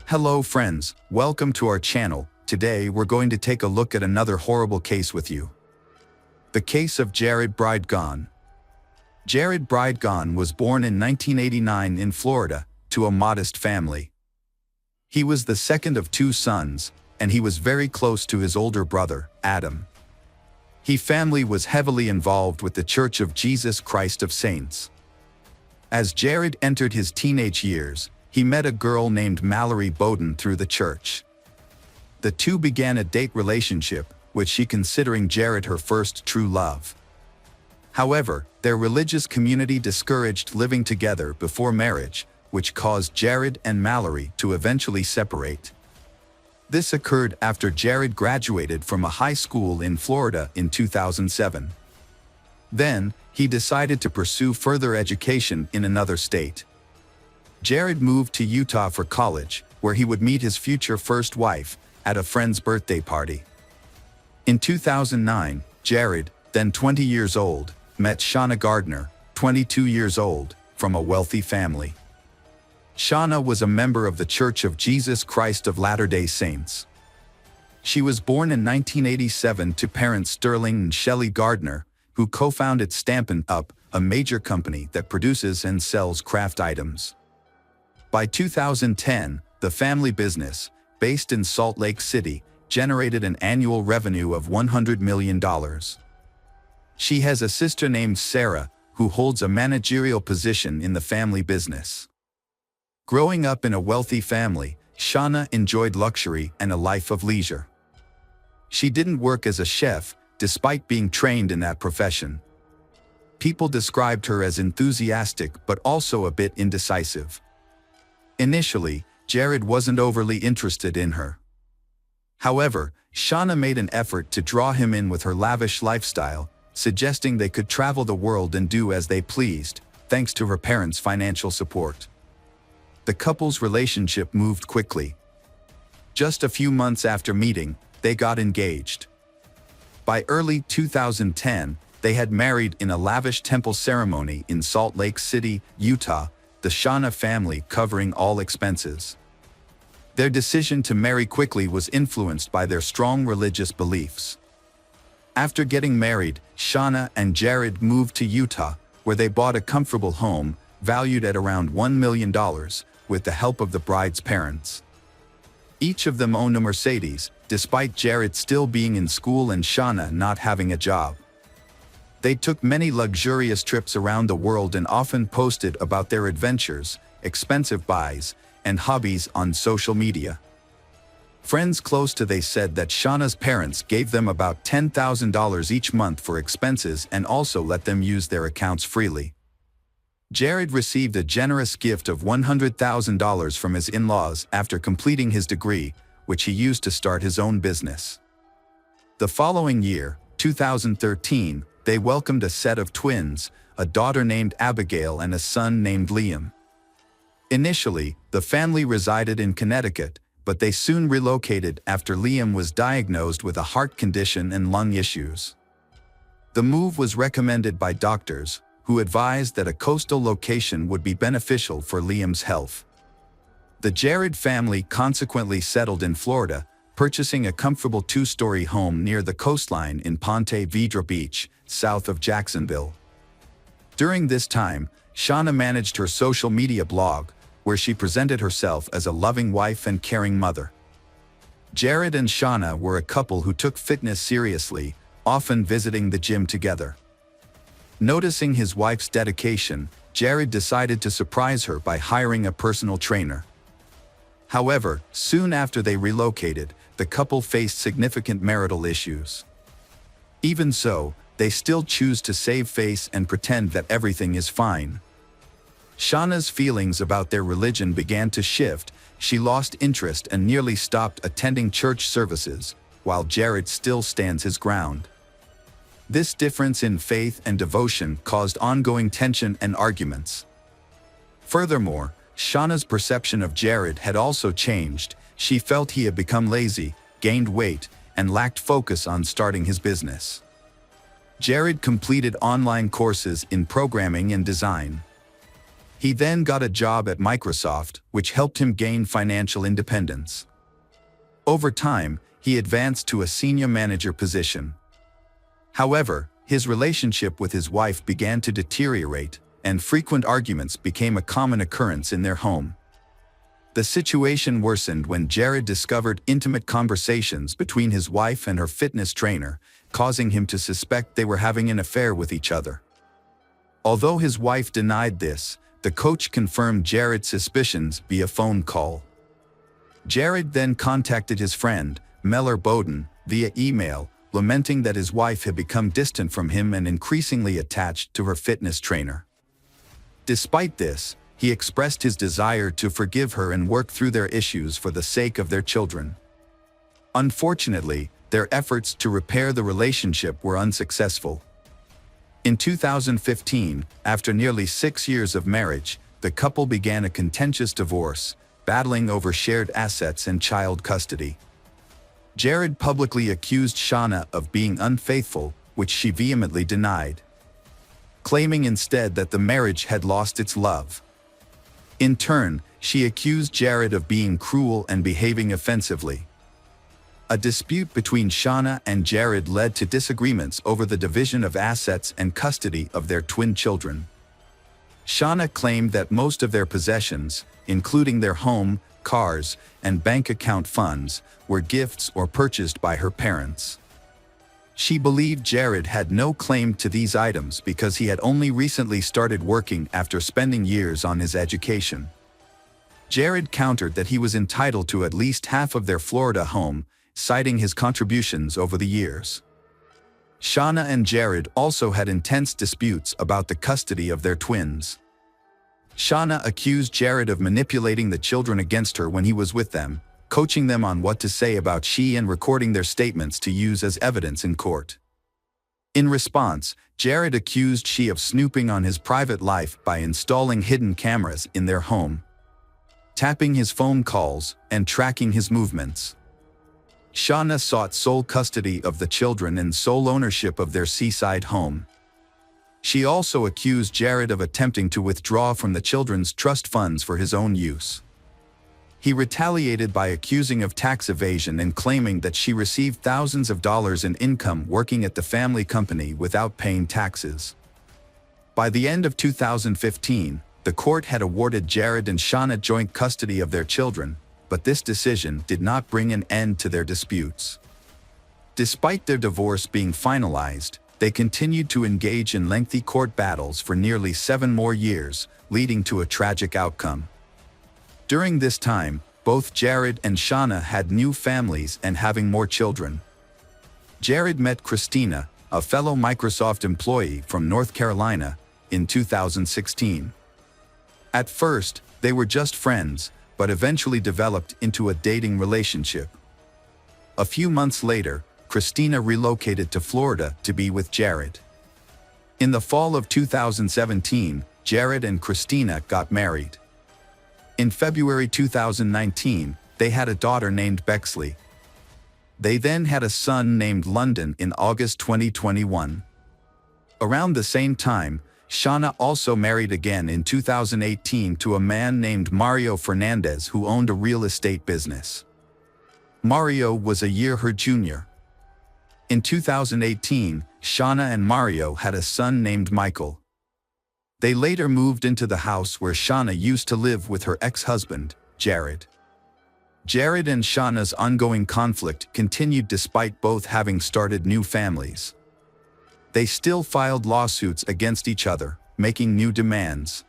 Hello friends, welcome to our channel. Today we're going to take a look at another horrible case with you. The case of Jared Bridegan. Jared Bridegan was born in 1989 in Florida, to a modest family. He was the second of two sons, and he was very close to his older brother, Adam. His family was heavily involved with the Church of Jesus Christ of Saints. As Jared entered his teenage years, he met a girl named Mallory Bowden through the church. The two began a date relationship, with she considering Jared her first true love. However, their religious community discouraged living together before marriage, which caused Jared and Mallory to eventually separate. This occurred after Jared graduated from a high school in Florida in 2007. Then, he decided to pursue further education in another state. Jared moved to Utah for college, where he would meet his future first wife at a friend's birthday party. In 2009, Jared, then 20 years old, met Shauna Gardner, 22 years old, from a wealthy family. Shauna was a member of the Church of Jesus Christ of Latter-day Saints. She was born in 1987 to parents Sterling and Shelley Gardner, who co-founded Stampin' Up!, a major company that produces and sells craft items. By 2010, the family business, based in Salt Lake City, generated an annual revenue of $100 million. She has a sister named Sarah, who holds a managerial position in the family business. Growing up in a wealthy family, Shauna enjoyed luxury and a life of leisure. She didn't work as a chef, despite being trained in that profession. People described her as enthusiastic but also a bit indecisive. Initially, Jared wasn't overly interested in her. However, Shauna made an effort to draw him in with her lavish lifestyle, suggesting they could travel the world and do as they pleased, thanks to her parents' financial support. The couple's relationship moved quickly. Just a few months after meeting, they got engaged. By early 2010, they had married in a lavish temple ceremony in Salt Lake City, Utah, the Shauna family covering all expenses. Their decision to marry quickly was influenced by their strong religious beliefs. After getting married, Shauna and Jared moved to Utah, where they bought a comfortable home, valued at around $1 million, with the help of the bride's parents. Each of them owned a Mercedes, despite Jared still being in school and Shauna not having a job. They took many luxurious trips around the world and often posted about their adventures, expensive buys, and hobbies on social media. Friends close to they said that Shauna's parents gave them about $10,000 each month for expenses and also let them use their accounts freely. Jared received a generous gift of $100,000 from his in-laws after completing his degree, which he used to start his own business. The following year, 2013, they welcomed a set of twins, a daughter named Abigail and a son named Liam. Initially, the family resided in Connecticut, but they soon relocated after Liam was diagnosed with a heart condition and lung issues. The move was recommended by doctors, who advised that a coastal location would be beneficial for Liam's health. The Jared family consequently settled in Florida, purchasing a comfortable two-story home near the coastline in Ponte Vedra Beach, south of Jacksonville. During this time, Shauna managed her social media blog, where she presented herself as a loving wife and caring mother. Jared and Shauna were a couple who took fitness seriously, often visiting the gym together. Noticing his wife's dedication, Jared decided to surprise her by hiring a personal trainer. However, soon after they relocated, the couple faced significant marital issues. Even so, they still choose to save face and pretend that everything is fine. Shauna's feelings about their religion began to shift. She lost interest and nearly stopped attending church services, while Jared still stands his ground. This difference in faith and devotion caused ongoing tension and arguments. Furthermore, Shauna's perception of Jared had also changed. She felt he had become lazy, gained weight, and lacked focus on starting his business. Jared completed online courses in programming and design. He then got a job at Microsoft, which helped him gain financial independence. Over time, he advanced to a senior manager position. However, his relationship with his wife began to deteriorate, and frequent arguments became a common occurrence in their home. The situation worsened when Jared discovered intimate conversations between his wife and her fitness trainer, causing him to suspect they were having an affair with each other. Although his wife denied this, the coach confirmed Jared's suspicions via phone call. Jared then contacted his friend, Meller Bowden, via email, lamenting that his wife had become distant from him and increasingly attached to her fitness trainer. Despite this, he expressed his desire to forgive her and work through their issues for the sake of their children. Unfortunately, their efforts to repair the relationship were unsuccessful. In 2015, after nearly 6 years of marriage, the couple began a contentious divorce, battling over shared assets and child custody. Jared publicly accused Shauna of being unfaithful, which she vehemently denied, claiming instead that the marriage had lost its love. In turn, she accused Jared of being cruel and behaving offensively. A dispute between Shauna and Jared led to disagreements over the division of assets and custody of their twin children. Shauna claimed that most of their possessions, including their home, cars, and bank account funds, were gifts or purchased by her parents. She believed Jared had no claim to these items because he had only recently started working after spending years on his education. Jared countered that he was entitled to at least half of their Florida home, citing his contributions over the years. Shauna and Jared also had intense disputes about the custody of their twins. Shauna accused Jared of manipulating the children against her when he was with them, coaching them on what to say about she and recording their statements to use as evidence in court. In response, Jared accused she of snooping on his private life by installing hidden cameras in their home, tapping his phone calls, and tracking his movements. Shauna sought sole custody of the children and sole ownership of their seaside home. She also accused Jared of attempting to withdraw from the children's trust funds for his own use. He retaliated by accusing of tax evasion and claiming that she received thousands of dollars in income working at the family company without paying taxes. By the end of 2015, the court had awarded Jared and Shauna joint custody of their children, but this decision did not bring an end to their disputes. Despite their divorce being finalized, they continued to engage in lengthy court battles for nearly 7 more years, leading to a tragic outcome. During this time, both Jared and Shauna had new families and having more children. Jared met Christina, a fellow Microsoft employee from North Carolina, in 2016. At first, they were just friends, but eventually developed into a dating relationship. A few months later, Christina relocated to Florida to be with Jared. In the fall of 2017, Jared and Christina got married. In February 2019, they had a daughter named Bexley. They then had a son named London in August 2021. Around the same time, Shauna also married again in 2018 to a man named Mario Fernandez who owned a real estate business. Mario was a year her junior. In 2018, Shauna and Mario had a son named Michael. They later moved into the house where Shauna used to live with her ex-husband, Jared. Jared and Shauna's ongoing conflict continued despite both having started new families. They still filed lawsuits against each other, making new demands.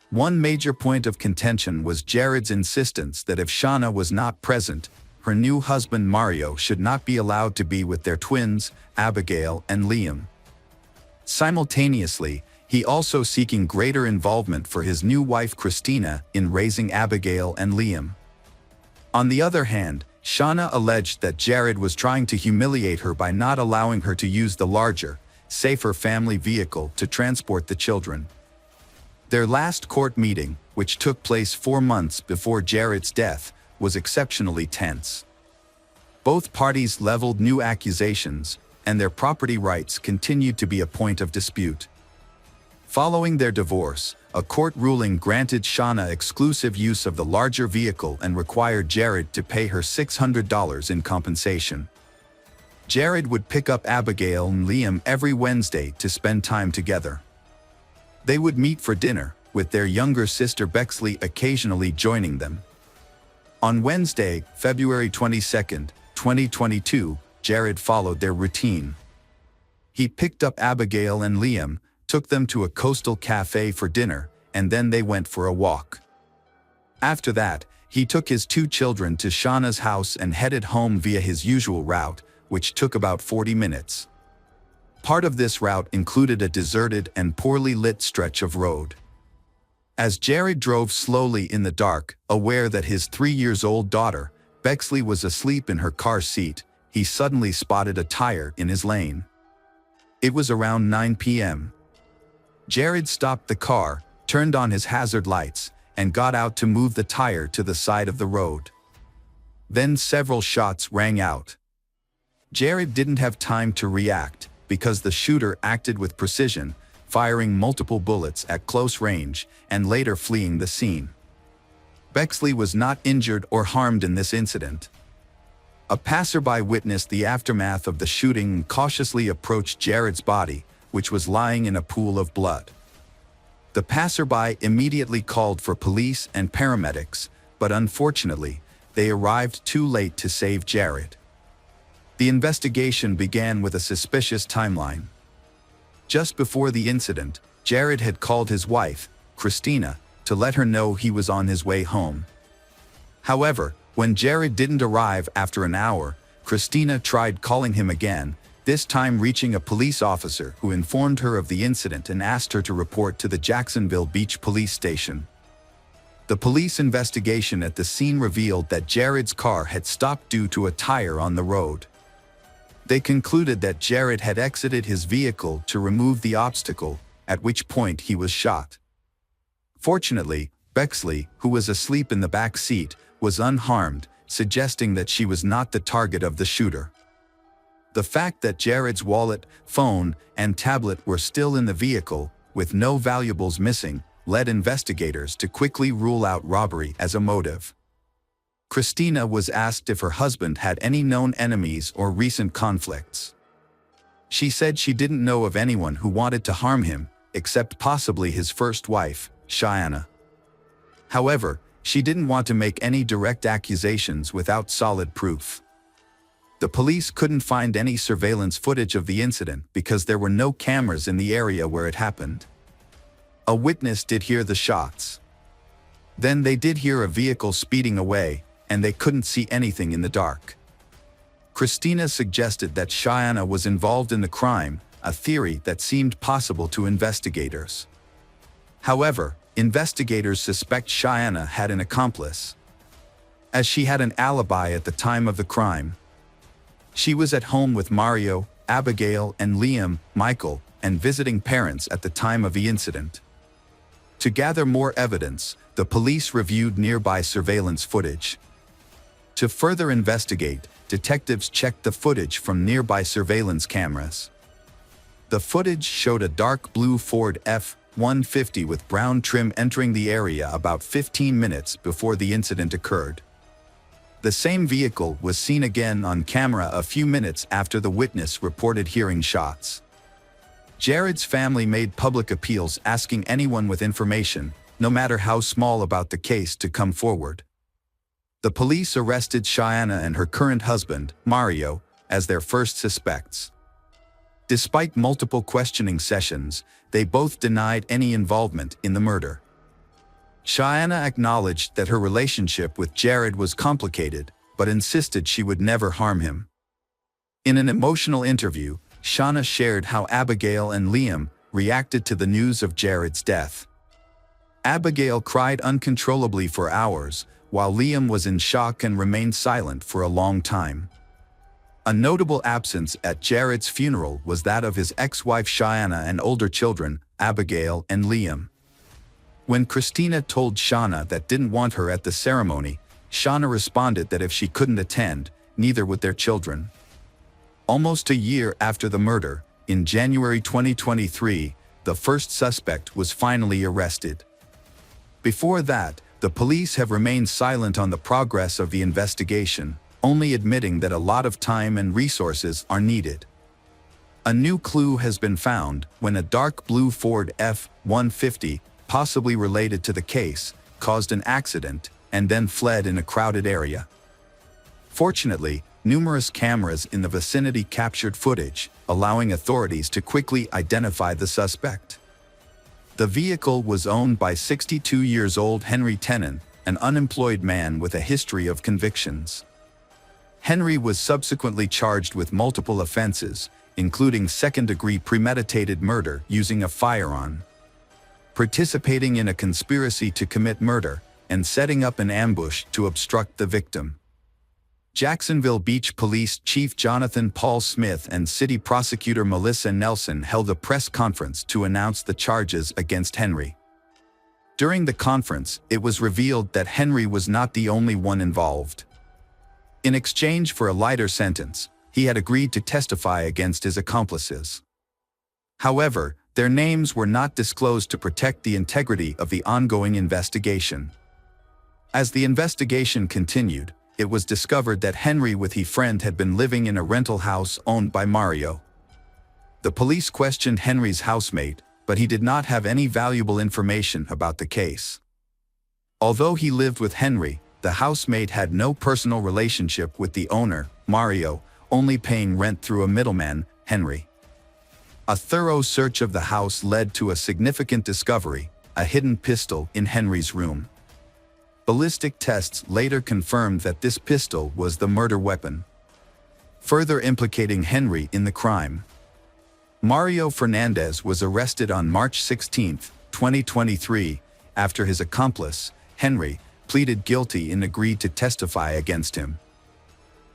One major point of contention was Jared's insistence that if Shauna was not present, her new husband Mario should not be allowed to be with their twins, Abigail and Liam. Simultaneously, he also seeking greater involvement for his new wife Christina in raising Abigail and Liam. On the other hand, Shauna alleged that Jared was trying to humiliate her by not allowing her to use the larger, safer family vehicle to transport the children. Their last court meeting, which took place 4 months before Jared's death, was exceptionally tense. Both parties leveled new accusations, and their property rights continued to be a point of dispute. Following their divorce, a court ruling granted Shauna exclusive use of the larger vehicle and required Jared to pay her $600 in compensation. Jared would pick up Abigail and Liam every Wednesday to spend time together. They would meet for dinner, with their younger sister Bexley occasionally joining them. On Wednesday, February 22, 2022, Jared followed their routine. He picked up Abigail and Liam, took them to a coastal cafe for dinner, and then they went for a walk. After that, he took his two children to Shauna's house and headed home via his usual route, which took about 40 minutes. Part of this route included a deserted and poorly lit stretch of road. As Jared drove slowly in the dark, aware that his 3-year-old daughter, Bexley, was asleep in her car seat, he suddenly spotted a tire in his lane. It was around 9 p.m. Jared stopped the car, turned on his hazard lights, and got out to move the tire to the side of the road. Then several shots rang out. Jared didn't have time to react, because the shooter acted with precision, firing multiple bullets at close range and later fleeing the scene. Bexley was not injured or harmed in this incident. A passerby witnessed the aftermath of the shooting and cautiously approached Jared's body, which was lying in a pool of blood. The passerby immediately called for police and paramedics, but unfortunately, they arrived too late to save Jared. The investigation began with a suspicious timeline. Just before the incident, Jared had called his wife, Christina, to let her know he was on his way home. However, when Jared didn't arrive after an hour, Christina tried calling him again, this time reaching a police officer who informed her of the incident and asked her to report to the Jacksonville Beach Police Station. The police investigation at the scene revealed that Jared's car had stopped due to a tire on the road. They concluded that Jared had exited his vehicle to remove the obstacle, at which point he was shot. Fortunately, Bexley, who was asleep in the back seat, was unharmed, suggesting that she was not the target of the shooter. The fact that Jared's wallet, phone, and tablet were still in the vehicle, with no valuables missing, led investigators to quickly rule out robbery as a motive. Christina was asked if her husband had any known enemies or recent conflicts. She said she didn't know of anyone who wanted to harm him, except possibly his first wife, Shauna. However, she didn't want to make any direct accusations without solid proof. The police couldn't find any surveillance footage of the incident because there were no cameras in the area where it happened. A witness did hear the shots. Then they did hear a vehicle speeding away, and they couldn't see anything in the dark. Christina suggested that Shauna was involved in the crime, a theory that seemed possible to investigators. However, investigators suspect Shauna had an accomplice, as she had an alibi at the time of the crime. She was at home with Mario, Abigail, and Liam, Michael, and visiting parents at the time of the incident. To gather more evidence, the police reviewed nearby surveillance footage. To further investigate, detectives checked the footage from nearby surveillance cameras. The footage showed a dark blue Ford F-150 with brown trim entering the area about 15 minutes before the incident occurred. The same vehicle was seen again on camera a few minutes after the witness reported hearing shots. Jared's family made public appeals asking anyone with information, no matter how small, about the case to come forward. The police arrested Shauna and her current husband, Mario, as their first suspects. Despite multiple questioning sessions, they both denied any involvement in the murder. Shauna acknowledged that her relationship with Jared was complicated, but insisted she would never harm him. In an emotional interview, Shauna shared how Abigail and Liam reacted to the news of Jared's death. Abigail cried uncontrollably for hours, while Liam was in shock and remained silent for a long time. A notable absence at Jared's funeral was that of his ex-wife Shauna and older children, Abigail and Liam. When Christina told Shauna that didn't want her at the ceremony, Shauna responded that if she couldn't attend, neither would their children. Almost a year after the murder, in January 2023, the first suspect was finally arrested. Before that, the police have remained silent on the progress of the investigation, only admitting that a lot of time and resources are needed. A new clue has been found when a dark blue Ford F-150, possibly related to the case, caused an accident and then fled in a crowded area. Fortunately, numerous cameras in the vicinity captured footage, allowing authorities to quickly identify the suspect. The vehicle was owned by 62-year-old Henry Tenen, an unemployed man with a history of convictions. Henry was subsequently charged with multiple offenses, including second-degree premeditated murder using a firearm, participating in a conspiracy to commit murder, and setting up an ambush to obstruct the victim. Jacksonville Beach Police Chief Jonathan Paul Smith and City Prosecutor Melissa Nelson held a press conference to announce the charges against Henry. During the conference, it was revealed that Henry was not the only one involved. In exchange for a lighter sentence, he had agreed to testify against his accomplices. However, their names were not disclosed to protect the integrity of the ongoing investigation. As the investigation continued, it was discovered that Henry with his friend had been living in a rental house owned by Mario. The police questioned Henry's housemate, but he did not have any valuable information about the case. Although he lived with Henry, the housemate had no personal relationship with the owner, Mario, only paying rent through a middleman, Henry. A thorough search of the house led to a significant discovery: a hidden pistol in Henry's room. Ballistic tests later confirmed that this pistol was the murder weapon, further implicating Henry in the crime. Mario Fernandez was arrested on March 16, 2023, after his accomplice, Henry, pleaded guilty and agreed to testify against him.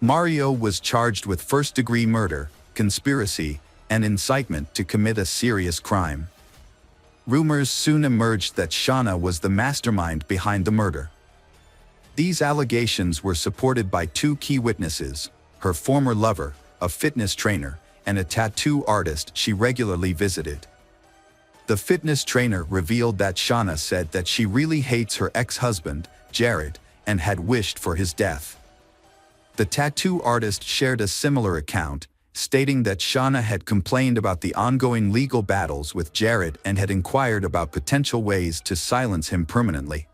Mario was charged with first-degree murder, conspiracy, and incitement to commit a serious crime. Rumors soon emerged that Shauna was the mastermind behind the murder. These allegations were supported by two key witnesses: her former lover, a fitness trainer, and a tattoo artist she regularly visited. The fitness trainer revealed that Shauna said that she really hates her ex-husband, Jared, and had wished for his death. The tattoo artist shared a similar account, stating that Shauna had complained about the ongoing legal battles with Jared and had inquired about potential ways to silence him permanently.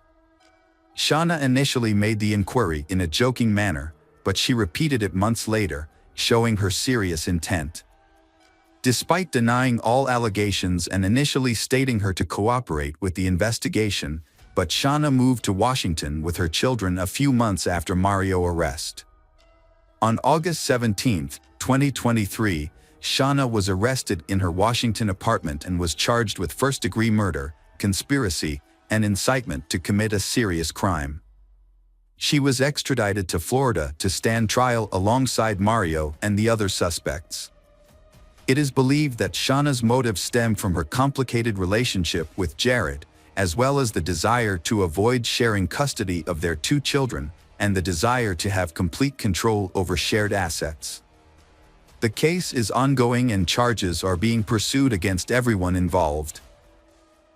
Shauna initially made the inquiry in a joking manner, but she repeated it months later, showing her serious intent. Despite denying all allegations and initially stating her to cooperate with the investigation, but Shauna moved to Washington with her children a few months after Mario's arrest. On August 17, 2023, Shauna was arrested in her Washington apartment and was charged with first-degree murder, conspiracy, and incitement to commit a serious crime. She was extradited to Florida to stand trial alongside Mario and the other suspects. It is believed that Shauna's motives stem from her complicated relationship with Jared, as well as the desire to avoid sharing custody of their two children and the desire to have complete control over shared assets. The case is ongoing and charges are being pursued against everyone involved.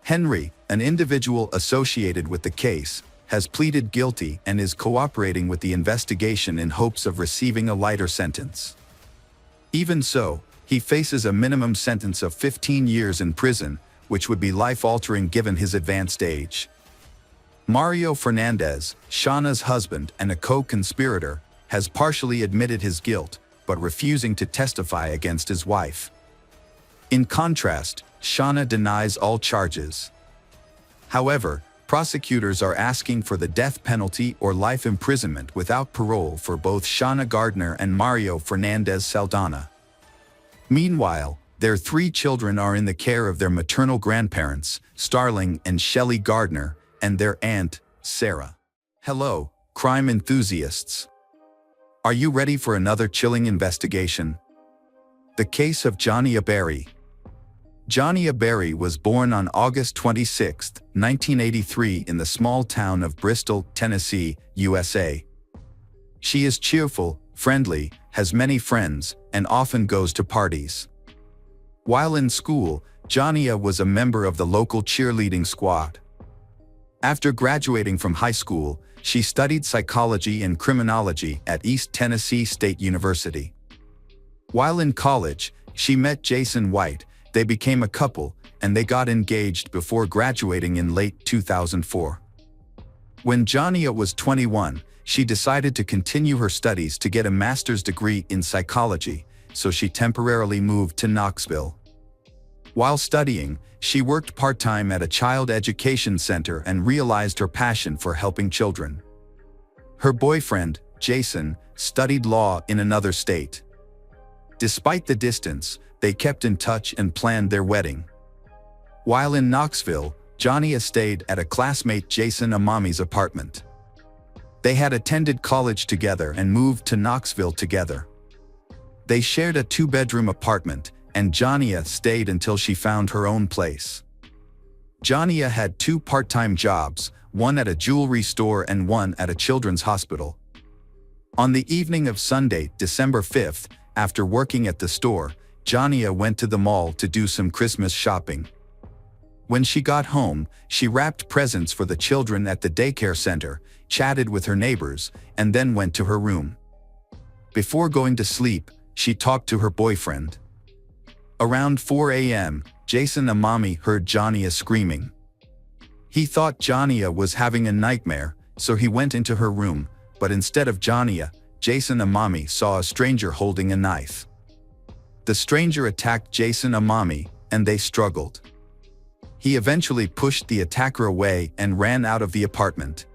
Henry, an individual associated with the case, has pleaded guilty and is cooperating with the investigation in hopes of receiving a lighter sentence. Even so, he faces a minimum sentence of 15 years in prison, which would be life-altering given his advanced age. Mario Fernandez, Shauna's husband and a co-conspirator, has partially admitted his guilt, but refusing to testify against his wife. In contrast, Shauna denies all charges. However, prosecutors are asking for the death penalty or life imprisonment without parole for both Shauna Gardner and Mario Fernandez Saldana. Meanwhile, their three children are in the care of their maternal grandparents, Starling and Shelley Gardner, and their aunt, Sarah. Hello, crime enthusiasts. Are you ready for another chilling investigation? The case of Johnny Aberry. Johnny Aberry was born on August 26, 1983 in the small town of Bristol, Tennessee, USA. She is cheerful, friendly, has many friends, and often goes to parties. While in school, Jania was a member of the local cheerleading squad. After graduating from high school, she studied psychology and criminology at East Tennessee State University. While in college, she met Jason White, they became a couple, and they got engaged before graduating in late 2004. When Jania was 21, she decided to continue her studies to get a master's degree in psychology, so she temporarily moved to Knoxville. While studying, she worked part-time at a child education center and realized her passion for helping children. Her boyfriend, Jason, studied law in another state. Despite the distance, they kept in touch and planned their wedding. While in Knoxville, Jania stayed at a classmate Jason Amami's apartment. They had attended college together and moved to Knoxville together. They shared a 2-bedroom apartment, and Jania stayed until she found her own place. Jania had 2 part-time jobs, one at a jewelry store and one at a children's hospital. On the evening of Sunday, December 5th, after working at the store, Jania went to the mall to do some Christmas shopping. When she got home, she wrapped presents for the children at the daycare center, chatted with her neighbors, and then went to her room. Before going to sleep, she talked to her boyfriend. Around 4 a.m., Jason Amami heard Jania screaming. He thought Jania was having a nightmare, so he went into her room, but instead of Jania, Jason Amami saw a stranger holding a knife. The stranger attacked Jason Amami, and they struggled. He eventually pushed the attacker away and ran out of the apartment.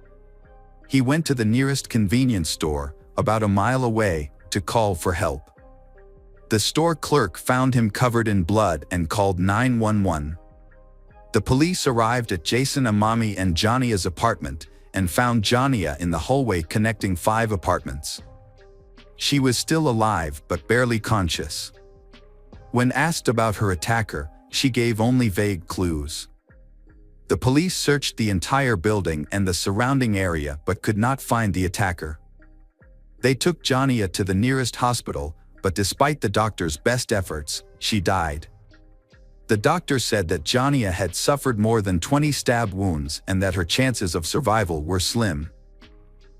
He went to the nearest convenience store, about a mile away, to call for help. The store clerk found him covered in blood and called 911. The police arrived at Jason Amami and Jania's apartment and found Jania in the hallway connecting 5 apartments. She was still alive but barely conscious. When asked about her attacker, she gave only vague clues. The police searched the entire building and the surrounding area but could not find the attacker. They took Jania to the nearest hospital, but despite the doctor's best efforts, she died. The doctor said that Jania had suffered more than 20 stab wounds and that her chances of survival were slim.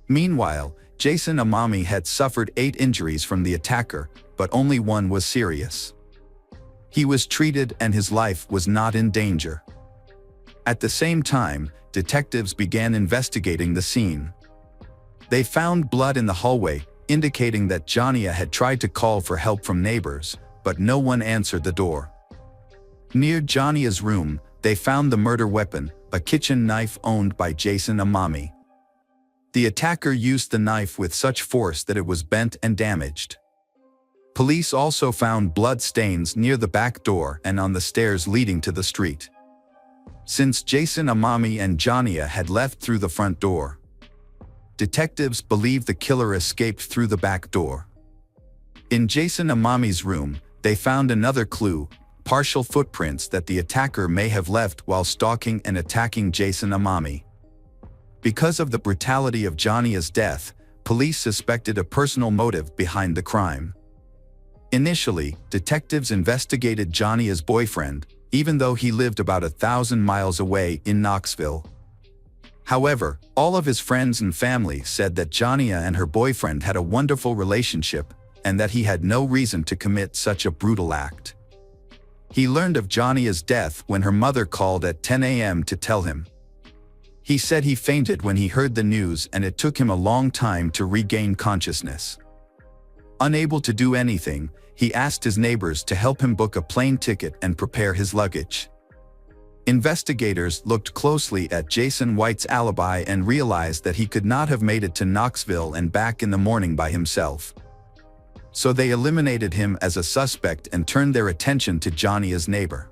Meanwhile, Jason Amami had suffered 8 injuries from the attacker, but only one was serious. He was treated and his life was not in danger. At the same time, detectives began investigating the scene. They found blood in the hallway, indicating that Jania had tried to call for help from neighbors, but no one answered the door. Near Jania's room, they found the murder weapon, a kitchen knife owned by Jason Amami. The attacker used the knife with such force that it was bent and damaged. Police also found blood stains near the back door and on the stairs leading to the street. Since Jason Amami and Jania had left through the front door, detectives believe the killer escaped through the back door. In Jason Amami's room, they found another clue, partial footprints that the attacker may have left while stalking and attacking Jason Amami. Because of the brutality of Jania's death, police suspected a personal motive behind the crime. Initially, detectives investigated Jania's boyfriend, even though he lived about 1,000 miles away in Knoxville. However, all of his friends and family said that Jania and her boyfriend had a wonderful relationship and that he had no reason to commit such a brutal act. He learned of Jania's death when her mother called at 10 a.m. to tell him. He said he fainted when he heard the news and it took him a long time to regain consciousness. Unable to do anything, he asked his neighbors to help him book a plane ticket and prepare his luggage. Investigators looked closely at Jason White's alibi and realized that he could not have made it to Knoxville and back in the morning by himself. So they eliminated him as a suspect and turned their attention to Jania's neighbor.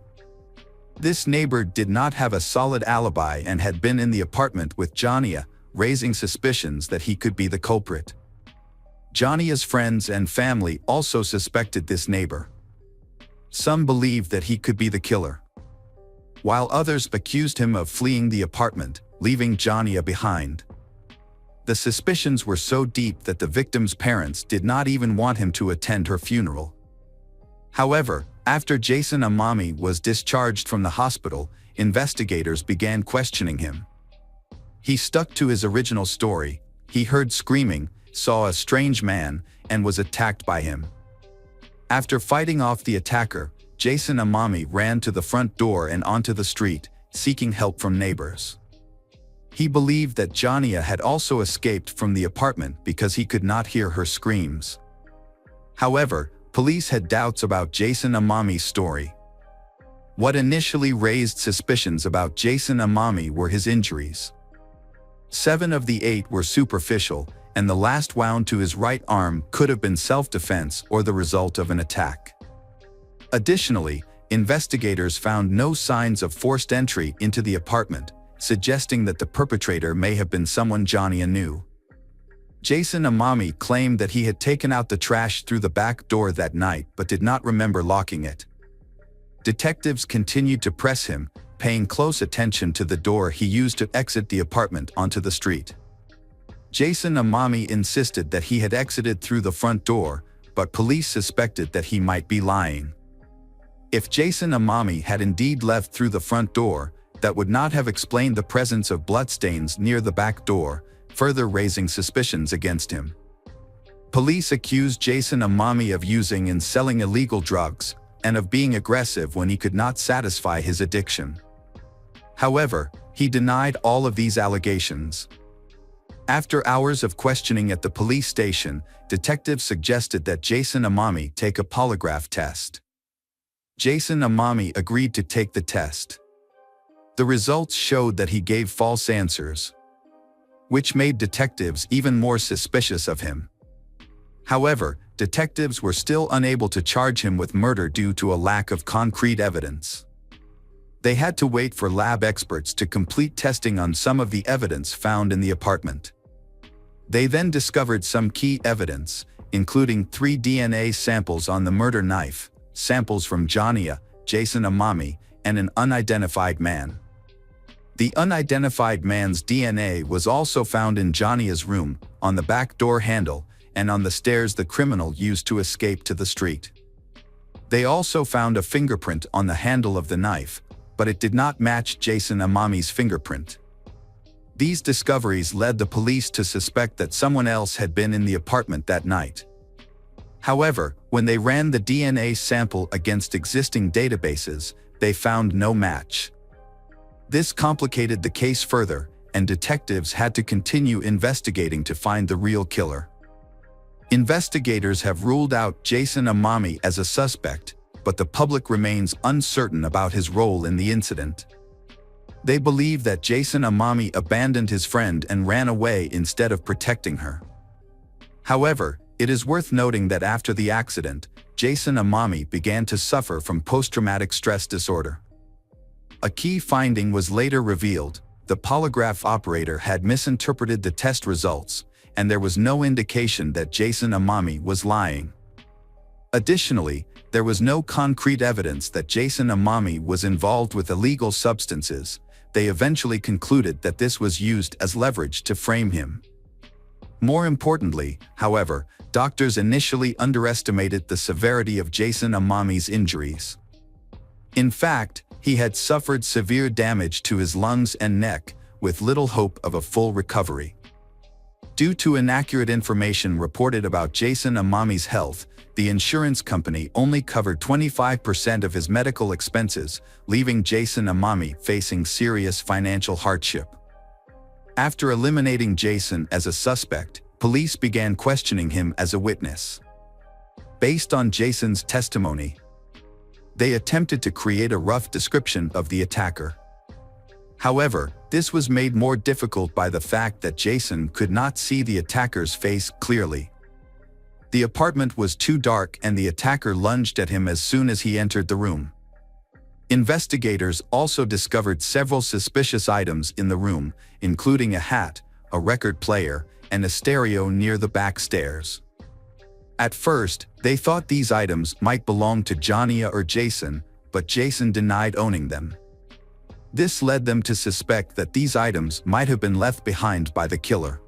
This neighbor did not have a solid alibi and had been in the apartment with Jania, raising suspicions that he could be the culprit. Jania's friends and family also suspected this neighbor. Some believed that he could be the killer, while others accused him of fleeing the apartment, leaving Jania behind. The suspicions were so deep that the victim's parents did not even want him to attend her funeral. However, after Jason Amami was discharged from the hospital, investigators began questioning him. He stuck to his original story. He heard screaming, saw a strange man, and was attacked by him. After fighting off the attacker, Jason Amami ran to the front door and onto the street, seeking help from neighbors. He believed that Jania had also escaped from the apartment because he could not hear her screams. However, police had doubts about Jason Amami's story. What initially raised suspicions about Jason Amami were his injuries. 7 of the 8 were superficial, and the last wound to his right arm could have been self-defense or the result of an attack. Additionally, investigators found no signs of forced entry into the apartment, suggesting that the perpetrator may have been someone Jania knew. Jason Amami claimed that he had taken out the trash through the back door that night but did not remember locking it. Detectives continued to press him, paying close attention to the door he used to exit the apartment onto the street. Jason Amami insisted that he had exited through the front door, but police suspected that he might be lying. If Jason Amami had indeed left through the front door, that would not have explained the presence of bloodstains near the back door, further raising suspicions against him. Police accused Jason Amami of using and selling illegal drugs, and of being aggressive when he could not satisfy his addiction. However, he denied all of these allegations. After hours of questioning at the police station, detectives suggested that Jason Amami take a polygraph test. Jason Amami agreed to take the test. The results showed that he gave false answers, which made detectives even more suspicious of him. However, detectives were still unable to charge him with murder due to a lack of concrete evidence. They had to wait for lab experts to complete testing on some of the evidence found in the apartment. They then discovered some key evidence, including 3 DNA samples on the murder knife, samples from Jania, Jason Amami, and an unidentified man. The unidentified man's DNA was also found in Jania's room, on the back door handle, and on the stairs the criminal used to escape to the street. They also found a fingerprint on the handle of the knife, but it did not match Jason Amami's fingerprint. These discoveries led the police to suspect that someone else had been in the apartment that night. However, when they ran the DNA sample against existing databases, they found no match. This complicated the case further, and detectives had to continue investigating to find the real killer. Investigators have ruled out Jason Amami as a suspect, but the public remains uncertain about his role in the incident. They believe that Jason Amami abandoned his friend and ran away instead of protecting her. However, it is worth noting that after the accident, Jason Amami began to suffer from post-traumatic stress disorder. A key finding was later revealed: the polygraph operator had misinterpreted the test results, and there was no indication that Jason Amami was lying. Additionally, there was no concrete evidence that Jason Amami was involved with illegal substances. They eventually concluded that this was used as leverage to frame him. More importantly, however, doctors initially underestimated the severity of Jason Amami's injuries. In fact, he had suffered severe damage to his lungs and neck, with little hope of a full recovery. Due to inaccurate information reported about Jason Amami's health, the insurance company only covered 25% of his medical expenses, leaving Jason Amami facing serious financial hardship. After eliminating Jason as a suspect, police began questioning him as a witness. Based on Jason's testimony, they attempted to create a rough description of the attacker. However, this was made more difficult by the fact that Jason could not see the attacker's face clearly. The apartment was too dark and the attacker lunged at him as soon as he entered the room. Investigators also discovered several suspicious items in the room, including a hat, a record player, and a stereo near the back stairs. At first, they thought these items might belong to Jania or Jason, but Jason denied owning them. This led them to suspect that these items might have been left behind by the killer.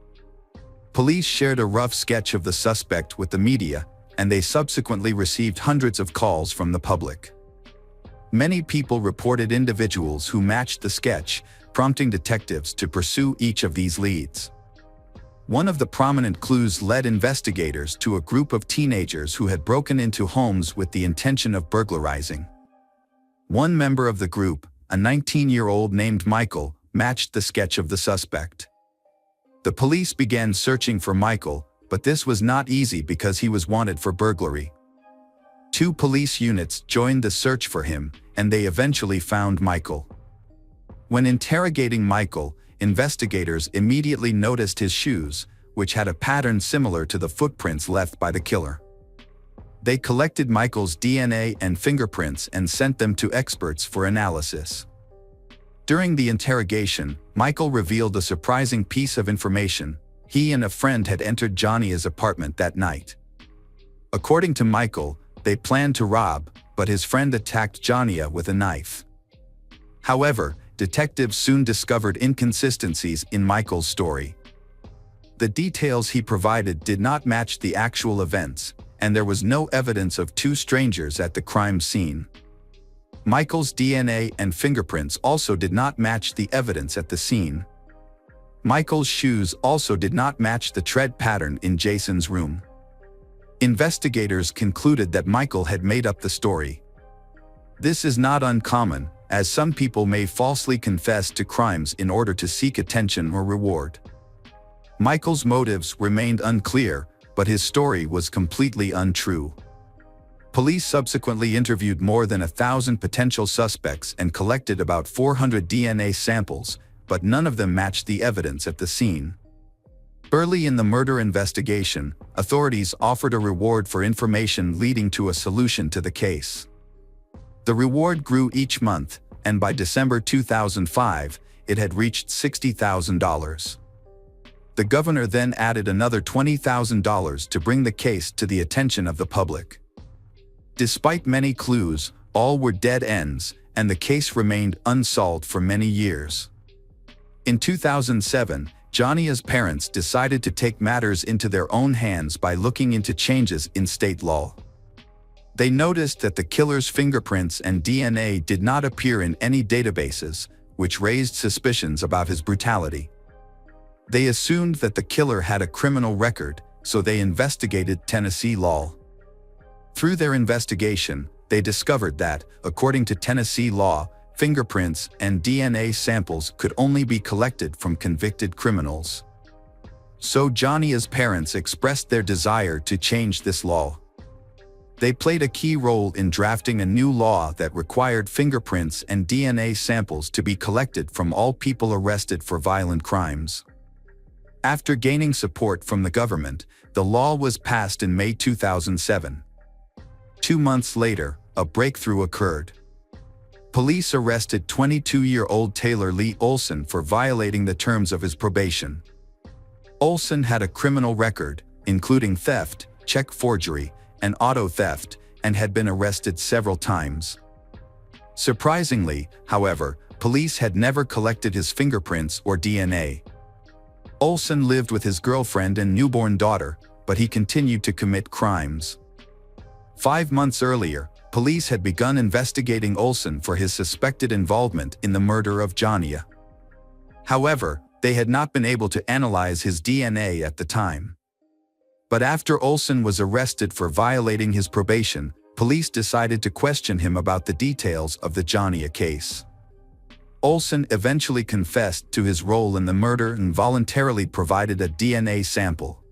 Police shared a rough sketch of the suspect with the media, and they subsequently received hundreds of calls from the public. Many people reported individuals who matched the sketch, prompting detectives to pursue each of these leads. One of the prominent clues led investigators to a group of teenagers who had broken into homes with the intention of burglarizing. One member of the group, a 19-year-old named Michael, matched the sketch of the suspect. The police began searching for Michael, but this was not easy because he was wanted for burglary. 2 police units joined the search for him, and they eventually found Michael. When interrogating Michael, investigators immediately noticed his shoes, which had a pattern similar to the footprints left by the killer. They collected Michael's DNA and fingerprints and sent them to experts for analysis. During the interrogation, Michael revealed a surprising piece of information. He and a friend had entered Johnny's apartment that night. According to Michael, they planned to rob, but his friend attacked Johnny with a knife. However, detectives soon discovered inconsistencies in Michael's story. The details he provided did not match the actual events, and there was no evidence of 2 strangers at the crime scene. Michael's DNA and fingerprints also did not match the evidence at the scene. Michael's shoes also did not match the tread pattern in Jason's room. Investigators concluded that Michael had made up the story. This is not uncommon, as some people may falsely confess to crimes in order to seek attention or reward. Michael's motives remained unclear, but his story was completely untrue. Police subsequently interviewed more than 1,000 potential suspects and collected about 400 DNA samples, but none of them matched the evidence at the scene. Early in the murder investigation, authorities offered a reward for information leading to a solution to the case. The reward grew each month, and by December 2005, it had reached $60,000. The governor then added another $20,000 to bring the case to the attention of the public. Despite many clues, all were dead ends, and the case remained unsolved for many years. In 2007, Johnny's parents decided to take matters into their own hands by looking into changes in state law. They noticed that the killer's fingerprints and DNA did not appear in any databases, which raised suspicions about his brutality. They assumed that the killer had a criminal record, so they investigated Tennessee law. Through their investigation, they discovered that, according to Tennessee law, fingerprints and DNA samples could only be collected from convicted criminals. So Johnny's parents expressed their desire to change this law. They played a key role in drafting a new law that required fingerprints and DNA samples to be collected from all people arrested for violent crimes. After gaining support from the government, the law was passed in May 2007. 2 months later, a breakthrough occurred. Police arrested 22-year-old Taylor Lee Olson for violating the terms of his probation. Olson had a criminal record, including theft, check forgery, and auto theft, and had been arrested several times. Surprisingly, however, police had never collected his fingerprints or DNA. Olson lived with his girlfriend and newborn daughter, but he continued to commit crimes. 5 months earlier, police had begun investigating Olson for his suspected involvement in the murder of Johnny. However, they had not been able to analyze his DNA at the time. But after Olson was arrested for violating his probation, police decided to question him about the details of the Johnny case. Olson eventually confessed to his role in the murder and voluntarily provided a DNA sample.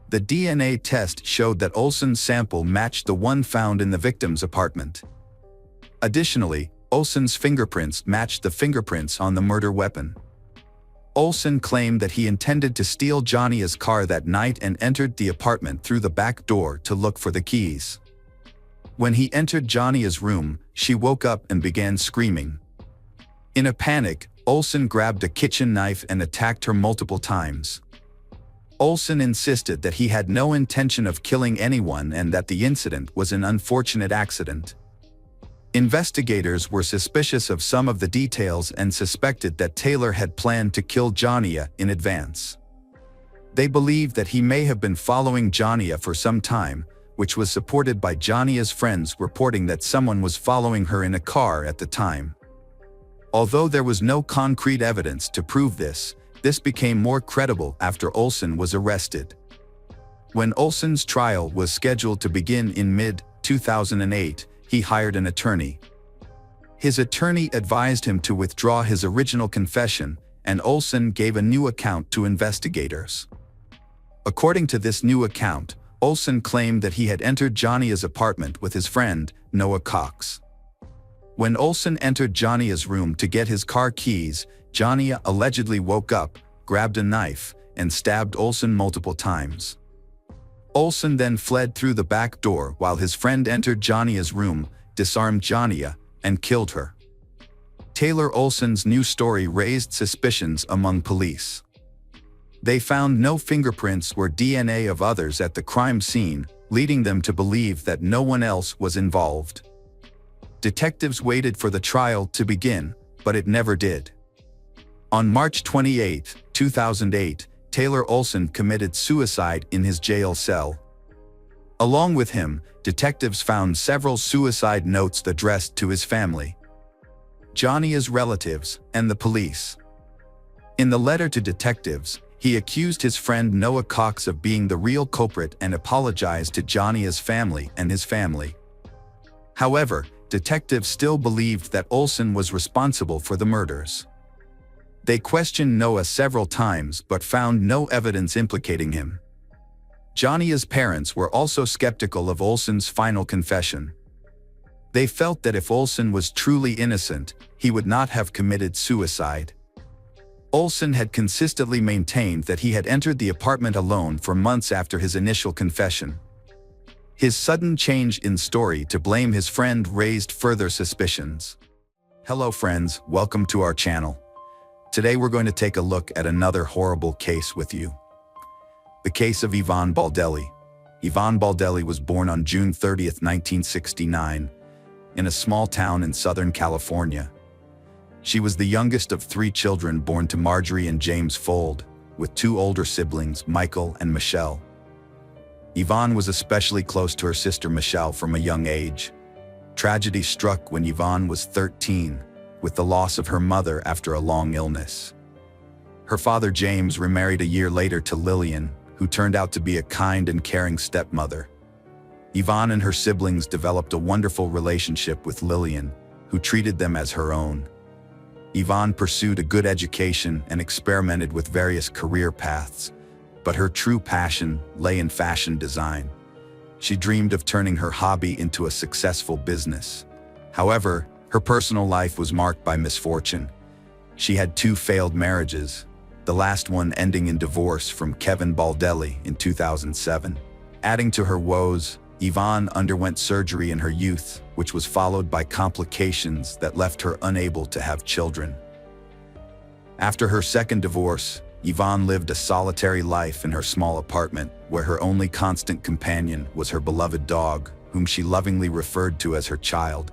The DNA test showed that Olson's sample matched the one found in the victim's apartment. Additionally, Olson's fingerprints matched the fingerprints on the murder weapon. Olson claimed that he intended to steal Johnny's car that night and entered the apartment through the back door to look for the keys. When he entered Johnny's room, she woke up and began screaming. In a panic, Olson grabbed a kitchen knife and attacked her multiple times. Olson insisted that he had no intention of killing anyone and that the incident was an unfortunate accident. Investigators were suspicious of some of the details and suspected that Taylor had planned to kill Johnny in advance. They believed that he may have been following Johnny for some time, which was supported by Jania's friends reporting that someone was following her in a car at the time. Although there was no concrete evidence to prove this became more credible after Olsen was arrested. When Olsen's trial was scheduled to begin in mid-2008, he hired an attorney. His attorney advised him to withdraw his original confession, and Olsen gave a new account to investigators. According to this new account, Olsen claimed that he had entered Jania's apartment with his friend, Noah Cox. When Olsen entered Jania's room to get his car keys, Jania allegedly woke up, grabbed a knife, and stabbed Olsen multiple times. Olsen then fled through the back door while his friend entered Jania's room, disarmed Jania, and killed her. Taylor Olsen's new story raised suspicions among police. They found no fingerprints or DNA of others at the crime scene, leading them to believe that no one else was involved. Detectives waited for the trial to begin, but it never did. On March 28, 2008, Taylor Olsen committed suicide in his jail cell. Along with him, detectives found several suicide notes addressed to his family, Jania's relatives, and the police. In the letter to detectives, he accused his friend Noah Cox of being the real culprit and apologized to Jania's family and his family. However, detectives still believed that Olsen was responsible for the murders. They questioned Noah several times but found no evidence implicating him. Jania's parents were also skeptical of Olsen's final confession. They felt that if Olsen was truly innocent, he would not have committed suicide. Olsen had consistently maintained that he had entered the apartment alone for months after his initial confession. His sudden change in story to blame his friend raised further suspicions. Hello friends, welcome to our channel. Today we're going to take a look at another horrible case with you. The case of Yvonne Baldelli. Yvonne Baldelli was born on June 30, 1969, in a small town in Southern California. She was the youngest of 3 children born to Marjorie and James Fold, with 2 older siblings, Michael and Michelle. Yvonne was especially close to her sister Michelle from a young age. Tragedy struck when Yvonne was 13, with the loss of her mother after a long illness. Her father James remarried a year later to Lillian, who turned out to be a kind and caring stepmother. Yvonne and her siblings developed a wonderful relationship with Lillian, who treated them as her own. Yvonne pursued a good education and experimented with various career paths, but her true passion lay in fashion design. She dreamed of turning her hobby into a successful business. However, her personal life was marked by misfortune. She had 2 failed marriages, the last one ending in divorce from Kevin Baldelli in 2007. Adding to her woes, Yvonne underwent surgery in her youth, which was followed by complications that left her unable to have children. After her second divorce, Yvonne lived a solitary life in her small apartment, where her only constant companion was her beloved dog, whom she lovingly referred to as her child.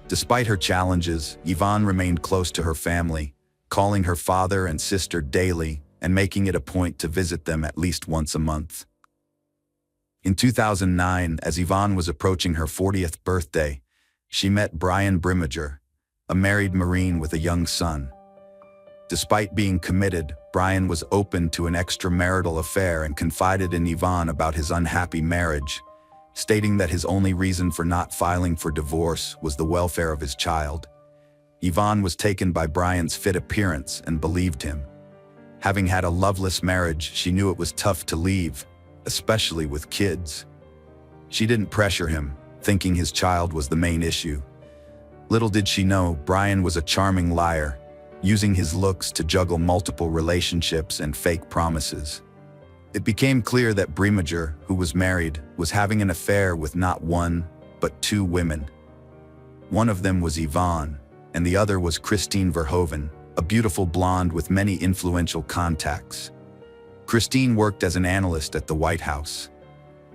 Despite her challenges, Yvonne remained close to her family, calling her father and sister daily and making it a point to visit them at least once a month. In 2009, as Yvonne was approaching her 40th birthday, she met Brian Brimeger, a married Marine with a young son. Despite being committed, Brian was open to an extramarital affair and confided in Yvonne about his unhappy marriage, stating that his only reason for not filing for divorce was the welfare of his child. Yvonne was taken by Brian's fit appearance and believed him. Having had a loveless marriage, she knew it was tough to leave, especially with kids. She didn't pressure him, thinking his child was the main issue. Little did she know, Brian was a charming liar, using his looks to juggle multiple relationships and fake promises. It became clear that Brimeger, who was married, was having an affair with not 1, but 2 women. One of them was Yvonne, and the other was Christine Verhoeven, a beautiful blonde with many influential contacts. Christine worked as an analyst at the White House.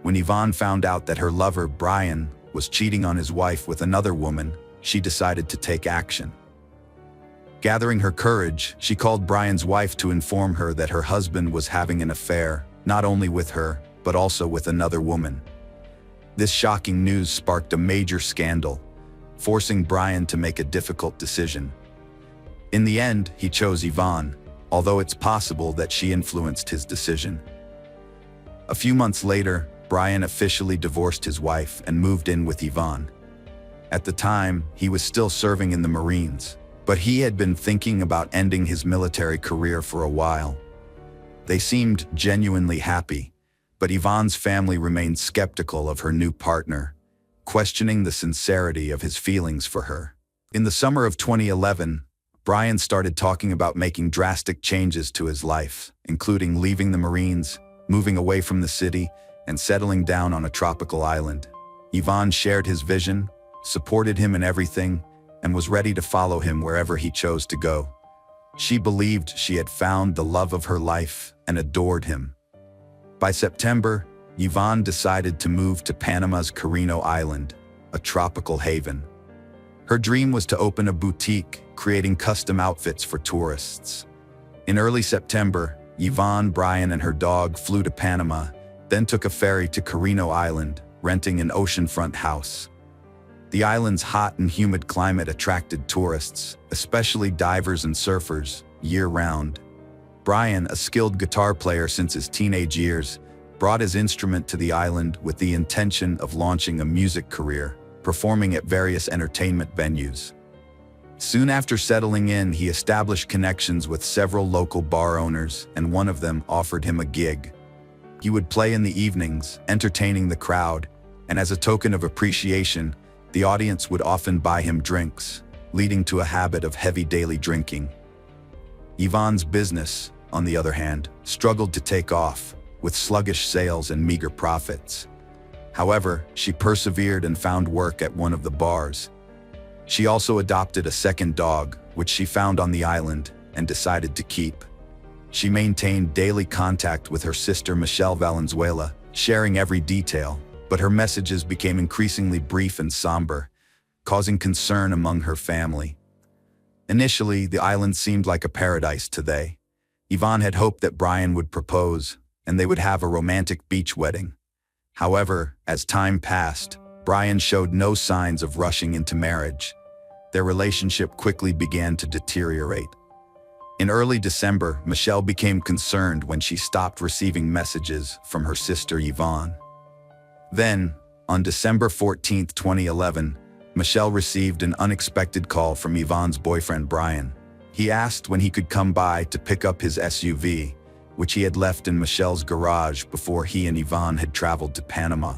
When Yvonne found out that her lover, Brian, was cheating on his wife with another woman, she decided to take action. Gathering her courage, she called Brian's wife to inform her that her husband was having an affair, not only with her, but also with another woman. This shocking news sparked a major scandal, forcing Brian to make a difficult decision. In the end, he chose Yvonne, although it's possible that she influenced his decision. A few months later, Brian officially divorced his wife and moved in with Yvonne. At the time, he was still serving in the Marines, but he had been thinking about ending his military career for a while. They seemed genuinely happy, but Yvonne's family remained skeptical of her new partner, questioning the sincerity of his feelings for her. In the summer of 2011, Brian started talking about making drastic changes to his life, including leaving the Marines, moving away from the city, and settling down on a tropical island. Yvonne shared his vision, supported him in everything, and was ready to follow him wherever he chose to go. She believed she had found the love of her life and adored him. By September, Yvonne decided to move to Panama's Carino Island, a tropical haven. Her dream was to open a boutique, creating custom outfits for tourists. In early September, Yvonne, Brian, and her dog flew to Panama, then took a ferry to Carino Island, renting an oceanfront house. The island's hot and humid climate attracted tourists, especially divers and surfers, year-round. Brian, a skilled guitar player since his teenage years, brought his instrument to the island with the intention of launching a music career, performing at various entertainment venues. Soon after settling in, he established connections with several local bar owners, and one of them offered him a gig. He would play in the evenings, entertaining the crowd, and as a token of appreciation, the audience would often buy him drinks, leading to a habit of heavy daily drinking. Yvonne's business, on the other hand, struggled to take off, with sluggish sales and meager profits. However, she persevered and found work at one of the bars. She also adopted a second dog, which she found on the island, and decided to keep. She maintained daily contact with her sister Michelle Valenzuela, sharing every detail, but her messages became increasingly brief and somber, causing concern among her family. Initially, the island seemed like a paradise to they. Yvonne had hoped that Brian would propose, and they would have a romantic beach wedding. However, as time passed, Brian showed no signs of rushing into marriage. Their relationship quickly began to deteriorate. In early December, Michelle became concerned when she stopped receiving messages from her sister Yvonne. Then, on December 14, 2011, Michelle received an unexpected call from Yvonne's boyfriend Brian. He asked when he could come by to pick up his SUV, which he had left in Michelle's garage before he and Yvonne had traveled to Panama.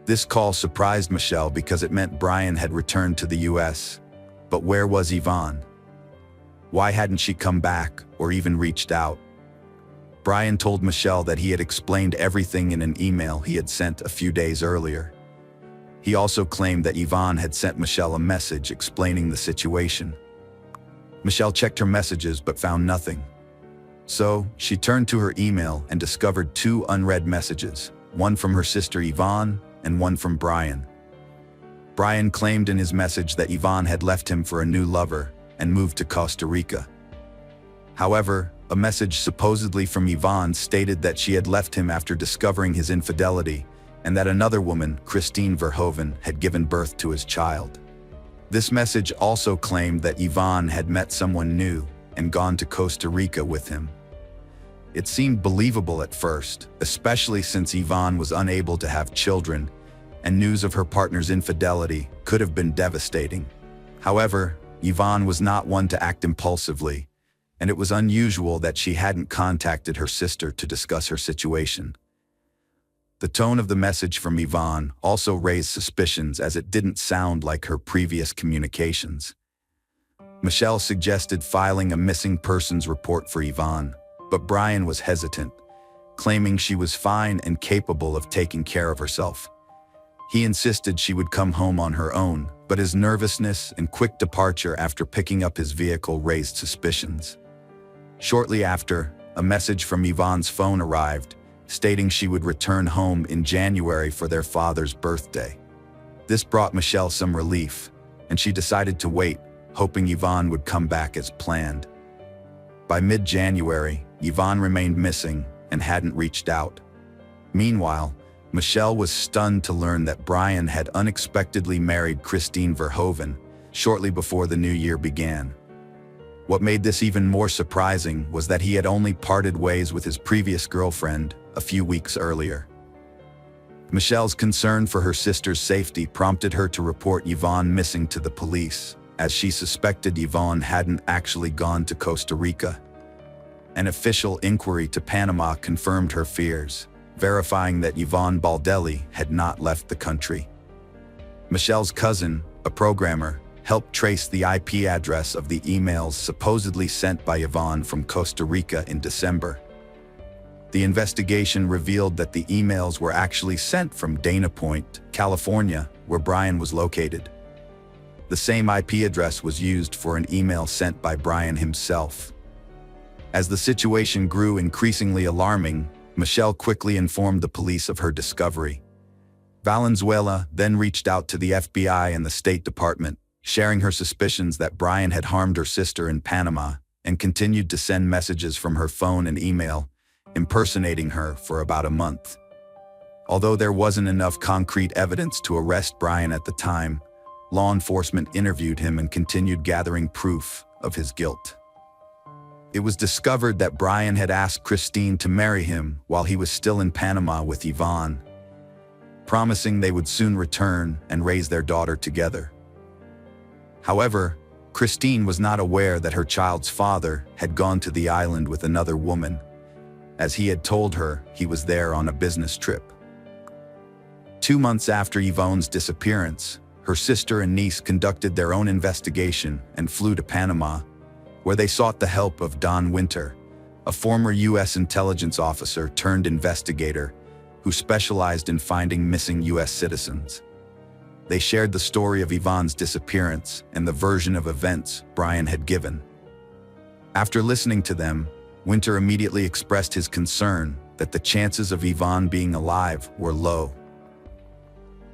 This call surprised Michelle because it meant Brian had returned to the US. But where was Yvonne? Why hadn't she come back or even reached out? Brian told Michelle that he had explained everything in an email he had sent a few days earlier. He also claimed that Yvonne had sent Michelle a message explaining the situation. Michelle checked her messages but found nothing. So, she turned to her email and discovered two unread messages, one from her sister Yvonne and one from Brian. Brian claimed in his message that Yvonne had left him for a new lover and moved to Costa Rica. However, a message supposedly from Yvonne stated that she had left him after discovering his infidelity and that another woman, Christine Verhoeven, had given birth to his child. This message also claimed that Yvonne had met someone new and gone to Costa Rica with him. It seemed believable at first, especially since Yvonne was unable to have children, and news of her partner's infidelity could have been devastating. However, Yvonne was not one to act impulsively, and it was unusual that she hadn't contacted her sister to discuss her situation. The tone of the message from Yvonne also raised suspicions as it didn't sound like her previous communications. Michelle suggested filing a missing persons report for Yvonne, but Brian was hesitant, claiming she was fine and capable of taking care of herself. He insisted she would come home on her own, but his nervousness and quick departure after picking up his vehicle raised suspicions. Shortly after, a message from Yvonne's phone arrived, stating she would return home in January for their father's birthday. This brought Michelle some relief, and she decided to wait, hoping Yvonne would come back as planned. By mid-January, Yvonne remained missing and hadn't reached out. Meanwhile, Michelle was stunned to learn that Brian had unexpectedly married Christine Verhoeven shortly before the new year began. What made this even more surprising was that he had only parted ways with his previous girlfriend a few weeks earlier. Michelle's concern for her sister's safety prompted her to report Yvonne missing to the police, as she suspected Yvonne hadn't actually gone to Costa Rica. An official inquiry to Panama confirmed her fears, verifying that Yvonne Baldelli had not left the country. Michelle's cousin, a programmer, helped trace the IP address of the emails supposedly sent by Yvonne from Costa Rica in December. The investigation revealed that the emails were actually sent from Dana Point, California, where Brian was located. The same IP address was used for an email sent by Brian himself. As the situation grew increasingly alarming, Michelle quickly informed the police of her discovery. Valenzuela then reached out to the FBI and the State Department, sharing her suspicions that Brian had harmed her sister in Panama, and continued to send messages from her phone and email, impersonating her for about a month. Although there wasn't enough concrete evidence to arrest Brian at the time, law enforcement interviewed him and continued gathering proof of his guilt. It was discovered that Brian had asked Christine to marry him while he was still in Panama with Yvonne, promising they would soon return and raise their daughter together. However, Christine was not aware that her child's father had gone to the island with another woman, as he had told her he was there on a business trip. 2 months after Yvonne's disappearance, her sister and niece conducted their own investigation and flew to Panama, where they sought the help of Don Winter, a former U.S. intelligence officer turned investigator who specialized in finding missing U.S. citizens. They shared the story of Yvonne's disappearance and the version of events Brian had given. After listening to them, Winter immediately expressed his concern that the chances of Yvonne being alive were low.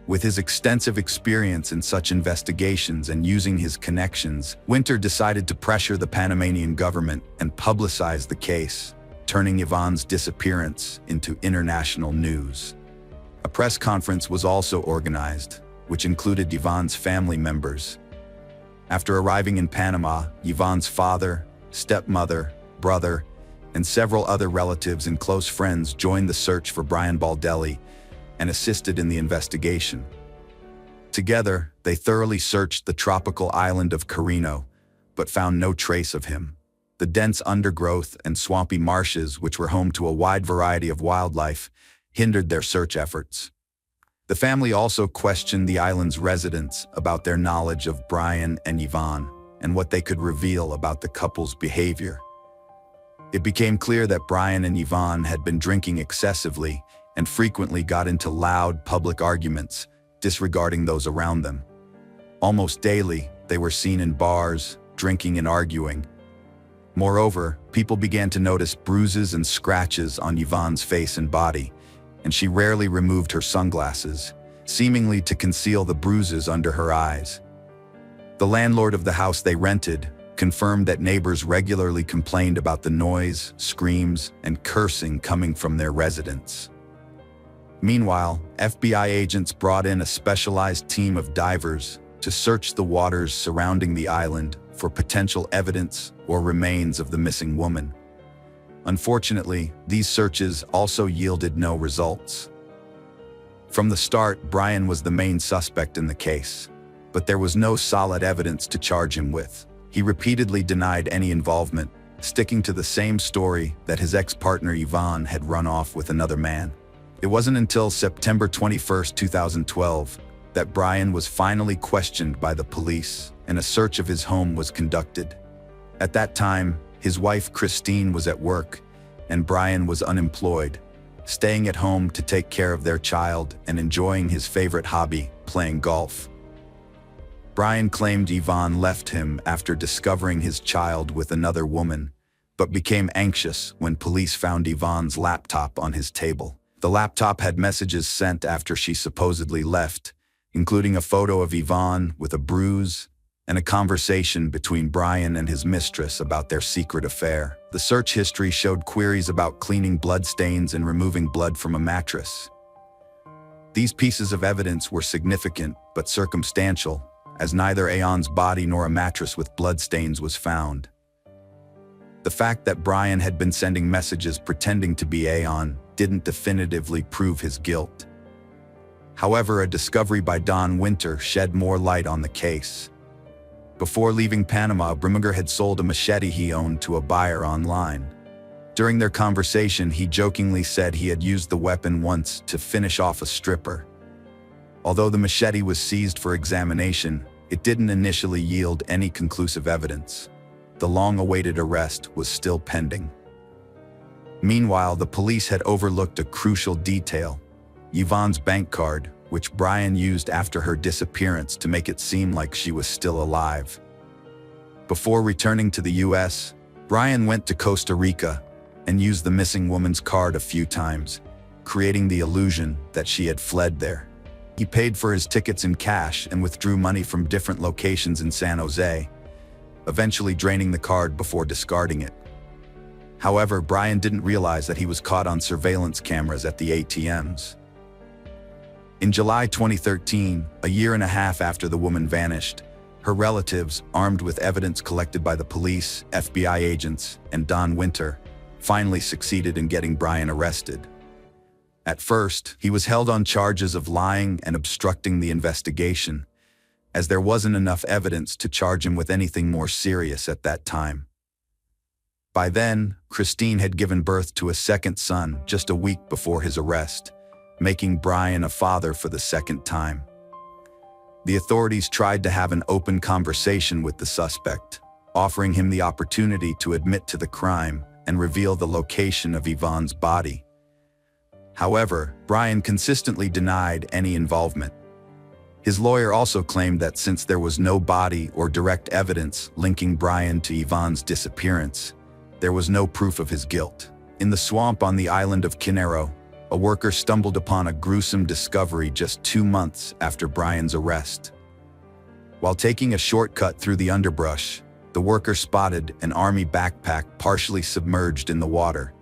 With his extensive experience in such investigations and using his connections, Winter decided to pressure the Panamanian government and publicize the case, turning Yvonne's disappearance into international news. A press conference was also organized, which included Yvonne's family members. After arriving in Panama, Yvonne's father, stepmother, brother, and several other relatives and close friends joined the search for Brian Baldelli and assisted in the investigation. Together, they thoroughly searched the tropical island of Carino, but found no trace of him. The dense undergrowth and swampy marshes, which were home to a wide variety of wildlife, hindered their search efforts. The family also questioned the island's residents about their knowledge of Brian and Yvonne and what they could reveal about the couple's behavior. It became clear that Brian and Yvonne had been drinking excessively and frequently got into loud public arguments, disregarding those around them. Almost daily, they were seen in bars, drinking and arguing. Moreover, people began to notice bruises and scratches on Yvonne's face and body, and she rarely removed her sunglasses, seemingly to conceal the bruises under her eyes. The landlord of the house they rented confirmed that neighbors regularly complained about the noise, screams, and cursing coming from their residents. Meanwhile, FBI agents brought in a specialized team of divers to search the waters surrounding the island for potential evidence or remains of the missing woman. Unfortunately, these searches also yielded no results. From the start, Brian was the main suspect in the case, but there was no solid evidence to charge him with. He repeatedly denied any involvement, sticking to the same story that his ex-partner Yvonne had run off with another man. It wasn't until September 21, 2012, that Brian was finally questioned by the police and a search of his home was conducted. At that time, his wife Christine was at work and Brian was unemployed, staying at home to take care of their child and enjoying his favorite hobby, playing golf. Brian claimed Yvonne left him after discovering his child with another woman, but became anxious when police found Yvonne's laptop on his table. The laptop had messages sent after she supposedly left, including a photo of Yvonne with a bruise and a conversation between Brian and his mistress about their secret affair. The search history showed queries about cleaning blood stains and removing blood from a mattress. These pieces of evidence were significant but circumstantial, as neither Aon's body nor a mattress with bloodstains was found. The fact that Brian had been sending messages pretending to be Aon didn't definitively prove his guilt. However, a discovery by Don Winter shed more light on the case. Before leaving Panama, Brimegar had sold a machete he owned to a buyer online. During their conversation, he jokingly said he had used the weapon once to finish off a stripper. Although the machete was seized for examination, it didn't initially yield any conclusive evidence. The long-awaited arrest was still pending. Meanwhile, the police had overlooked a crucial detail: Yvonne's bank card, which Brian used after her disappearance to make it seem like she was still alive. Before returning to the US, Brian went to Costa Rica and used the missing woman's card a few times, creating the illusion that she had fled there. He paid for his tickets in cash and withdrew money from different locations in San Jose, eventually draining the card before discarding it. However, Brian didn't realize that he was caught on surveillance cameras at the ATMs. In July 2013, a year and a half after the woman vanished, her relatives, armed with evidence collected by the police, FBI agents, and Don Winter, finally succeeded in getting Brian arrested. At first, he was held on charges of lying and obstructing the investigation, as there wasn't enough evidence to charge him with anything more serious at that time. By then, Christine had given birth to a second son just a week before his arrest, making Brian a father for the second time. The authorities tried to have an open conversation with the suspect, offering him the opportunity to admit to the crime and reveal the location of Yvonne's body. However, Brian consistently denied any involvement. His lawyer also claimed that since there was no body or direct evidence linking Brian to Yvonne's disappearance, there was no proof of his guilt. In the swamp on the island of Quinero, a worker stumbled upon a gruesome discovery just 2 months after Brian's arrest. While taking a shortcut through the underbrush, the worker spotted an army backpack partially submerged in the water.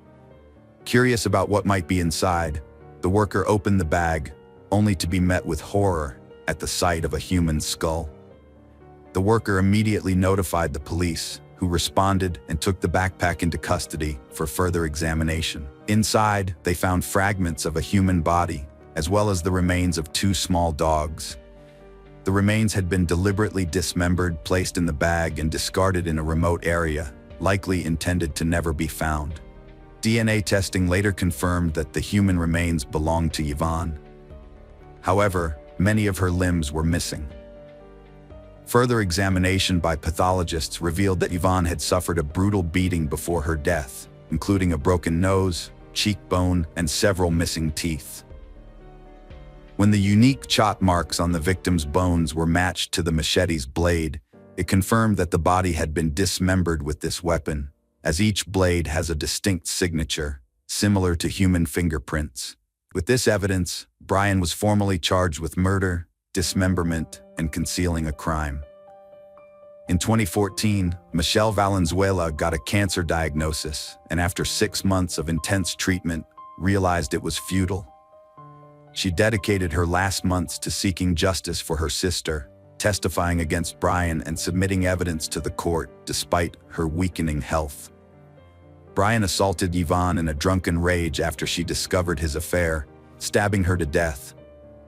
Curious about what might be inside, the worker opened the bag, only to be met with horror at the sight of a human skull. The worker immediately notified the police, who responded and took the backpack into custody for further examination. Inside, they found fragments of a human body, as well as the remains of 2 small dogs. The remains had been deliberately dismembered, placed in the bag, and discarded in a remote area, likely intended to never be found. DNA testing later confirmed that the human remains belonged to Yvonne. However, many of her limbs were missing. Further examination by pathologists revealed that Yvonne had suffered a brutal beating before her death, including a broken nose, cheekbone, and several missing teeth. When the unique chop marks on the victim's bones were matched to the machete's blade, it confirmed that the body had been dismembered with this weapon, as each blade has a distinct signature, similar to human fingerprints. With this evidence, Brian was formally charged with murder, dismemberment, and concealing a crime. In 2014, Michelle Valenzuela got a cancer diagnosis, and after 6 months of intense treatment, realized it was futile. She dedicated her last months to seeking justice for her sister, testifying against Brian and submitting evidence to the court despite her weakening health. Brian assaulted Yvonne in a drunken rage after she discovered his affair, stabbing her to death.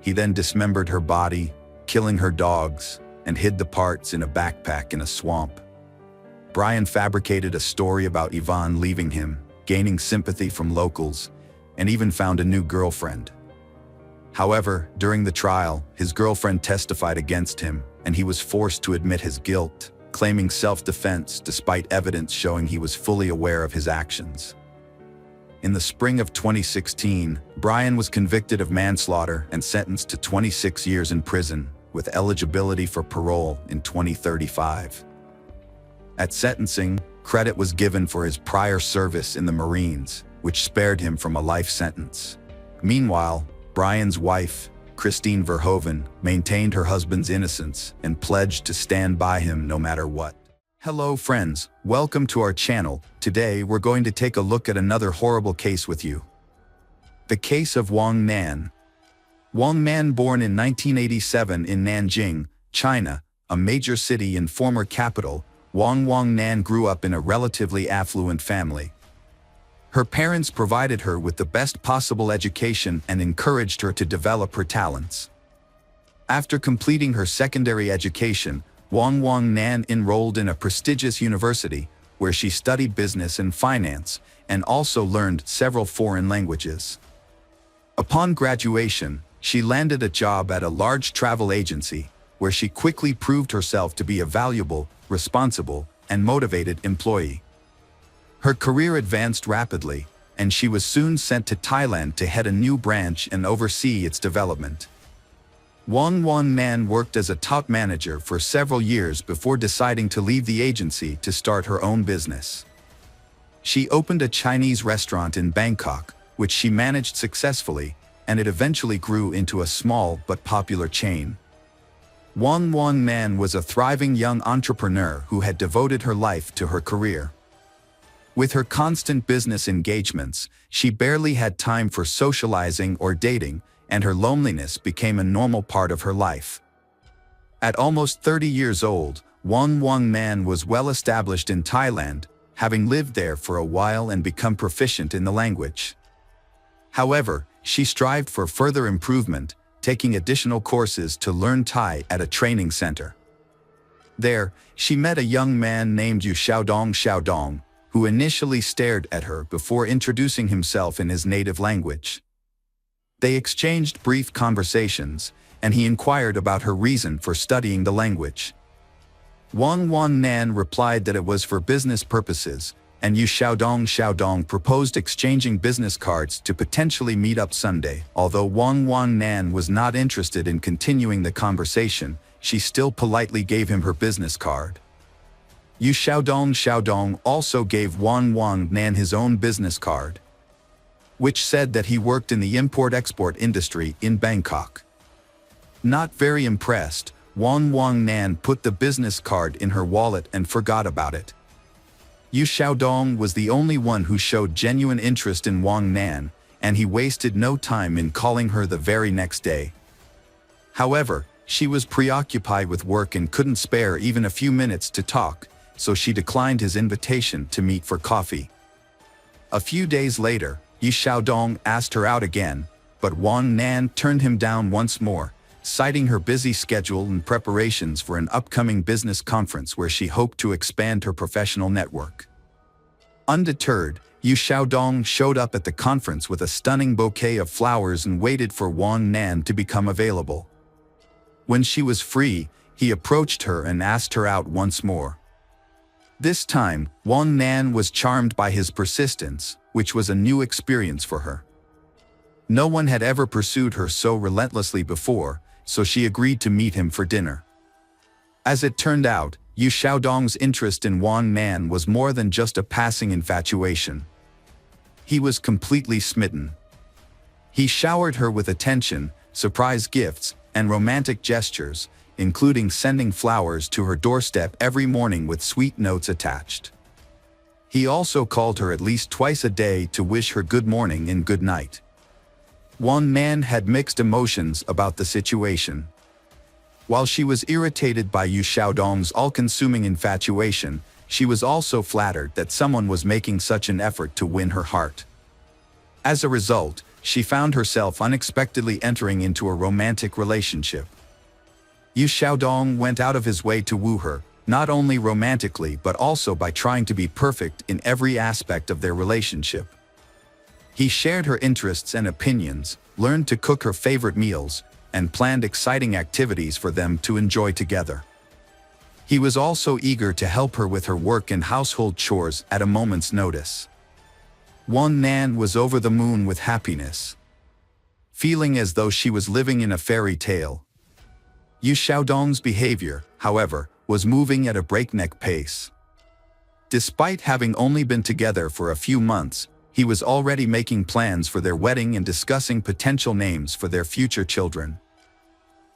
He then dismembered her body, killing her dogs, and hid the parts in a backpack in a swamp. Brian fabricated a story about Yvonne leaving him, gaining sympathy from locals, and even found a new girlfriend. However, during the trial, his girlfriend testified against him, and he was forced to admit his guilt, claiming self-defense despite evidence showing he was fully aware of his actions. In the spring of 2016, Brian was convicted of manslaughter and sentenced to 26 years in prison, with eligibility for parole in 2035. At sentencing, credit was given for his prior service in the Marines, which spared him from a life sentence. Meanwhile, Brian's wife, Christine Verhoeven, maintained her husband's innocence and pledged to stand by him no matter what. Hello friends, welcome to our channel. Today we're going to take a look at another horrible case with you. The case of Wong Nan. Wang Nan, born in 1987 in Nanjing, China, a major city and former capital, Wang Nan grew up in a relatively affluent family. Her parents provided her with the best possible education and encouraged her to develop her talents. After completing her secondary education, Wang Nan enrolled in a prestigious university, where she studied business and finance, and also learned several foreign languages. Upon graduation, she landed a job at a large travel agency, where she quickly proved herself to be a valuable, responsible, and motivated employee. Her career advanced rapidly, and she was soon sent to Thailand to head a new branch and oversee its development. Wang Nan worked as a top manager for several years before deciding to leave the agency to start her own business. She opened a Chinese restaurant in Bangkok, which she managed successfully, and it eventually grew into a small but popular chain. Wang Nan was a thriving young entrepreneur who had devoted her life to her career. With her constant business engagements, she barely had time for socializing or dating, and her loneliness became a normal part of her life. At almost 30 years old, Wang Nan was well established in Thailand, having lived there for a while and become proficient in the language. However, she strived for further improvement, taking additional courses to learn Thai at a training center. There, she met a young man named Yu Xiaodong, who initially stared at her before introducing himself in his native language. They exchanged brief conversations, and he inquired about her reason for studying the language. Wang Nan replied that it was for business purposes, and Yu Xiaodong proposed exchanging business cards to potentially meet up Sunday. Although Wang Nan was not interested in continuing the conversation, she still politely gave him her business card. Yu Xiaodong also gave Wang Nan his own business card, which said that he worked in the import-export industry in Bangkok. Not very impressed, Wang Nan put the business card in her wallet and forgot about it. Yu Xiaodong was the only one who showed genuine interest in Wang Nan, and he wasted no time in calling her the very next day. However, she was preoccupied with work and couldn't spare even a few minutes to talk, so she declined his invitation to meet for coffee. A few days later, Yu Xiaodong asked her out again, but Wang Nan turned him down once more, citing her busy schedule and preparations for an upcoming business conference where she hoped to expand her professional network. Undeterred, Yu Xiaodong showed up at the conference with a stunning bouquet of flowers and waited for Wang Nan to become available. When she was free, he approached her and asked her out once more. This time, Wang Nan was charmed by his persistence, which was a new experience for her. No one had ever pursued her so relentlessly before, so she agreed to meet him for dinner. As it turned out, Yu Xiaodong's interest in Wang Nan was more than just a passing infatuation. He was completely smitten. He showered her with attention, surprise gifts, and romantic gestures, including sending flowers to her doorstep every morning with sweet notes attached. He also called her at least twice a day to wish her good morning and good night. Wang Nan had mixed emotions about the situation. While she was irritated by Yu Xiaodong's all-consuming infatuation, she was also flattered that someone was making such an effort to win her heart. As a result, she found herself unexpectedly entering into a romantic relationship. Yu Xiaodong went out of his way to woo her, not only romantically but also by trying to be perfect in every aspect of their relationship. He shared her interests and opinions, learned to cook her favorite meals, and planned exciting activities for them to enjoy together. He was also eager to help her with her work and household chores at a moment's notice. Wang Nan was over the moon with happiness, feeling as though she was living in a fairy tale. Yu Xiaodong's behavior, however, was moving at a breakneck pace. Despite having only been together for a few months, he was already making plans for their wedding and discussing potential names for their future children.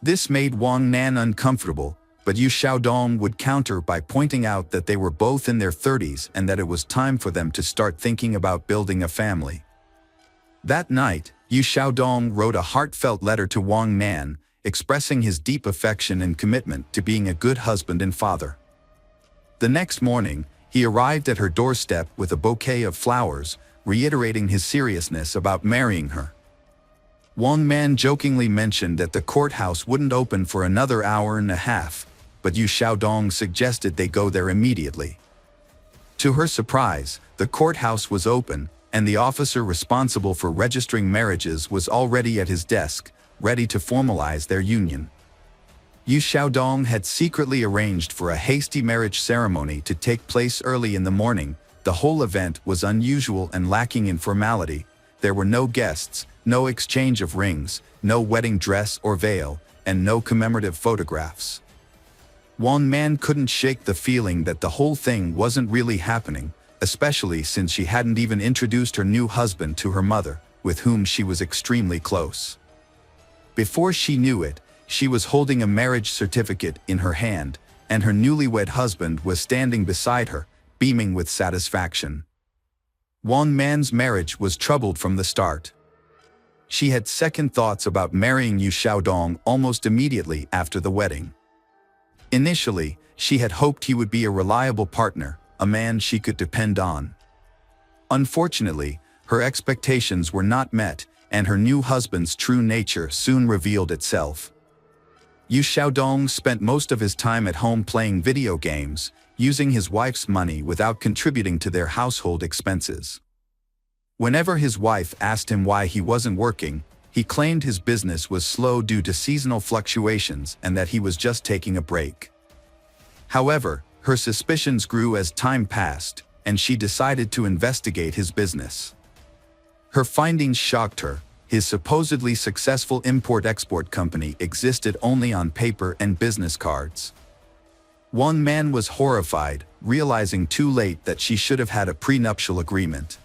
This made Wang Nan uncomfortable, but Yu Xiaodong would counter by pointing out that they were both in their 30s and that it was time for them to start thinking about building a family. That night, Yu Xiaodong wrote a heartfelt letter to Wang Nan, expressing his deep affection and commitment to being a good husband and father. The next morning, he arrived at her doorstep with a bouquet of flowers, reiterating his seriousness about marrying her. Wang Nan jokingly mentioned that the courthouse wouldn't open for another hour and a half, but Yu Xiaodong suggested they go there immediately. To her surprise, the courthouse was open, and the officer responsible for registering marriages was already at his desk, ready to formalize their union. Yu Xiaodong had secretly arranged for a hasty marriage ceremony to take place early in the morning. The whole event was unusual and lacking in formality. There were no guests, no exchange of rings, no wedding dress or veil, and no commemorative photographs. Wang Man couldn't shake the feeling that the whole thing wasn't really happening, especially since she hadn't even introduced her new husband to her mother, with whom she was extremely close. Before she knew it, she was holding a marriage certificate in her hand, and her newlywed husband was standing beside her, beaming with satisfaction. Wang Man's marriage was troubled from the start. She had second thoughts about marrying Yu Xiaodong almost immediately after the wedding. Initially, she had hoped he would be a reliable partner, a man she could depend on. Unfortunately, her expectations were not met, and her new husband's true nature soon revealed itself. Yu Xiaodong spent most of his time at home playing video games, using his wife's money without contributing to their household expenses. Whenever his wife asked him why he wasn't working, he claimed his business was slow due to seasonal fluctuations and that he was just taking a break. However, her suspicions grew as time passed, and she decided to investigate his business. Her findings shocked her. His supposedly successful import-export company existed only on paper and business cards. One man was horrified, realizing too late that she should have had a prenuptial agreement.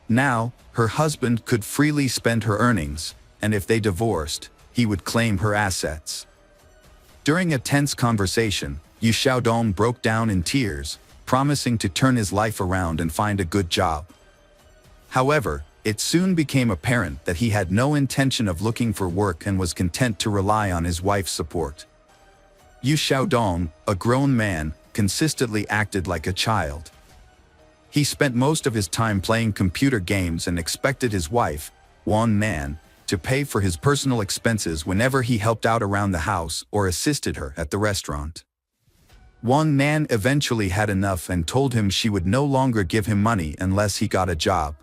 Now, her husband could freely spend her earnings, and if they divorced, he would claim her assets. During a tense conversation, Yu Xiaodong broke down in tears, promising to turn his life around and find a good job. However, it soon became apparent that he had no intention of looking for work and was content to rely on his wife's support. Yu Xiaodong, a grown man, consistently acted like a child. He spent most of his time playing computer games and expected his wife, Wang Nan, to pay for his personal expenses whenever he helped out around the house or assisted her at the restaurant. Wang Nan eventually had enough and told him she would no longer give him money unless he got a job.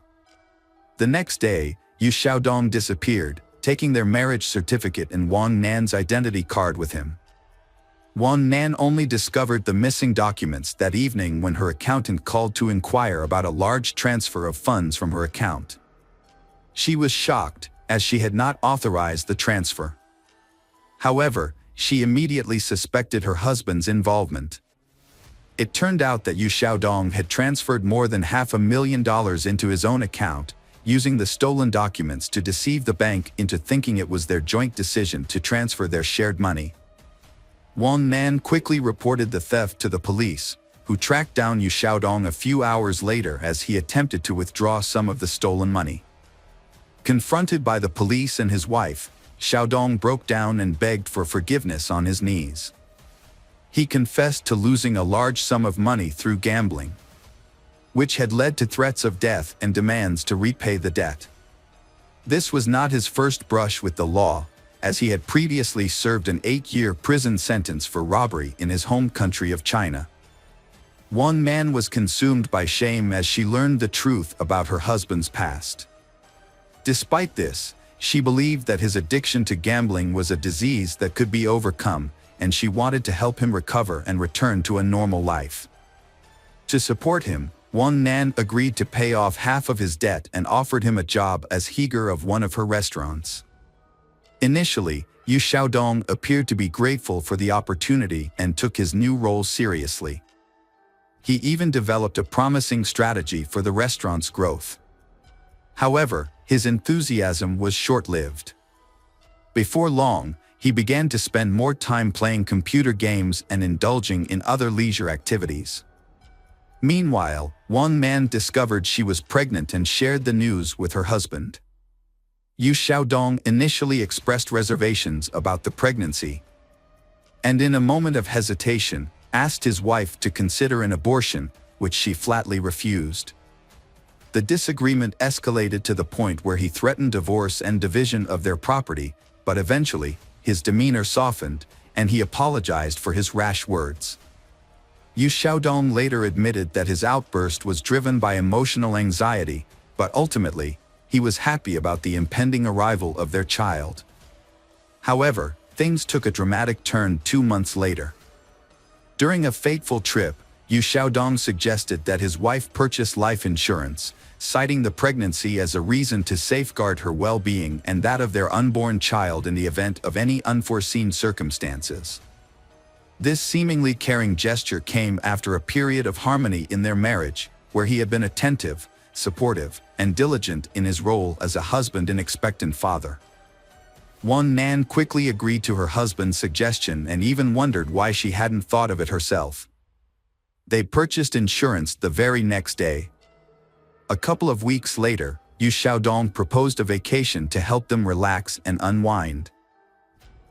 The next day, Yu Xiaodong disappeared, taking their marriage certificate and Wang Nan's identity card with him. Wang Nan only discovered the missing documents that evening when her accountant called to inquire about a large transfer of funds from her account. She was shocked, as she had not authorized the transfer. However, she immediately suspected her husband's involvement. It turned out that Yu Xiaodong had transferred more than $500,000 into his own account, using the stolen documents to deceive the bank into thinking it was their joint decision to transfer their shared money. Wang Nan quickly reported the theft to the police, who tracked down Yu Xiaodong a few hours later as he attempted to withdraw some of the stolen money. Confronted by the police and his wife, Xiaodong broke down and begged for forgiveness on his knees. He confessed to losing a large sum of money through gambling, which had led to threats of death and demands to repay the debt. This was not his first brush with the law, as he had previously served an 8-year prison sentence for robbery in his home country of China. One man was consumed by shame as she learned the truth about her husband's past. Despite this, she believed that his addiction to gambling was a disease that could be overcome, and she wanted to help him recover and return to a normal life. To support him, Wang Nan agreed to pay off half of his debt and offered him a job as heater of one of her restaurants. Initially, Yu Xiaodong appeared to be grateful for the opportunity and took his new role seriously. He even developed a promising strategy for the restaurant's growth. However, his enthusiasm was short-lived. Before long, he began to spend more time playing computer games and indulging in other leisure activities. Meanwhile, Wang Man discovered she was pregnant and shared the news with her husband. Yu Xiaodong initially expressed reservations about the pregnancy, and in a moment of hesitation, asked his wife to consider an abortion, which she flatly refused. The disagreement escalated to the point where he threatened divorce and division of their property, but eventually, his demeanor softened, and he apologized for his rash words. Yu Xiaodong later admitted that his outburst was driven by emotional anxiety, but ultimately, he was happy about the impending arrival of their child. However, things took a dramatic turn 2 months later. During a fateful trip, Yu Xiaodong suggested that his wife purchase life insurance, citing the pregnancy as a reason to safeguard her well-being and that of their unborn child in the event of any unforeseen circumstances. This seemingly caring gesture came after a period of harmony in their marriage, where he had been attentive, supportive, and diligent in his role as a husband and expectant father. Wang Nan quickly agreed to her husband's suggestion and even wondered why she hadn't thought of it herself. They purchased insurance the very next day. A couple of weeks later, Yu Xiaodong proposed a vacation to help them relax and unwind.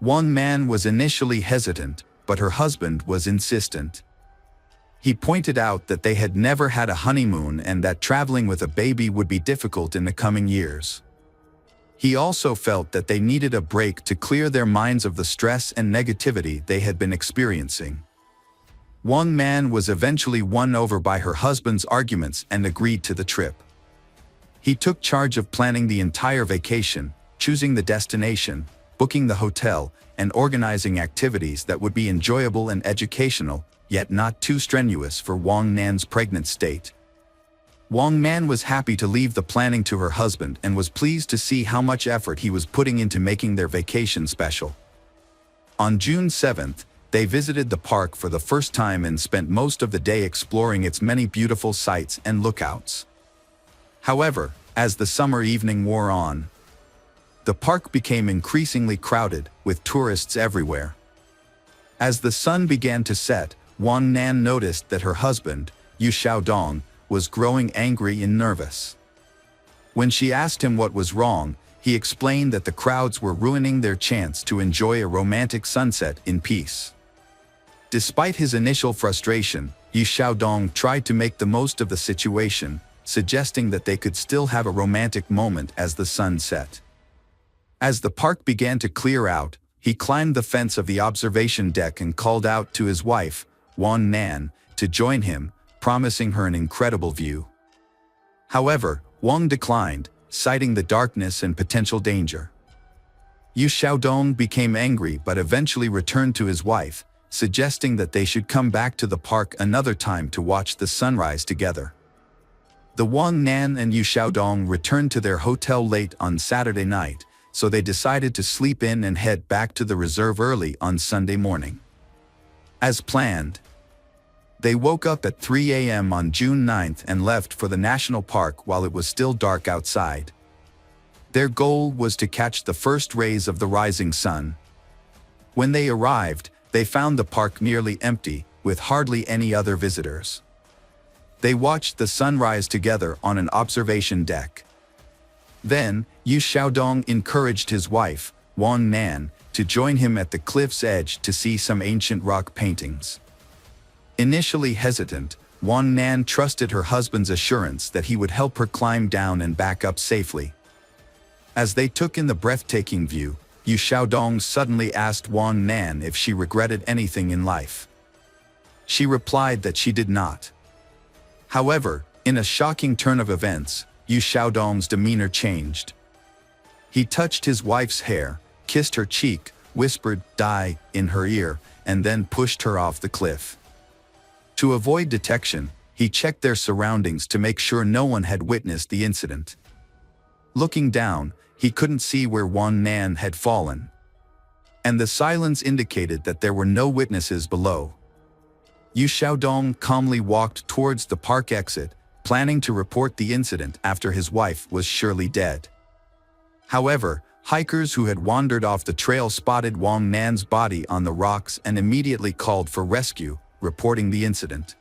Wang Nan was initially hesitant, but her husband was insistent. He pointed out that they had never had a honeymoon and that traveling with a baby would be difficult in the coming years. He also felt that they needed a break to clear their minds of the stress and negativity they had been experiencing. Wang Man was eventually won over by her husband's arguments and agreed to the trip. He took charge of planning the entire vacation, choosing the destination, booking the hotel, and organizing activities that would be enjoyable and educational, yet not too strenuous for Wang Nan's pregnant state. Wang Man was happy to leave the planning to her husband and was pleased to see how much effort he was putting into making their vacation special. On June 7th, they visited the park for the first time and spent most of the day exploring its many beautiful sights and lookouts. However, as the summer evening wore on, the park became increasingly crowded, with tourists everywhere. As the sun began to set, Wang Nan noticed that her husband, Yu Xiaodong, was growing angry and nervous. When she asked him what was wrong, he explained that the crowds were ruining their chance to enjoy a romantic sunset in peace. Despite his initial frustration, Yu Xiaodong tried to make the most of the situation, suggesting that they could still have a romantic moment as the sun set. As the park began to clear out, he climbed the fence of the observation deck and called out to his wife, Wang Nan, to join him, promising her an incredible view. However, Wang declined, citing the darkness and potential danger. Yu Xiaodong became angry but eventually returned to his wife, suggesting that they should come back to the park another time to watch the sunrise together. The Wang Nan and Yu Xiaodong returned to their hotel late on Saturday night, so they decided to sleep in and head back to the reserve early on Sunday morning. As planned, they woke up at 3 a.m. on June 9th and left for the national park while it was still dark outside. Their goal was to catch the first rays of the rising sun. When they arrived, they found the park nearly empty, with hardly any other visitors. They watched the sunrise together on an observation deck. Then, Yu Xiaodong encouraged his wife, Wang Nan, to join him at the cliff's edge to see some ancient rock paintings. Initially hesitant, Wang Nan trusted her husband's assurance that he would help her climb down and back up safely. As they took in the breathtaking view, Yu Xiaodong suddenly asked Wang Nan if she regretted anything in life. She replied that she did not. However, in a shocking turn of events, Yu Xiaodong's demeanor changed. He touched his wife's hair, kissed her cheek, whispered "die" in her ear, and then pushed her off the cliff. To avoid detection, he checked their surroundings to make sure no one had witnessed the incident. Looking down, he couldn't see where Wang Nan had fallen, and the silence indicated that there were no witnesses below. Yu Xiaodong calmly walked towards the park exit, planning to report the incident after his wife was surely dead. However, hikers who had wandered off the trail spotted Wang Nan's body on the rocks and immediately called for rescue, reporting the incident.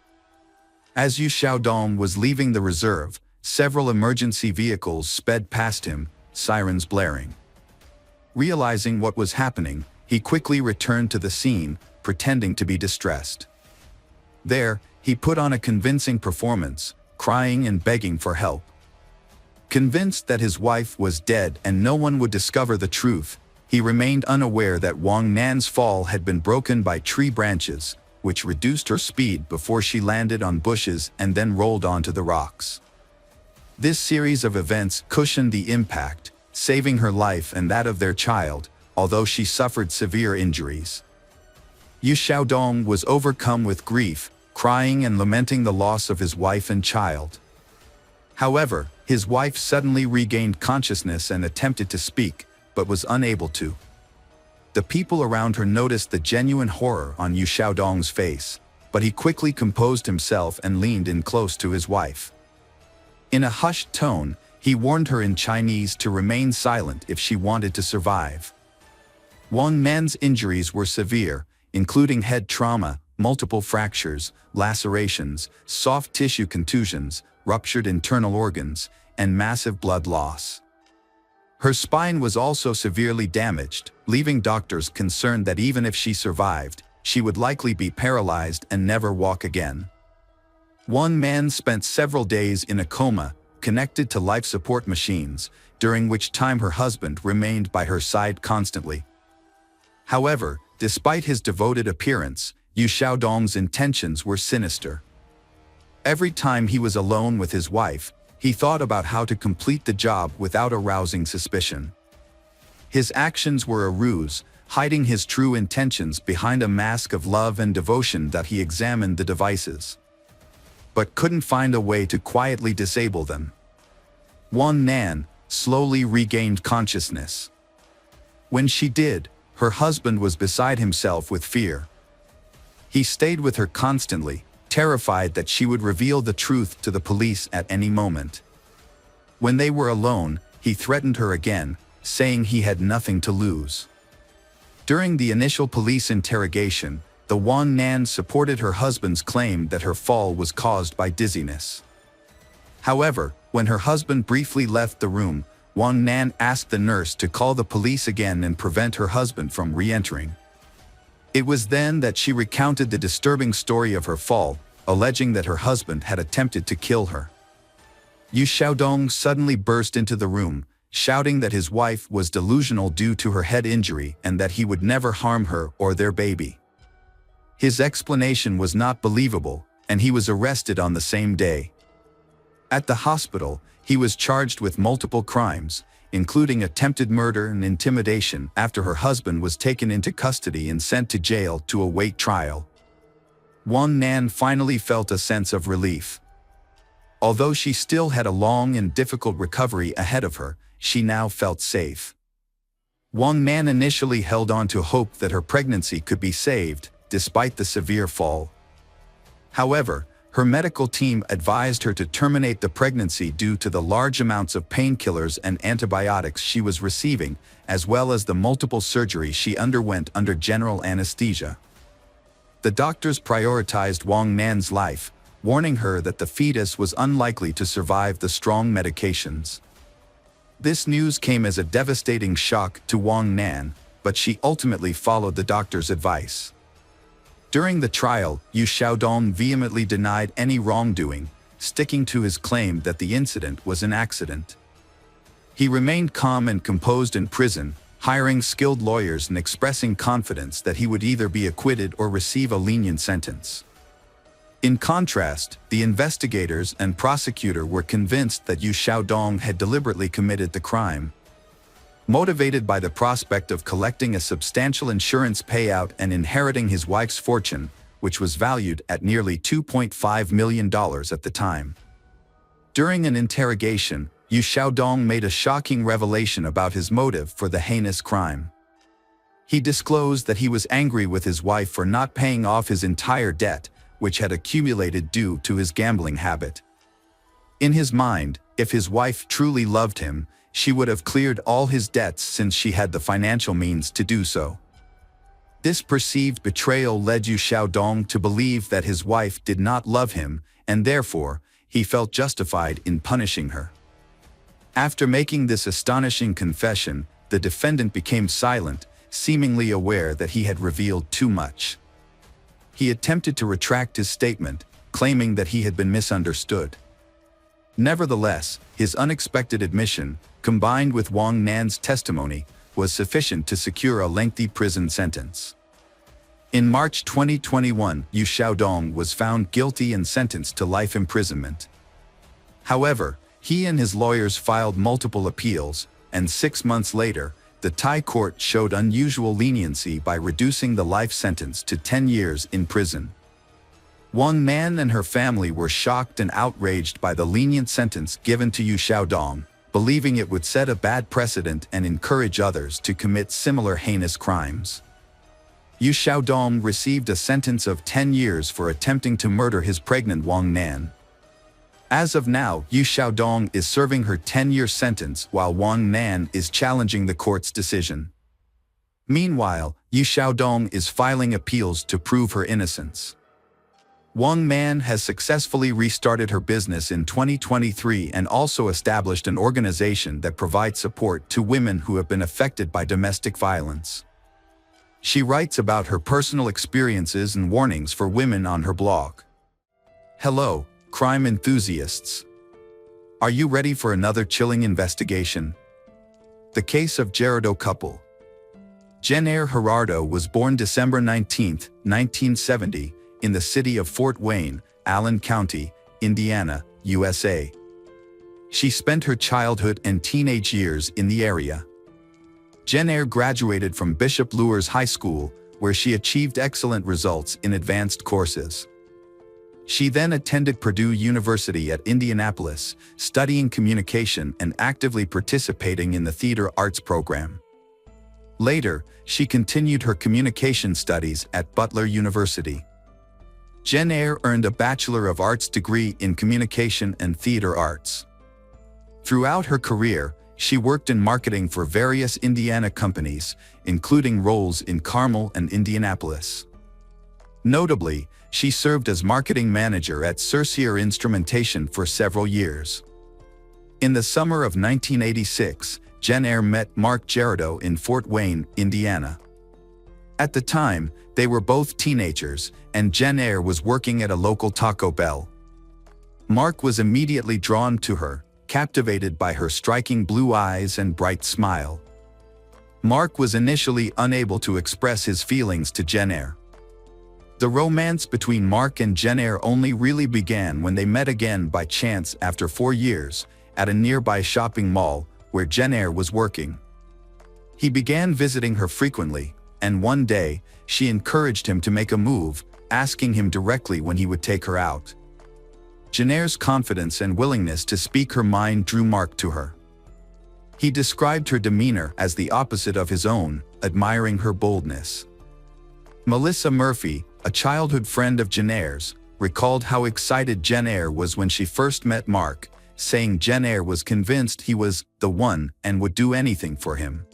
As Yu Xiaodong was leaving the reserve, several emergency vehicles sped past him, sirens blaring. Realizing what was happening, he quickly returned to the scene, pretending to be distressed. There, he put on a convincing performance, crying and begging for help. Convinced that his wife was dead and no one would discover the truth, he remained unaware that Wang Nan's fall had been broken by tree branches, which reduced her speed before she landed on bushes and then rolled onto the rocks. This series of events cushioned the impact, saving her life and that of their child, although she suffered severe injuries. Yu Xiaodong was overcome with grief, crying and lamenting the loss of his wife and child. However, his wife suddenly regained consciousness and attempted to speak, but was unable to. The people around her noticed the genuine horror on Yu Xiaodong's face, but he quickly composed himself and leaned in close to his wife. In a hushed tone, he warned her in Chinese to remain silent if she wanted to survive. Wang Nan's injuries were severe, including head trauma, multiple fractures, lacerations, soft tissue contusions, ruptured internal organs, and massive blood loss. Her spine was also severely damaged, leaving doctors concerned that even if she survived, she would likely be paralyzed and never walk again. Wang Nan spent several days in a coma, connected to life support machines, during which time her husband remained by her side constantly. However, despite his devoted appearance, Yu Xiaodong's intentions were sinister. Every time he was alone with his wife, he thought about how to complete the job without arousing suspicion. His actions were a ruse, hiding his true intentions behind a mask of love and devotion that he examined the devices, but couldn't find a way to quietly disable them. Wang Nan slowly regained consciousness. When she did, her husband was beside himself with fear. He stayed with her constantly, terrified that she would reveal the truth to the police at any moment. When they were alone, he threatened her again, saying he had nothing to lose. During the initial police interrogation, the Wang Nan supported her husband's claim that her fall was caused by dizziness. However, when her husband briefly left the room, Wang Nan asked the nurse to call the police again and prevent her husband from re-entering. It was then that she recounted the disturbing story of her fall, alleging that her husband had attempted to kill her. Yu Xiaodong suddenly burst into the room, shouting that his wife was delusional due to her head injury and that he would never harm her or their baby. His explanation was not believable, and he was arrested on the same day. At the hospital, he was charged with multiple crimes, including attempted murder and intimidation after her husband was taken into custody and sent to jail to await trial. Wang Nan finally felt a sense of relief. Although she still had a long and difficult recovery ahead of her, she now felt safe. Wang Nan initially held on to hope that her pregnancy could be saved, despite the severe fall. However, her medical team advised her to terminate the pregnancy due to the large amounts of painkillers and antibiotics she was receiving, as well as the multiple surgeries she underwent under general anesthesia. The doctors prioritized Wang Nan's life, warning her that the fetus was unlikely to survive the strong medications. This news came as a devastating shock to Wang Nan, but she ultimately followed the doctor's advice. During the trial, Yu Xiaodong vehemently denied any wrongdoing, sticking to his claim that the incident was an accident. He remained calm and composed in prison, hiring skilled lawyers and expressing confidence that he would either be acquitted or receive a lenient sentence. In contrast, the investigators and prosecutor were convinced that Yu Xiaodong had deliberately committed the crime. Motivated by the prospect of collecting a substantial insurance payout and inheriting his wife's fortune, which was valued at nearly $2.5 million at the time. During an interrogation, Yu Xiaodong made a shocking revelation about his motive for the heinous crime. He disclosed that he was angry with his wife for not paying off his entire debt, which had accumulated due to his gambling habit. In his mind, if his wife truly loved him, she would have cleared all his debts since she had the financial means to do so. This perceived betrayal led Yu Xiaodong to believe that his wife did not love him, and therefore, he felt justified in punishing her. After making this astonishing confession, the defendant became silent, seemingly aware that he had revealed too much. He attempted to retract his statement, claiming that he had been misunderstood. Nevertheless, his unexpected admission, combined with Wang Nan's testimony, was sufficient to secure a lengthy prison sentence. In March 2021, Yu Xiaodong was found guilty and sentenced to life imprisonment. However, he and his lawyers filed multiple appeals, and 6 months later, the Thai court showed unusual leniency by reducing the life sentence to 10 years in prison. Wang Nan and her family were shocked and outraged by the lenient sentence given to Yu Xiaodong, believing it would set a bad precedent and encourage others to commit similar heinous crimes. Yu Xiaodong received a sentence of 10 years for attempting to murder his pregnant Wang Nan. As of now, Yu Xiaodong is serving her 10-year sentence while Wang Nan is challenging the court's decision. Meanwhile, Yu Xiaodong is filing appeals to prove her innocence. Wang Nan has successfully restarted her business in 2023 and also established an organization that provides support to women who have been affected by domestic violence. She writes about her personal experiences and warnings for women on her blog. Hello, crime enthusiasts. Are you ready for another chilling investigation? The case of Gerardo couple. Jenner Gerardo was born December 19, 1970, in the city of Fort Wayne, Allen County, Indiana, USA. She spent her childhood and teenage years in the area. Jenner graduated from Bishop Luers High School, where she achieved excellent results in advanced courses. She then attended Purdue University at Indianapolis, studying communication and actively participating in the theater arts program. Later, she continued her communication studies at Butler University. Jenner earned a Bachelor of Arts degree in communication and theater arts. Throughout her career, she worked in marketing for various Indiana companies, including roles in Carmel and Indianapolis. Notably, she served as marketing manager at Cersier Instrumentation for several years. In the summer of 1986, Jenner met Mark Gerardo in Fort Wayne, Indiana. At the time, they were both teenagers, and Jenner was working at a local Taco Bell. Mark was immediately drawn to her, captivated by her striking blue eyes and bright smile. Mark was initially unable to express his feelings to Jenner. The romance between Mark and Jenner only really began when they met again by chance after 4 years, at a nearby shopping mall where Jenner was working. He began visiting her frequently, and one day, she encouraged him to make a move, asking him directly when he would take her out. Jenner's confidence and willingness to speak her mind drew Mark to her. He described her demeanor as the opposite of his own, admiring her boldness. Melissa Murphy, a childhood friend of Jenner's, recalled how excited Jenner was when she first met Mark, saying Jenner was convinced he was the one and would do anything for him.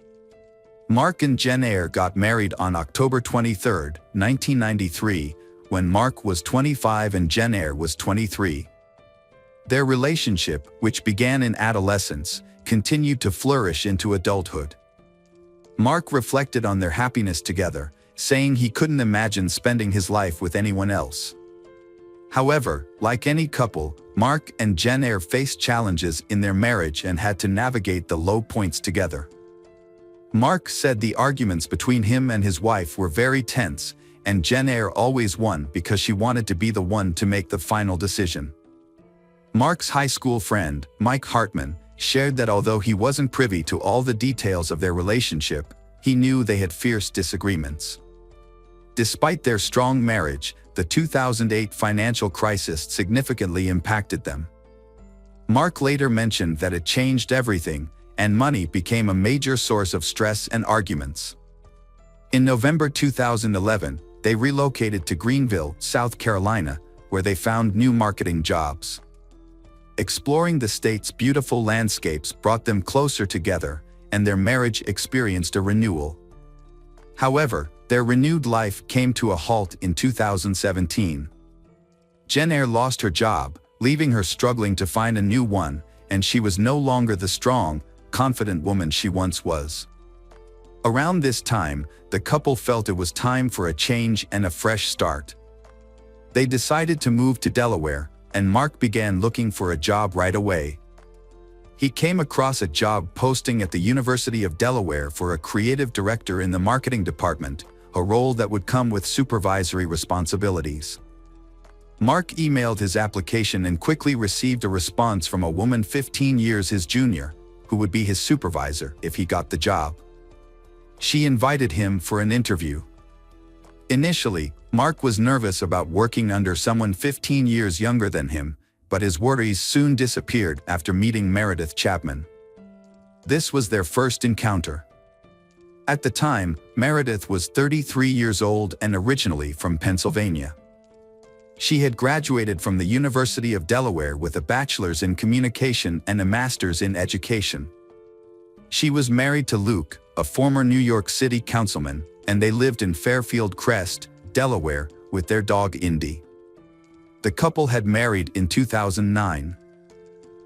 Mark and Jenner got married on October 23, 1993, when Mark was 25 and Jenner was 23. Their relationship, which began in adolescence, continued to flourish into adulthood. Mark reflected on their happiness together, saying he couldn't imagine spending his life with anyone else. However, like any couple, Mark and Jenner faced challenges in their marriage and had to navigate the low points together. Mark said the arguments between him and his wife were very tense, and Jenner always won because she wanted to be the one to make the final decision. Mark's high school friend, Mike Hartman, shared that although he wasn't privy to all the details of their relationship, he knew they had fierce disagreements. Despite their strong marriage, the 2008 financial crisis significantly impacted them. Mark later mentioned that it changed everything, and money became a major source of stress and arguments. In November 2011, they relocated to Greenville, South Carolina, where they found new marketing jobs. Exploring the state's beautiful landscapes brought them closer together, and their marriage experienced a renewal. However, their renewed life came to a halt in 2017. Jenner lost her job, leaving her struggling to find a new one, and she was no longer the strong, confident woman she once was. Around this time, the couple felt it was time for a change and a fresh start. They decided to move to Delaware, and Mark began looking for a job right away. He came across a job posting at the University of Delaware for a creative director in the marketing department, a role that would come with supervisory responsibilities. Mark emailed his application and quickly received a response from a woman 15 years his junior, who would be his supervisor if he got the job. She invited him for an interview. Initially, Mark was nervous about working under someone 15 years younger than him, but his worries soon disappeared after meeting Meredith Chapman. This was their first encounter. At the time, Meredith was 33 years old and originally from Pennsylvania. She had graduated from the University of Delaware with a bachelor's in communication and a master's in education. She was married to Luke, a former New York City councilman, and they lived in Fairfield Crest, Delaware, with their dog Indy. The couple had married in 2009.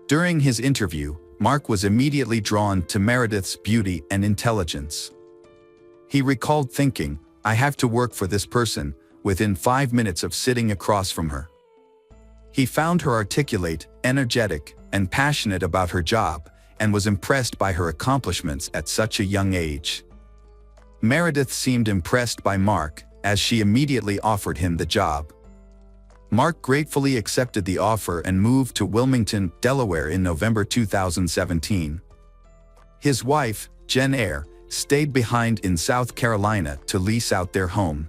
During his interview, Mark was immediately drawn to Meredith's beauty and intelligence. He recalled thinking, "I have to work for this person," within 5 minutes of sitting across from her. He found her articulate, energetic, and passionate about her job, and was impressed by her accomplishments at such a young age. Meredith seemed impressed by Mark, as she immediately offered him the job. Mark gratefully accepted the offer and moved to Wilmington, Delaware in November 2017. His wife, Jen Eyre, stayed behind in South Carolina to lease out their home.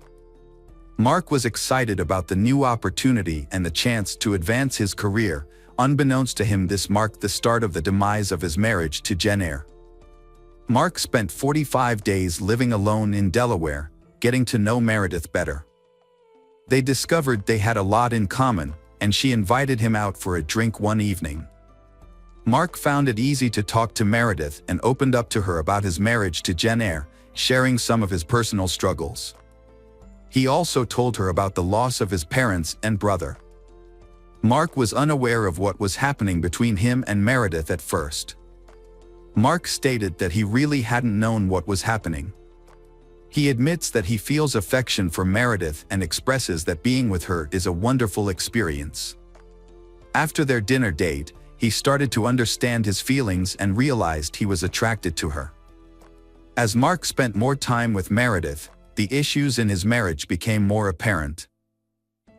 Mark was excited about the new opportunity and the chance to advance his career. Unbeknownst to him, this marked the start of the demise of his marriage to Jen Eyre. Mark spent 45 days living alone in Delaware, getting to know Meredith better. They discovered they had a lot in common, and she invited him out for a drink one evening. Mark found it easy to talk to Meredith and opened up to her about his marriage to Jen Eyre, sharing some of his personal struggles. He also told her about the loss of his parents and brother. Mark was unaware of what was happening between him and Meredith at first. Mark stated that he really hadn't known what was happening. He admits that he feels affection for Meredith and expresses that being with her is a wonderful experience. After their dinner date, he started to understand his feelings and realized he was attracted to her. As Mark spent more time with Meredith, the issues in his marriage became more apparent.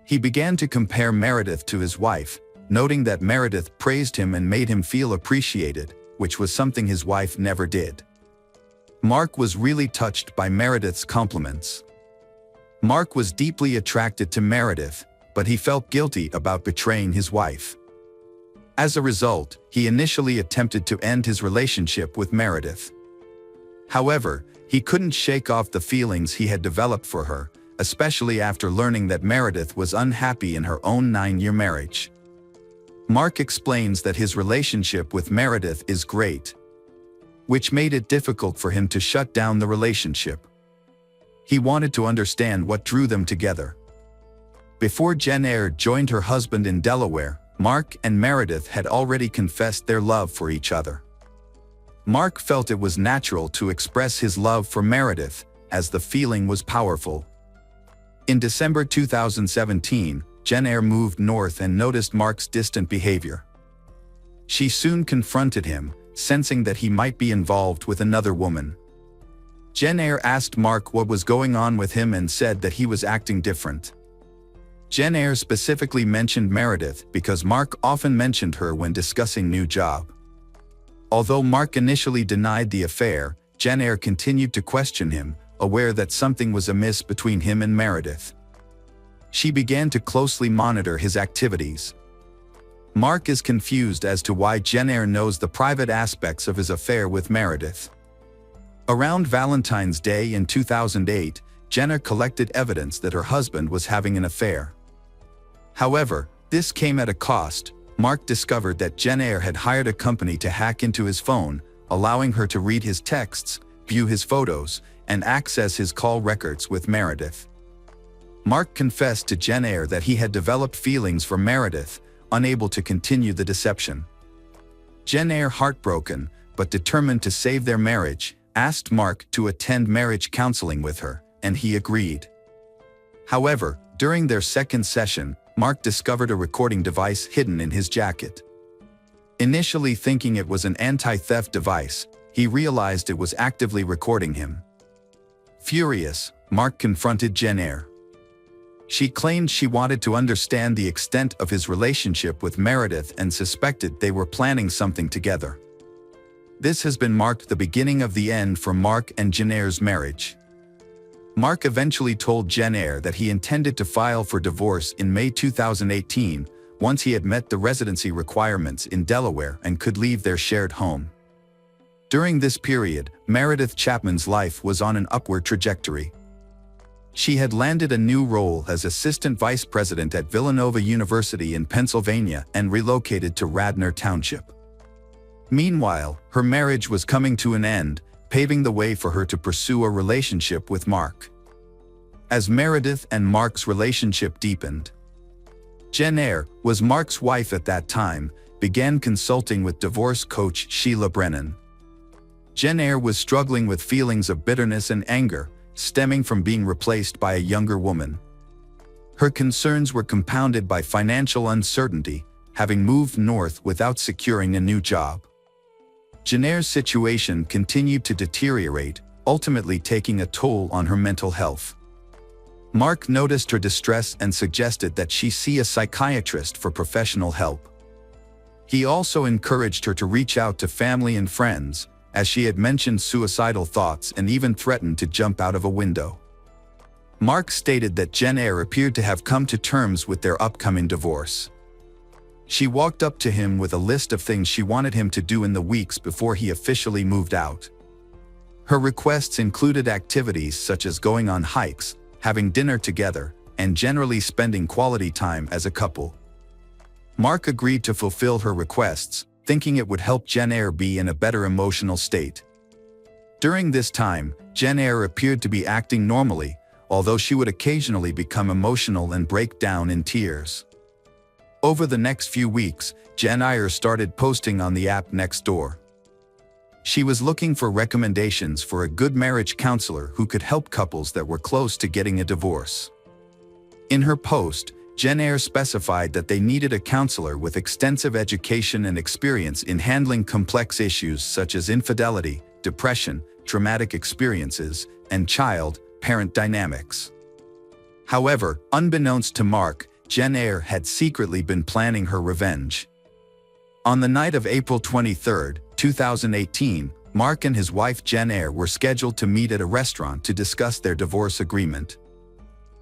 He began to compare Meredith to his wife, noting that Meredith praised him and made him feel appreciated, which was something his wife never did. Mark was really touched by Meredith's compliments. Mark was deeply attracted to Meredith, but he felt guilty about betraying his wife. As a result, he initially attempted to end his relationship with Meredith. However, he couldn't shake off the feelings he had developed for her, especially after learning that Meredith was unhappy in her own 9-year marriage. Mark explains that his relationship with Meredith is great, which made it difficult for him to shut down the relationship. He wanted to understand what drew them together. Before Jen Eyre joined her husband in Delaware, Mark and Meredith had already confessed their love for each other. Mark felt it was natural to express his love for Meredith, as the feeling was powerful. In December 2017, Jen Eyre moved north and noticed Mark's distant behavior. She soon confronted him, sensing that he might be involved with another woman. Jen Eyre asked Mark what was going on with him and said that he was acting different. Jen Eyre specifically mentioned Meredith because Mark often mentioned her when discussing new job. Although Mark initially denied the affair, Jen Eyre continued to question him, aware that something was amiss between him and Meredith. She began to closely monitor his activities. Mark is confused as to why Jen Eyre knows the private aspects of his affair with Meredith. Around Valentine's Day in 2008, Jen Eyre collected evidence that her husband was having an affair. However, this came at a cost. Mark discovered that Jen Eyre had hired a company to hack into his phone, allowing her to read his texts, view his photos, and access his call records with Meredith. Mark confessed to Jen Eyre that he had developed feelings for Meredith, unable to continue the deception. Jen Eyre, heartbroken but determined to save their marriage, asked Mark to attend marriage counseling with her, and he agreed. However, during their second session, Mark discovered a recording device hidden in his jacket. Initially thinking it was an anti-theft device, he realized it was actively recording him. Furious, Mark confronted Jen Eyre. She claimed she wanted to understand the extent of his relationship with Meredith and suspected they were planning something together. This has been marked the beginning of the end for Mark and Jen Eyre's marriage. Mark eventually told Jen Eyre that he intended to file for divorce in May 2018, once he had met the residency requirements in Delaware and could leave their shared home. During this period, Meredith Chapman's life was on an upward trajectory. She had landed a new role as assistant vice president at Villanova University in Pennsylvania and relocated to Radnor Township. Meanwhile, her marriage was coming to an end, paving the way for her to pursue a relationship with Mark. As Meredith and Mark's relationship deepened, Jen Eyre, was Mark's wife at that time, began consulting with divorce coach Sheila Brennan. Jen Eyre was struggling with feelings of bitterness and anger, stemming from being replaced by a younger woman. Her concerns were compounded by financial uncertainty, having moved north without securing a new job. Jen Eyre's situation continued to deteriorate, ultimately taking a toll on her mental health. Mark noticed her distress and suggested that she see a psychiatrist for professional help. He also encouraged her to reach out to family and friends, as she had mentioned suicidal thoughts and even threatened to jump out of a window. Mark stated that Jen Eyre appeared to have come to terms with their upcoming divorce. She walked up to him with a list of things she wanted him to do in the weeks before he officially moved out. Her requests included activities such as going on hikes, having dinner together, and generally spending quality time as a couple. Mark agreed to fulfill her requests, thinking it would help Jen Eyre be in a better emotional state. During this time, Jen Eyre appeared to be acting normally, although she would occasionally become emotional and break down in tears. Over the next few weeks, Jen Eyre started posting on the app Nextdoor. She was looking for recommendations for a good marriage counselor who could help couples that were close to getting a divorce. In her post, Jen Eyre specified that they needed a counselor with extensive education and experience in handling complex issues such as infidelity, depression, traumatic experiences, and child-parent dynamics. However, unbeknownst to Mark, Jen Eyre had secretly been planning her revenge. On the night of April 23, 2018, Mark and his wife Jen Eyre were scheduled to meet at a restaurant to discuss their divorce agreement.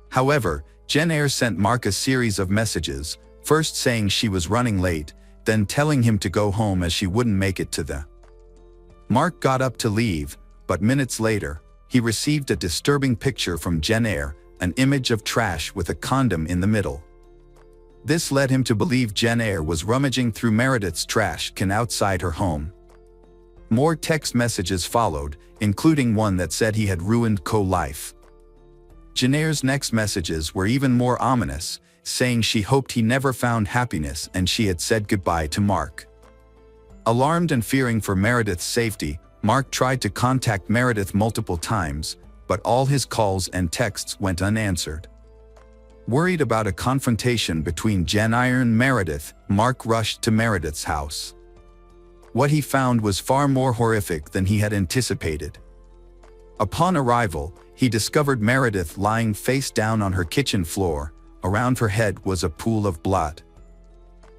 However, Jen Eyre sent Mark a series of messages, first saying she was running late, then telling him to go home as she wouldn't make it to the. Mark got up to leave, but minutes later, he received a disturbing picture from Jen Eyre, an image of trash with a condom in the middle. This led him to believe Jen Eyre was rummaging through Meredith's trash can outside her home. More text messages followed, including one that said he had ruined co-life. Jen Eyre's next messages were even more ominous, saying she hoped he never found happiness and she had said goodbye to Mark. Alarmed and fearing for Meredith's safety, Mark tried to contact Meredith multiple times, but all his calls and texts went unanswered. Worried about a confrontation between Jen Eyre and Meredith, Mark rushed to Meredith's house. What he found was far more horrific than he had anticipated. Upon arrival, he discovered Meredith lying face down on her kitchen floor. Around her head was a pool of blood.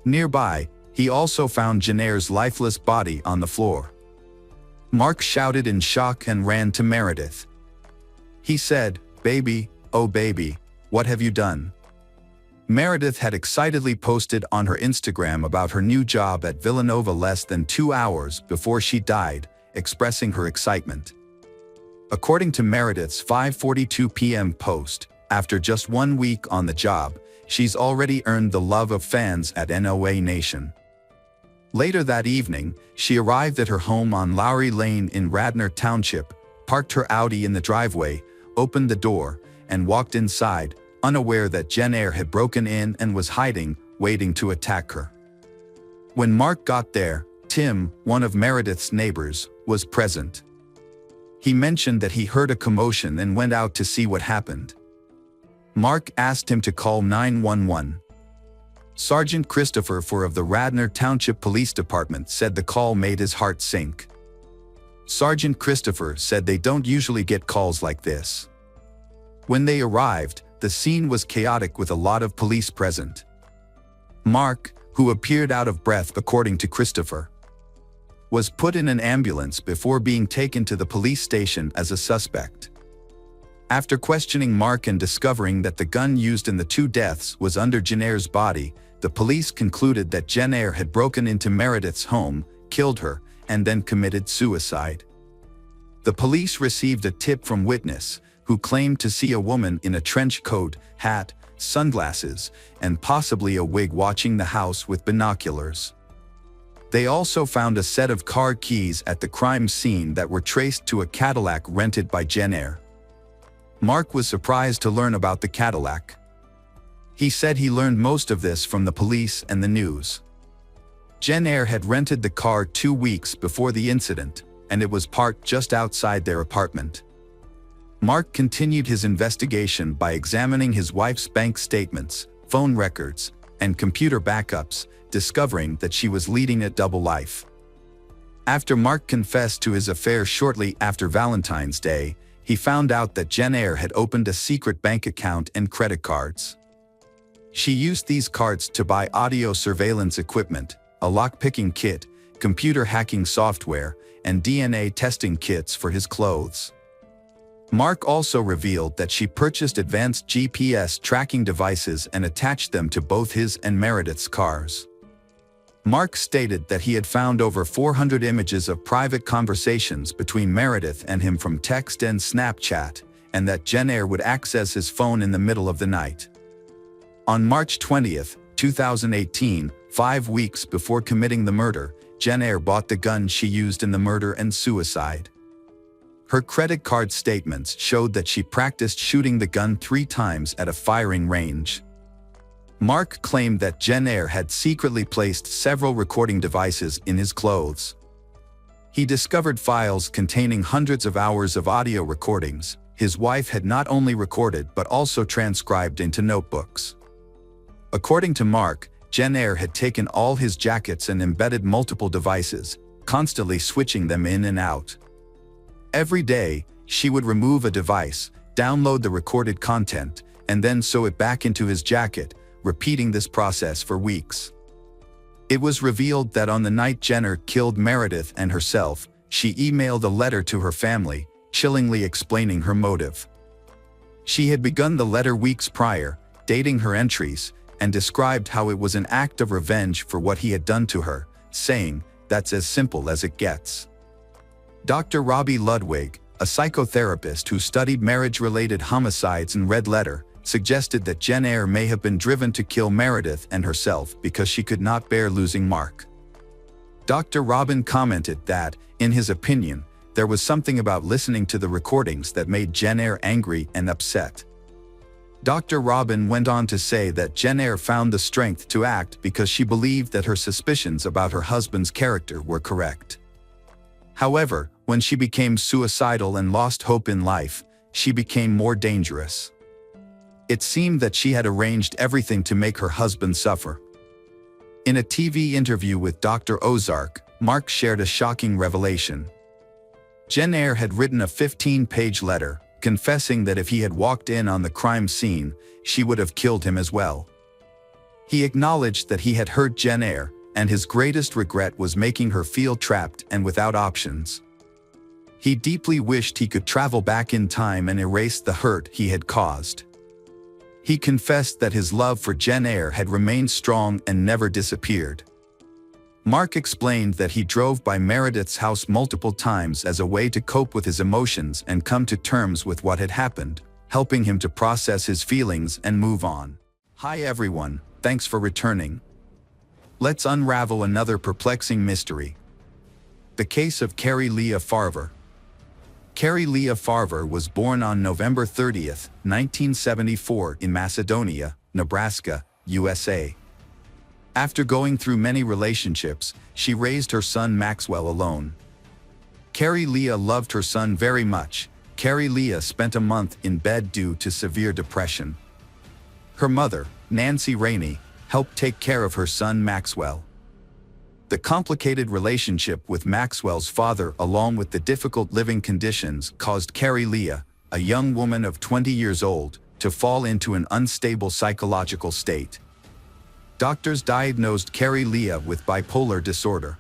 Nearby, he also found Jen Eyre's lifeless body on the floor. Mark shouted in shock and ran to Meredith. He said, "Baby, oh baby, what have you done?" Meredith had excitedly posted on her Instagram about her new job at Villanova less than 2 hours before she died, expressing her excitement. According to Meredith's 5:42 p.m. post, after just 1 week on the job, she's already earned the love of fans at NOA Nation. Later that evening, she arrived at her home on Lowry Lane in Radnor Township, parked her Audi in the driveway, opened the door, and walked inside, unaware that Jen Eyre had broken in and was hiding, waiting to attack her. When Mark got there, Tim, one of Meredith's neighbors, was present. He mentioned that he heard a commotion and went out to see what happened. Mark asked him to call 911. Sergeant Christopher Four of the Radnor Township Police Department said the call made his heart sink. Sergeant Christopher said they don't usually get calls like this. When they arrived, the scene was chaotic with a lot of police present. Mark, who appeared out of breath according to Christopher, was put in an ambulance before being taken to the police station as a suspect. After questioning Mark and discovering that the gun used in the two deaths was under Jennair's body, the police concluded that Jennair had broken into Meredith's home, killed her, and then committed suicide. The police received a tip from witness, who claimed to see a woman in a trench coat, hat, sunglasses, and possibly a wig watching the house with binoculars. They also found a set of car keys at the crime scene that were traced to a Cadillac rented by Jennair. Mark was surprised to learn about the Cadillac. He said he learned most of this from the police and the news. Jennair had rented the car 2 weeks before the incident, and it was parked just outside their apartment. Mark continued his investigation by examining his wife's bank statements, phone records, and computer backups, discovering that she was leading a double life. After Mark confessed to his affair shortly after Valentine's Day, he found out that Jennair had opened a secret bank account and credit cards. She used these cards to buy audio surveillance equipment, a lock-picking kit, computer hacking software, and DNA testing kits for his clothes. Mark also revealed that she purchased advanced GPS tracking devices and attached them to both his and Meredith's cars. Mark stated that he had found over 400 images of private conversations between Meredith and him from text and Snapchat, and that Jennair would access his phone in the middle of the night. On March 20, 2018, 5 weeks before committing the murder, Jennair bought the gun she used in the murder and suicide. Her credit card statements showed that she practiced shooting the gun 3 times at a firing range. Mark claimed that Jennair had secretly placed several recording devices in his clothes. He discovered files containing hundreds of hours of audio recordings his wife had not only recorded but also transcribed into notebooks. According to Mark, Jennair had taken all his jackets and embedded multiple devices, constantly switching them in and out. Every day, she would remove a device, download the recorded content, and then sew it back into his jacket, repeating this process for weeks. It was revealed that on the night Jennair killed Meredith and herself, she emailed a letter to her family, chillingly explaining her motive. She had begun the letter weeks prior, dating her entries, and described how it was an act of revenge for what he had done to her, saying, "That's as simple as it gets." Dr. Robbie Ludwig, a psychotherapist who studied marriage-related homicides and Red Letter, suggested that Jennair may have been driven to kill Meredith and herself because she could not bear losing Mark. Dr. Robin commented that, in his opinion, there was something about listening to the recordings that made Jennair angry and upset. Dr. Robin went on to say that Jennair found the strength to act because she believed that her suspicions about her husband's character were correct. However, when she became suicidal and lost hope in life, she became more dangerous. It seemed that she had arranged everything to make her husband suffer. In a TV interview with Dr. Ozark, Mark shared a shocking revelation. Jennair had written a 15-page letter, confessing that if he had walked in on the crime scene, she would have killed him as well. He acknowledged that he had hurt Jennair, and his greatest regret was making her feel trapped and without options. He deeply wished he could travel back in time and erase the hurt he had caused. He confessed that his love for Jennair had remained strong and never disappeared. Mark explained that he drove by Meredith's house multiple times as a way to cope with his emotions and come to terms with what had happened, helping him to process his feelings and move on. Hi everyone, thanks for returning. Let's unravel another perplexing mystery. The case of Carrie Leah Farver. Carrie Leah Farver was born on November 30, 1974 in Macedonia, Nebraska, USA. After going through many relationships, she raised her son Maxwell alone. Carrie Leah loved her son very much. Carrie Leah spent a month in bed due to severe depression. Her mother, Nancy Rainey, helped take care of her son Maxwell. The complicated relationship with Maxwell's father along with the difficult living conditions caused Carrie Leah, a young woman of 20 years old, to fall into an unstable psychological state. Doctors diagnosed Carrie Leah with bipolar disorder.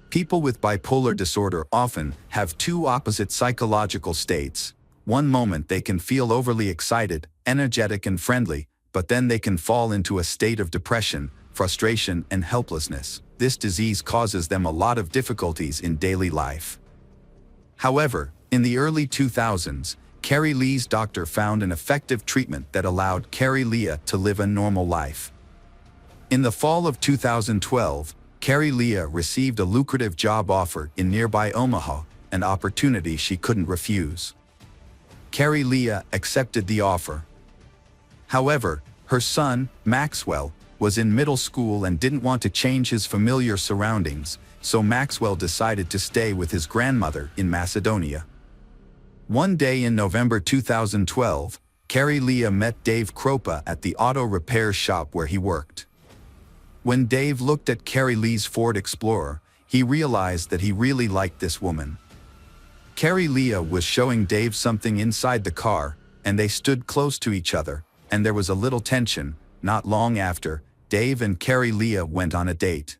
People with bipolar disorder often have two opposite psychological states. One moment they can feel overly excited, energetic and friendly, but then they can fall into a state of depression, frustration and helplessness. This disease causes them a lot of difficulties in daily life. However, in the early 2000s, Carrie Leah's doctor found an effective treatment that allowed Carrie Leah to live a normal life. In the fall of 2012, Carrie Leah received a lucrative job offer in nearby Omaha, an opportunity she couldn't refuse. Carrie Leah accepted the offer. However, her son, Maxwell, was in middle school and didn't want to change his familiar surroundings, so Maxwell decided to stay with his grandmother in Macedonia. One day in November 2012, Carrie Leah met Dave Kropa at the auto repair shop where he worked. When Dave looked at Carrie Leah's Ford Explorer, he realized that he really liked this woman. Carrie Leah was showing Dave something inside the car, and they stood close to each other, and there was a little tension. Not long after, Dave and Carrie Leah went on a date.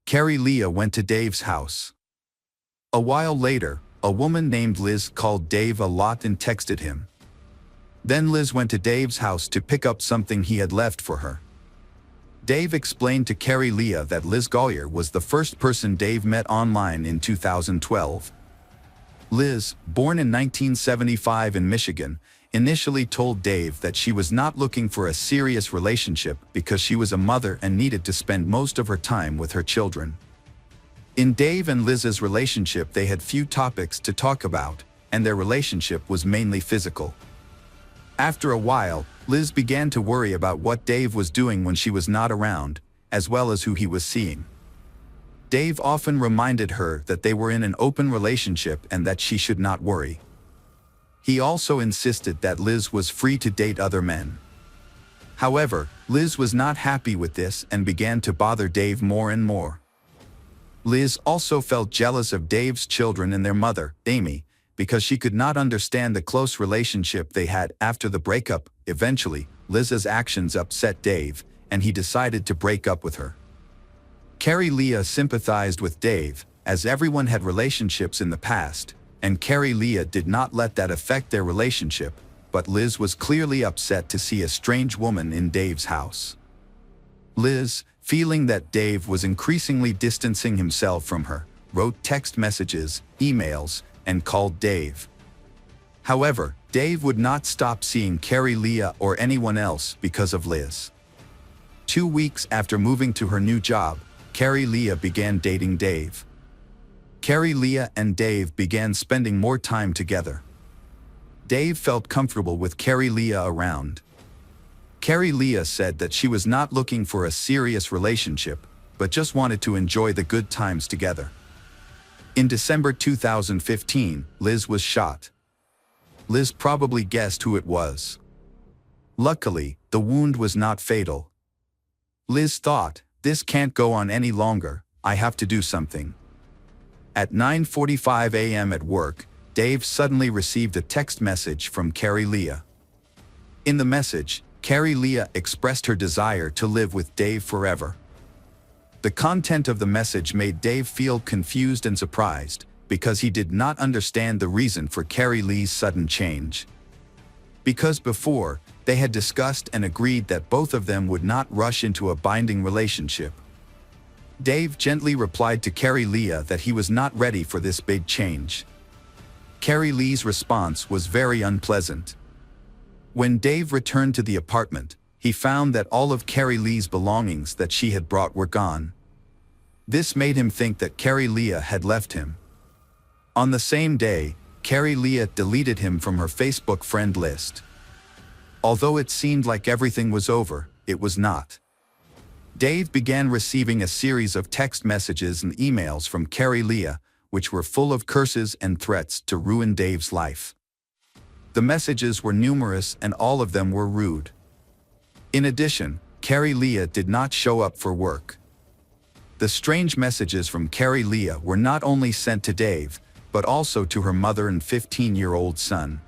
Carrie Leah went to Dave's house. A while later, a woman named Liz called Dave a lot and texted him. Then Liz went to Dave's house to pick up something he had left for her. Dave explained to Carrie Leah that Liz Gollier was the first person Dave met online in 2012. Liz, born in 1975 in Michigan, initially told Dave that she was not looking for a serious relationship because she was a mother and needed to spend most of her time with her children. In Dave and Liz's relationship, they had few topics to talk about, and their relationship was mainly physical. After a while, Liz began to worry about what Dave was doing when she was not around, as well as who he was seeing. Dave often reminded her that they were in an open relationship and that she should not worry. He also insisted that Liz was free to date other men. However, Liz was not happy with this and began to bother Dave more and more. Liz also felt jealous of Dave's children and their mother, Amy, because she could not understand the close relationship they had after the breakup. Eventually, Liz's actions upset Dave, and he decided to break up with her. Carrie Leah sympathized with Dave, as everyone had relationships in the past, and Carrie Leah did not let that affect their relationship, but Liz was clearly upset to see a strange woman in Dave's house. Liz, feeling that Dave was increasingly distancing himself from her, wrote text messages, emails, and called Dave. However, Dave would not stop seeing Carrie Leah or anyone else because of Liz. 2 weeks after moving to her new job, Carrie Leah began dating Dave. Carrie Leah and Dave began spending more time together. Dave felt comfortable with Carrie Leah around. Carrie Leah said that she was not looking for a serious relationship, but just wanted to enjoy the good times together. In December 2015, Liz was shot. Liz probably guessed who it was. Luckily, the wound was not fatal. Liz thought, "This can't go on any longer, I have to do something." At 9:45 a.m. at work, Dave suddenly received a text message from Carrie Leah. In the message, Carrie Leah expressed her desire to live with Dave forever. The content of the message made Dave feel confused and surprised, because he did not understand the reason for Carrie Leah's sudden change. Because before, they had discussed and agreed that both of them would not rush into a binding relationship. Dave gently replied to Carrie Leah that he was not ready for this big change. Carrie Leah's response was very unpleasant. When Dave returned to the apartment, he found that all of Carrie Leah's belongings that she had brought were gone. This made him think that Carrie Leah had left him. On the same day, Carrie Leah deleted him from her Facebook friend list. Although it seemed like everything was over, it was not. Dave began receiving a series of text messages and emails from Carrie Leah, which were full of curses and threats to ruin Dave's life. The messages were numerous and all of them were rude. In addition, Carrie Leah did not show up for work. The strange messages from Carrie Leah were not only sent to Dave, but also to her mother and 15-year-old son.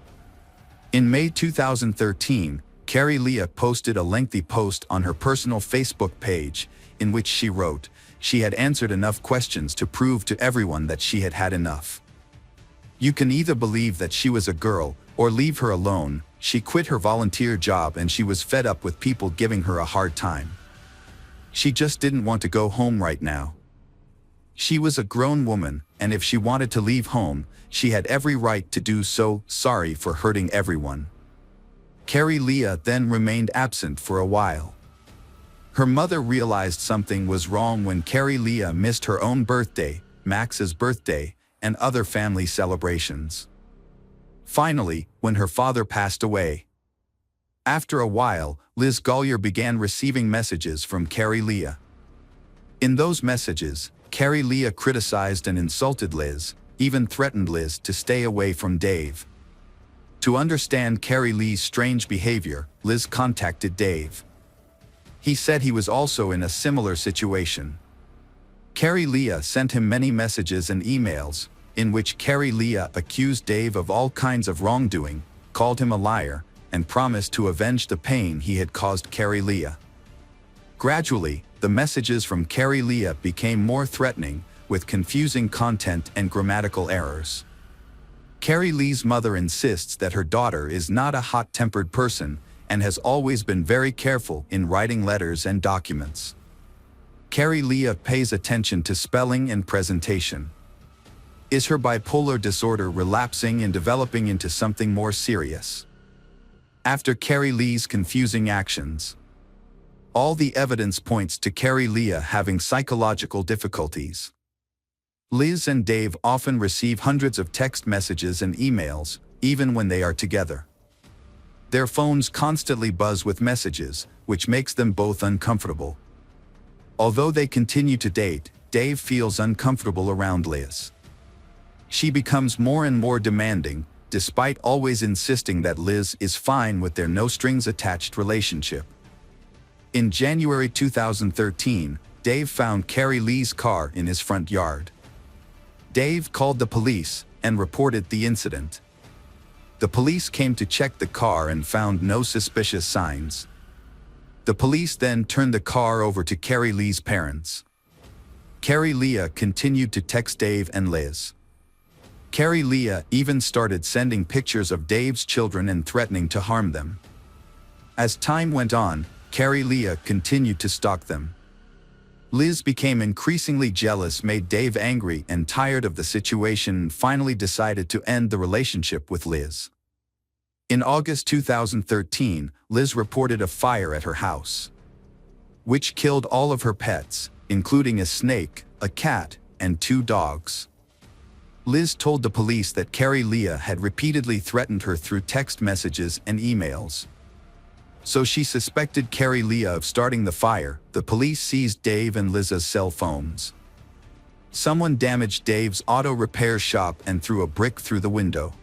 In May 2013, Carrie Leah posted a lengthy post on her personal Facebook page, in which she wrote, she had answered enough questions to prove to everyone that she had had enough. You can either believe that she was a girl, or leave her alone. She quit her volunteer job and she was fed up with people giving her a hard time. She just didn't want to go home right now. She was a grown woman, and if she wanted to leave home, she had every right to do so. Sorry for hurting everyone. Carrie Leah then remained absent for a while. Her mother realized something was wrong when Carrie Leah missed her own birthday, Max's birthday, and other family celebrations. Finally, when her father passed away. After a while, Liz Gollier began receiving messages from Carrie Leah. In those messages, Carrie Leah criticized and insulted Liz, even threatened Liz to stay away from Dave. To understand Carrie Leah's strange behavior, Liz contacted Dave. He said he was also in a similar situation. Carrie Leah sent him many messages and emails, in which Carrie Leah accused Dave of all kinds of wrongdoing, called him a liar, and promised to avenge the pain he had caused Carrie Leah. Gradually, the messages from Carrie Leah became more threatening, with confusing content and grammatical errors. Carrie Leah's mother insists that her daughter is not a hot-tempered person and has always been very careful in writing letters and documents. Carrie Leah pays attention to spelling and presentation. Is her bipolar disorder relapsing and developing into something more serious? After Carrie Leah's confusing actions, all the evidence points to Carrie Leah having psychological difficulties. Liz and Dave often receive hundreds of text messages and emails, even when they are together. Their phones constantly buzz with messages, which makes them both uncomfortable. Although they continue to date, Dave feels uncomfortable around Liz. She becomes more and more demanding, despite always insisting that Liz is fine with their no-strings-attached relationship. In January 2013, Dave found Carrie Leah's car in his front yard. Dave called the police and reported the incident. The police came to check the car and found no suspicious signs. The police then turned the car over to Carrie Leah's parents. Carrie Leah continued to text Dave and Liz. Carrie Leah even started sending pictures of Dave's children and threatening to harm them. As time went on, Carrie Leah continued to stalk them. Liz became increasingly jealous, made Dave angry and tired of the situation, and finally decided to end the relationship with Liz. In August 2013, Liz reported a fire at her house, which killed all of her pets, including a snake, a cat, and 2 dogs. Liz told the police that Carrie Leah had repeatedly threatened her through text messages and emails. So she suspected Carrie Leah of starting the fire. The police seized Dave and Liz's cell phones. Someone damaged Dave's auto repair shop and threw a brick through the window.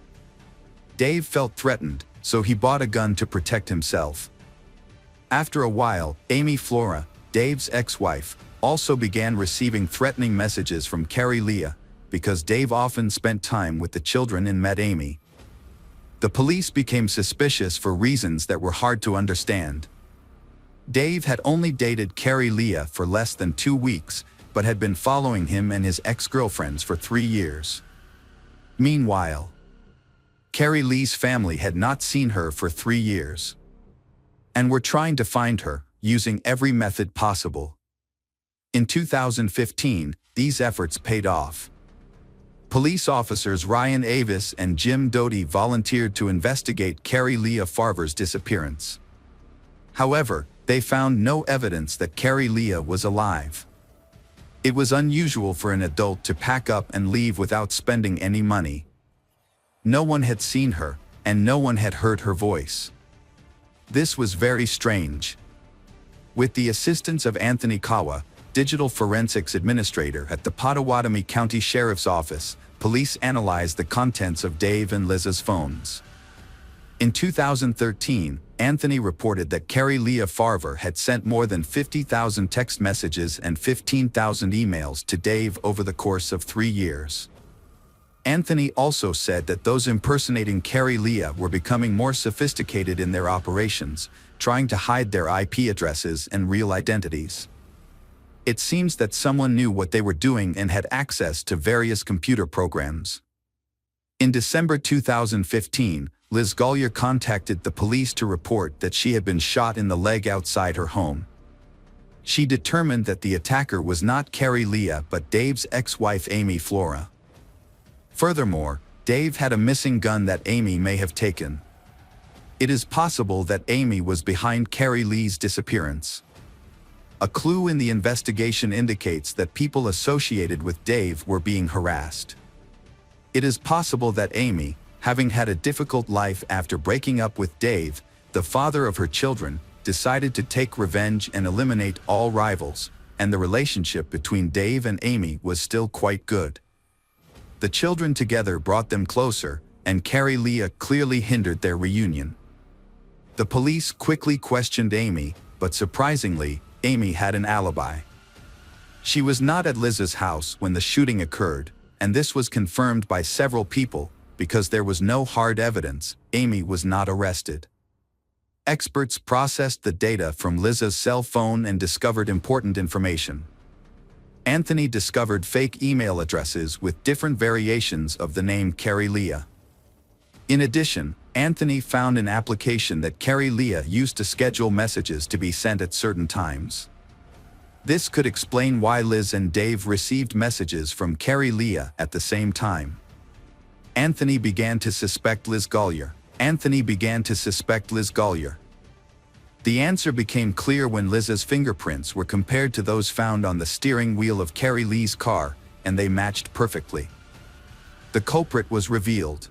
Dave felt threatened, so he bought a gun to protect himself. After a while, Amy Flora, Dave's ex-wife, also began receiving threatening messages from Carrie Leah, because Dave often spent time with the children and met Amy. The police became suspicious for reasons that were hard to understand. Dave had only dated Carrie Leah for less than 2 weeks, but had been following him and his ex-girlfriends for 3 years. Meanwhile, Carrie Leah's family had not seen her for 3 years, and were trying to find her, using every method possible. In 2015, these efforts paid off. Police officers Ryan Avis and Jim Doty volunteered to investigate Carrie Leah Farver's disappearance. However, they found no evidence that Carrie Leah was alive. It was unusual for an adult to pack up and leave without spending any money. No one had seen her, and no one had heard her voice. This was very strange. With the assistance of Anthony Kawa, digital forensics administrator at the Pottawatomie County Sheriff's Office, police analyzed the contents of Dave and Liz's phones. In 2013, Anthony reported that Carrie Leah Farver had sent more than 50,000 text messages and 15,000 emails to Dave over the course of 3 years. Anthony also said that those impersonating Carrie Leah were becoming more sophisticated in their operations, trying to hide their IP addresses and real identities. It seems that someone knew what they were doing and had access to various computer programs. In December 2015, Liz Gollier contacted the police to report that she had been shot in the leg outside her home. She determined that the attacker was not Carrie Leah but Dave's ex-wife Amy Flora. Furthermore, Dave had a missing gun that Amy may have taken. It is possible that Amy was behind Carrie Lee's disappearance. A clue in the investigation indicates that people associated with Dave were being harassed. It is possible that Amy, having had a difficult life after breaking up with Dave, the father of her children, decided to take revenge and eliminate all rivals, and the relationship between Dave and Amy was still quite good. The children together brought them closer, and Carrie Leah clearly hindered their reunion. The police quickly questioned Amy, but surprisingly, Amy had an alibi. She was not at Liz's house when the shooting occurred, and this was confirmed by several people. Because there was no hard evidence, Amy was not arrested. Experts processed the data from Liz's cell phone and discovered important information. Anthony discovered fake email addresses with different variations of the name Carrie Leah. In addition, Anthony found an application that Carrie Leah used to schedule messages to be sent at certain times. This could explain why Liz and Dave received messages from Carrie Leah at the same time. Anthony began to suspect Liz Gollier. The answer became clear when Liz's fingerprints were compared to those found on the steering wheel of Carrie Lee's car, and they matched perfectly. The culprit was revealed.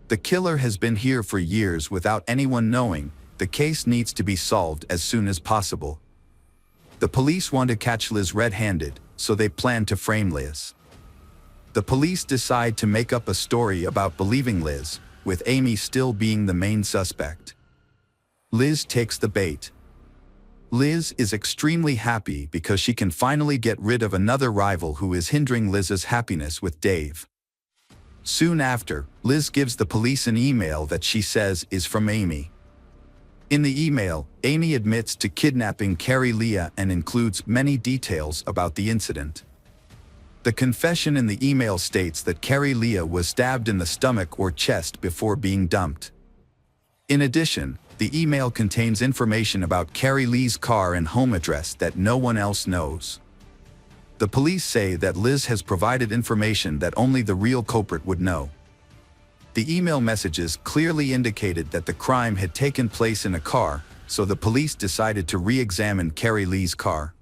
The killer has been here for years without anyone knowing. The case needs to be solved as soon as possible. The police want to catch Liz red-handed, so they plan to frame Liz. The police decide to make up a story about believing Liz, with Amy still being the main suspect. Liz takes the bait. Liz is extremely happy because she can finally get rid of another rival who is hindering Liz's happiness with Dave. Soon after, Liz gives the police an email that she says is from Amy. In the email, Amy admits to kidnapping Carrie Leah and includes many details about the incident. The confession in the email states that Carrie Leah was stabbed in the stomach or chest before being dumped. In addition, the email contains information about Carrie Lee's car and home address that no one else knows. The police say that Liz has provided information that only the real culprit would know. The email messages clearly indicated that the crime had taken place in a car, so the police decided to re-examine Carrie Lee's car.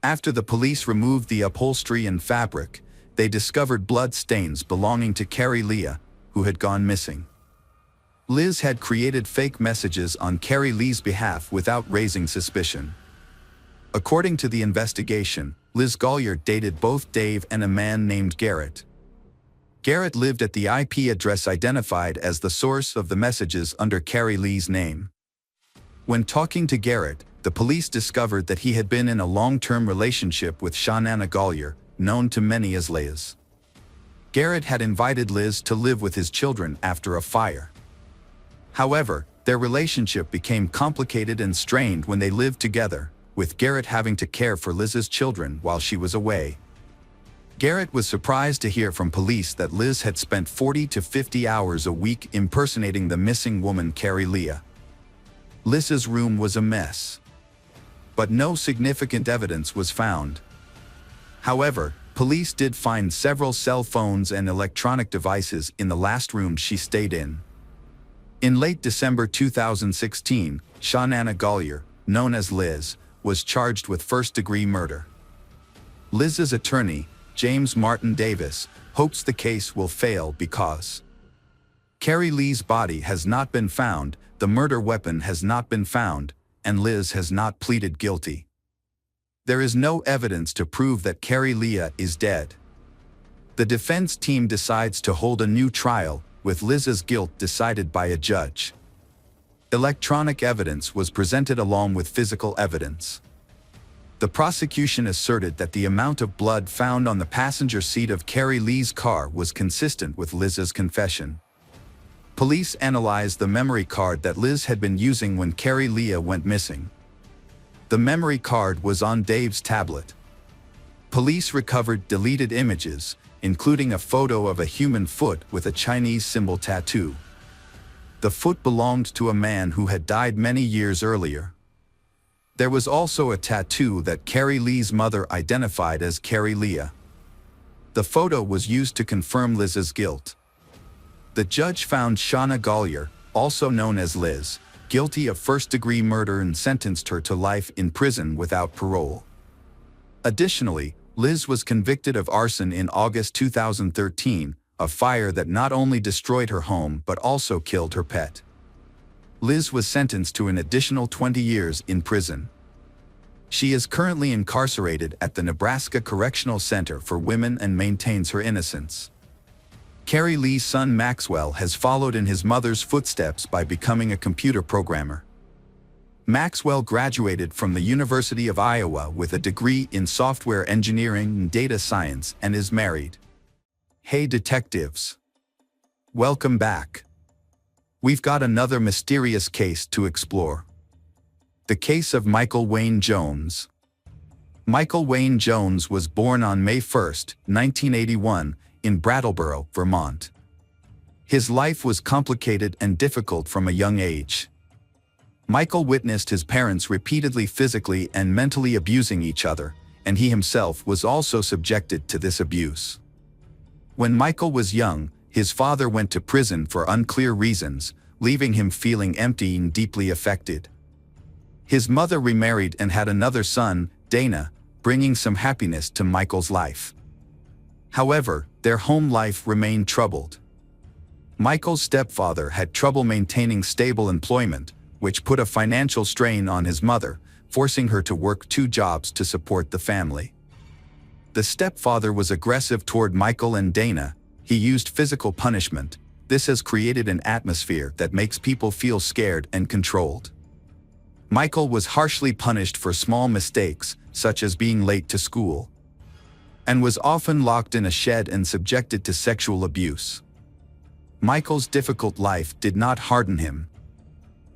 After the police removed the upholstery and fabric, they discovered blood stains belonging to Carrie Leah, who had gone missing. Liz had created fake messages on Carrie Lee's behalf without raising suspicion. According to the investigation, Liz Gollier dated both Dave and a man named Garrett. Garrett lived at the IP address identified as the source of the messages under Carrie Lee's name. When talking to Garrett, the police discovered that he had been in a long-term relationship with Shawnana Gollier, known to many as Liz. Garrett had invited Liz to live with his children after a fire. However, their relationship became complicated and strained when they lived together, with Garrett having to care for Liz's children while she was away. Garrett was surprised to hear from police that Liz had spent 40 to 50 hours a week impersonating the missing woman Carrie Leah. Liz's room was a mess. But no significant evidence was found. However, police did find several cell phones and electronic devices in the last room she stayed in. In late December 2016, Shawnana Gollier, known as Liz, was charged with first-degree murder. Liz's attorney, James Martin Davis, hopes the case will fail because Carrie Lee's body has not been found, the murder weapon has not been found, and Liz has not pleaded guilty. There is no evidence to prove that Carrie Leah is dead. The defense team decides to hold a new trial, with Liz's guilt decided by a judge. Electronic evidence was presented along with physical evidence. The prosecution asserted that the amount of blood found on the passenger seat of Carrie Lee's car was consistent with Liz's confession. Police analyzed the memory card that Liz had been using when Carrie Leah went missing. The memory card was on Dave's tablet. Police recovered deleted images, including a photo of a human foot with a Chinese symbol tattoo. The foot belonged to a man who had died many years earlier. There was also a tattoo that Carrie Lee's mother identified as Carrie Leah. The photo was used to confirm Liz's guilt. The judge found Shauna Gollier, also known as Liz, guilty of first-degree murder and sentenced her to life in prison without parole. Additionally, Liz was convicted of arson in August 2013, a fire that not only destroyed her home but also killed her pet. Liz was sentenced to an additional 20 years in prison. She is currently incarcerated at the Nebraska Correctional Center for Women and maintains her innocence. Carrie Lee's son Maxwell has followed in his mother's footsteps by becoming a computer programmer. Maxwell graduated from the University of Iowa with a degree in software engineering and data science and is married. Hey detectives! Welcome back. We've got another mysterious case to explore. The case of Michael Wayne Jones. Michael Wayne Jones was born on May 1, 1981, in Brattleboro, Vermont. His life was complicated and difficult from a young age. Michael witnessed his parents repeatedly physically and mentally abusing each other, and he himself was also subjected to this abuse. When Michael was young, his father went to prison for unclear reasons, leaving him feeling empty and deeply affected. His mother remarried and had another son, Dana, bringing some happiness to Michael's life. However, their home life remained troubled. Michael's stepfather had trouble maintaining stable employment, which put a financial strain on his mother, forcing her to work 2 jobs to support the family. The stepfather was aggressive toward Michael and Dana. He used physical punishment. This has created an atmosphere that makes people feel scared and controlled. Michael was harshly punished for small mistakes, such as being late to school, and was often locked in a shed and subjected to sexual abuse. Michael's difficult life did not harden him.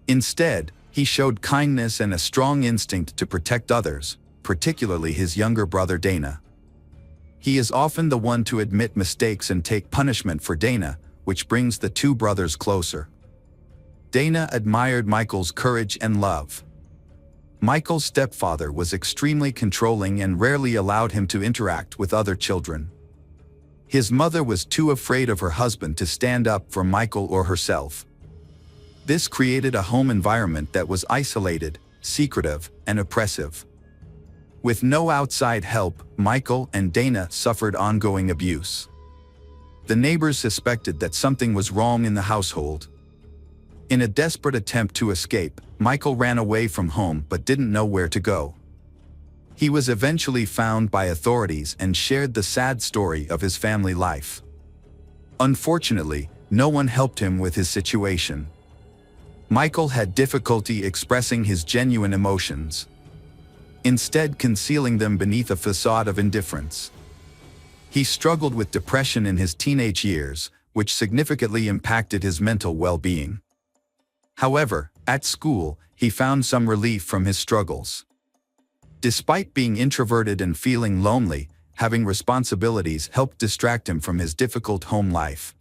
Instead, he showed kindness and a strong instinct to protect others, particularly his younger brother Dana. He is often the one to admit mistakes and take punishment for Dana, which brings the 2 brothers closer. Dana admired Michael's courage and love. Michael's stepfather was extremely controlling and rarely allowed him to interact with other children. His mother was too afraid of her husband to stand up for Michael or herself. This created a home environment that was isolated, secretive, and oppressive. With no outside help, Michael and Dana suffered ongoing abuse. The neighbors suspected that something was wrong in the household. In a desperate attempt to escape, Michael ran away from home but didn't know where to go. He was eventually found by authorities and shared the sad story of his family life. Unfortunately, no one helped him with his situation. Michael had difficulty expressing his genuine emotions, instead concealing them beneath a facade of indifference. He struggled with depression in his teenage years, which significantly impacted his mental well-being. However, at school, he found some relief from his struggles. Despite being introverted and feeling lonely, having responsibilities helped distract him from his difficult home life.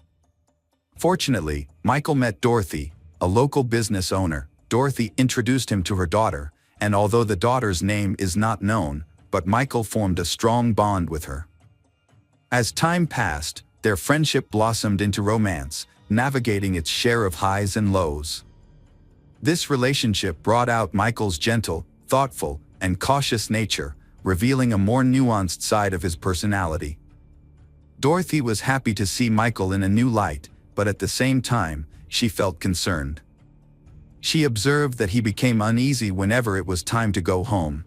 Fortunately, Michael met Dorothy, a local business owner. Dorothy introduced him to her daughter, and although the daughter's name is not known, but Michael formed a strong bond with her. As time passed, their friendship blossomed into romance, navigating its share of highs and lows. This relationship brought out Michael's gentle, thoughtful, and cautious nature, revealing a more nuanced side of his personality. Dorothy was happy to see Michael in a new light, but at the same time, she felt concerned. She observed that he became uneasy whenever it was time to go home.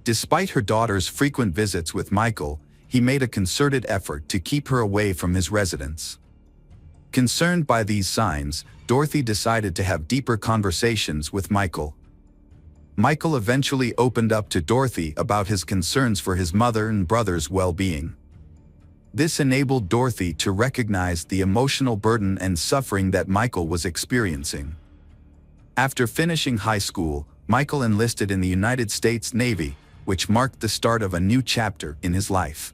Despite her daughter's frequent visits with Michael, he made a concerted effort to keep her away from his residence. Concerned by these signs, Dorothy decided to have deeper conversations with Michael. Michael eventually opened up to Dorothy about his concerns for his mother and brother's well-being. This enabled Dorothy to recognize the emotional burden and suffering that Michael was experiencing. After finishing high school, Michael enlisted in the United States Navy, which marked the start of a new chapter in his life.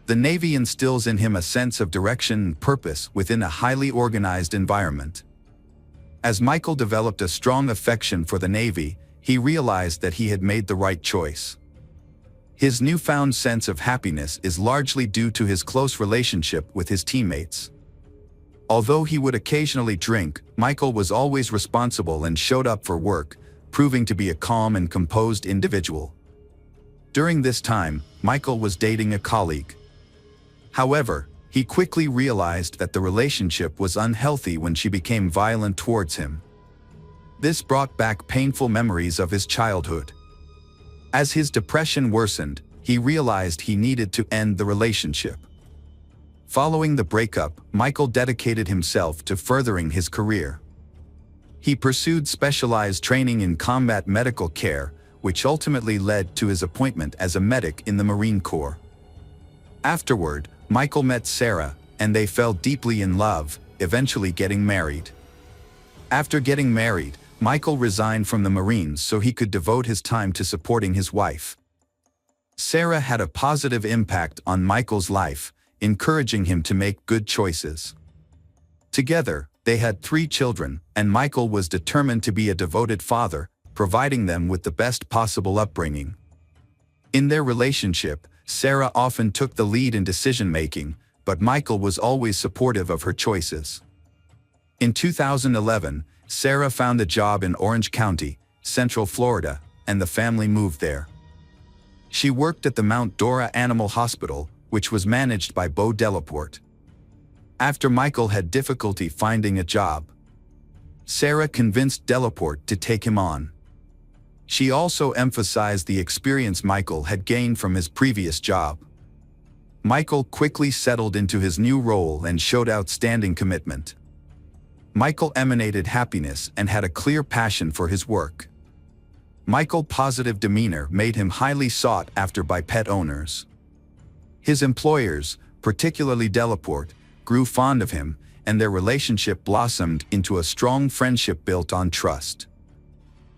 The Navy instills in him a sense of direction and purpose within a highly organized environment. As Michael developed a strong affection for the Navy, he realized that he had made the right choice. His newfound sense of happiness is largely due to his close relationship with his teammates. Although he would occasionally drink, Michael was always responsible and showed up for work, proving to be a calm and composed individual. During this time, Michael was dating a colleague. However, he quickly realized that the relationship was unhealthy when she became violent towards him. This brought back painful memories of his childhood. As his depression worsened, he realized he needed to end the relationship. Following the breakup, Michael dedicated himself to furthering his career. He pursued specialized training in combat medical care, which ultimately led to his appointment as a medic in the Marine Corps. Afterward, Michael met Sarah, and they fell deeply in love, eventually getting married. After getting married, Michael resigned from the Marines so he could devote his time to supporting his wife. Sarah had a positive impact on Michael's life, encouraging him to make good choices. Together, they had 3 children, and Michael was determined to be a devoted father, providing them with the best possible upbringing. In their relationship, Sarah often took the lead in decision-making, but Michael was always supportive of her choices. In 2011, Sarah found a job in Orange County, Central Florida, and the family moved there. She worked at the Mount Dora Animal Hospital, which was managed by Bo Delaporte. After Michael had difficulty finding a job, Sarah convinced Delaporte to take him on. She also emphasized the experience Michael had gained from his previous job. Michael quickly settled into his new role and showed outstanding commitment. Michael emanated happiness and had a clear passion for his work. Michael's positive demeanor made him highly sought after by pet owners. His employers, particularly Delaporte, grew fond of him, and their relationship blossomed into a strong friendship built on trust.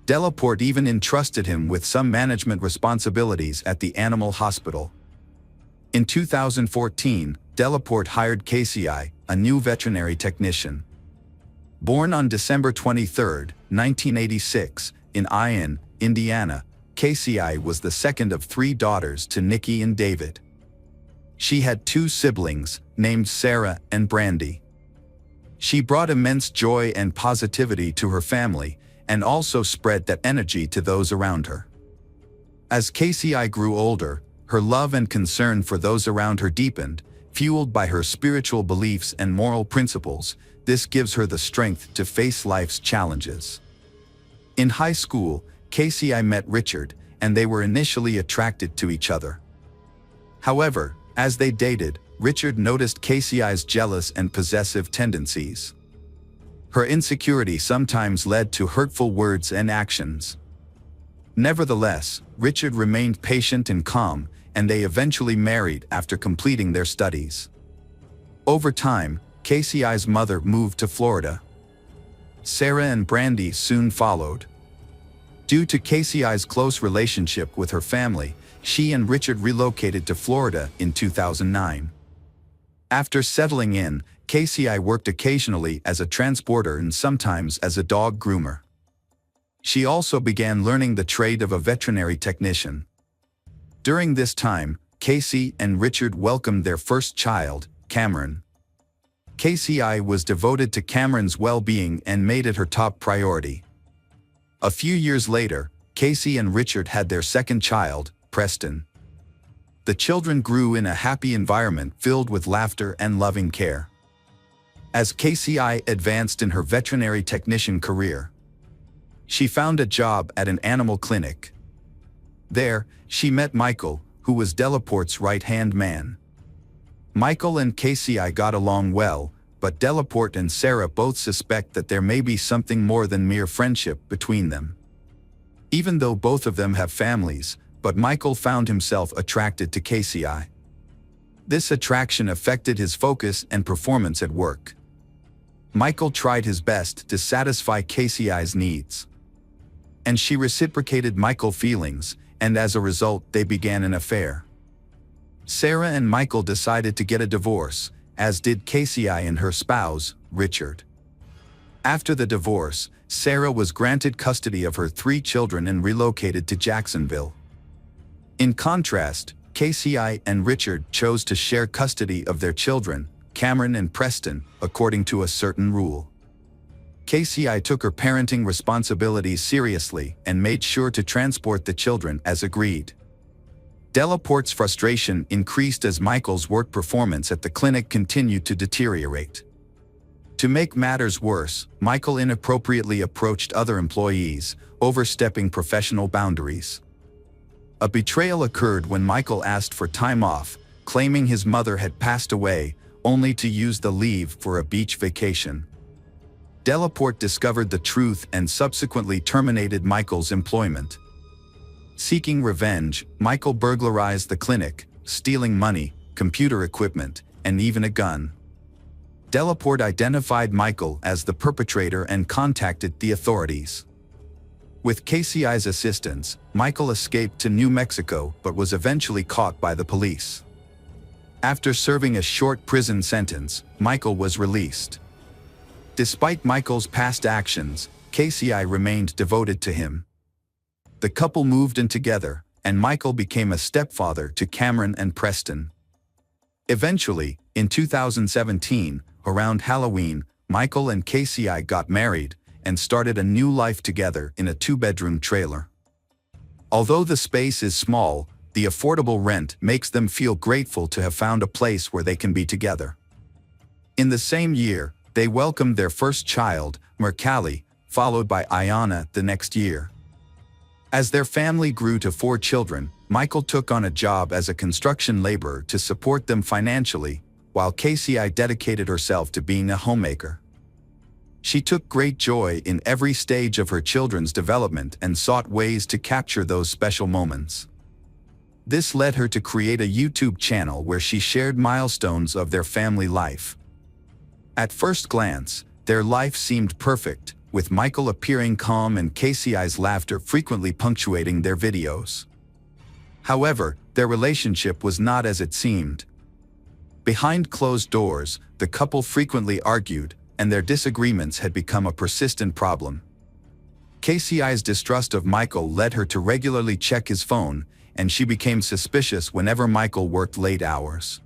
Delaporte even entrusted him with some management responsibilities at the animal hospital. In 2014, Delaporte hired KCI, a new veterinary technician. Born on December 23, 1986, in Ion, Indiana, KCI was the second of 3 daughters to Nikki and David. She had 2 siblings, named Sarah and Brandy. She brought immense joy and positivity to her family, and also spread that energy to those around her. As KCI grew older, her love and concern for those around her deepened, fueled by her spiritual beliefs and moral principles. This gives her the strength to face life's challenges. In high school, KCI met Richard, and they were initially attracted to each other. However, as they dated, Richard noticed KCI's jealous and possessive tendencies. Her insecurity sometimes led to hurtful words and actions. Nevertheless, Richard remained patient and calm, and they eventually married after completing their studies. Over time, KCI's mother moved to Florida. Sarah and Brandy soon followed. Due to KCI's close relationship with her family, she and Richard relocated to Florida in 2009. After settling in, KCI worked occasionally as a transporter and sometimes as a dog groomer. She also began learning the trade of a veterinary technician. During this time, Casey and Richard welcomed their first child, Cameron. KCI was devoted to Cameron's well-being and made it her top priority. A few years later, Casey and Richard had their second child, Preston. The children grew in a happy environment filled with laughter and loving care. As KCI advanced in her veterinary technician career, she found a job at an animal clinic. There, she met Michael, who was Delaporte's right-hand man. Michael and KCI got along well, but Delaporte and Sarah both suspect that there may be something more than mere friendship between them. Even though both of them have families, but Michael found himself attracted to KCI. This attraction affected his focus and performance at work. Michael tried his best to satisfy KCI's needs. And she reciprocated Michael's feelings, and as a result they began an affair. Sarah and Michael decided to get a divorce, as did KCI and her spouse, Richard. After the divorce, Sarah was granted custody of her 3 children and relocated to Jacksonville. In contrast, KCI and Richard chose to share custody of their children, Cameron and Preston, according to a certain rule. KCI took her parenting responsibilities seriously and made sure to transport the children as agreed. Delaporte's frustration increased as Michael's work performance at the clinic continued to deteriorate. To make matters worse, Michael inappropriately approached other employees, overstepping professional boundaries. A betrayal occurred when Michael asked for time off, claiming his mother had passed away, only to use the leave for a beach vacation. Delaporte discovered the truth and subsequently terminated Michael's employment. Seeking revenge, Michael burglarized the clinic, stealing money, computer equipment, and even a gun. Delaporte identified Michael as the perpetrator and contacted the authorities. With KCI's assistance, Michael escaped to New Mexico but was eventually caught by the police. After serving a short prison sentence, Michael was released. Despite Michael's past actions, KCI remained devoted to him. The couple moved in together, and Michael became a stepfather to Cameron and Preston. Eventually, in 2017, around Halloween, Michael and KCI got married and started a new life together in a 2-bedroom trailer. Although the space is small, the affordable rent makes them feel grateful to have found a place where they can be together. In the same year, they welcomed their first child, Mercalli, followed by Ayana the next year. As their family grew to 4 children, Michael took on a job as a construction laborer to support them financially, while KCI dedicated herself to being a homemaker. She took great joy in every stage of her children's development and sought ways to capture those special moments. This led her to create a YouTube channel where she shared milestones of their family life. At first glance, their life seemed perfect, with Michael appearing calm and KCI's laughter frequently punctuating their videos. However, their relationship was not as it seemed. Behind closed doors, the couple frequently argued, and their disagreements had become a persistent problem. KCI's distrust of Michael led her to regularly check his phone, and she became suspicious whenever Michael worked late hours.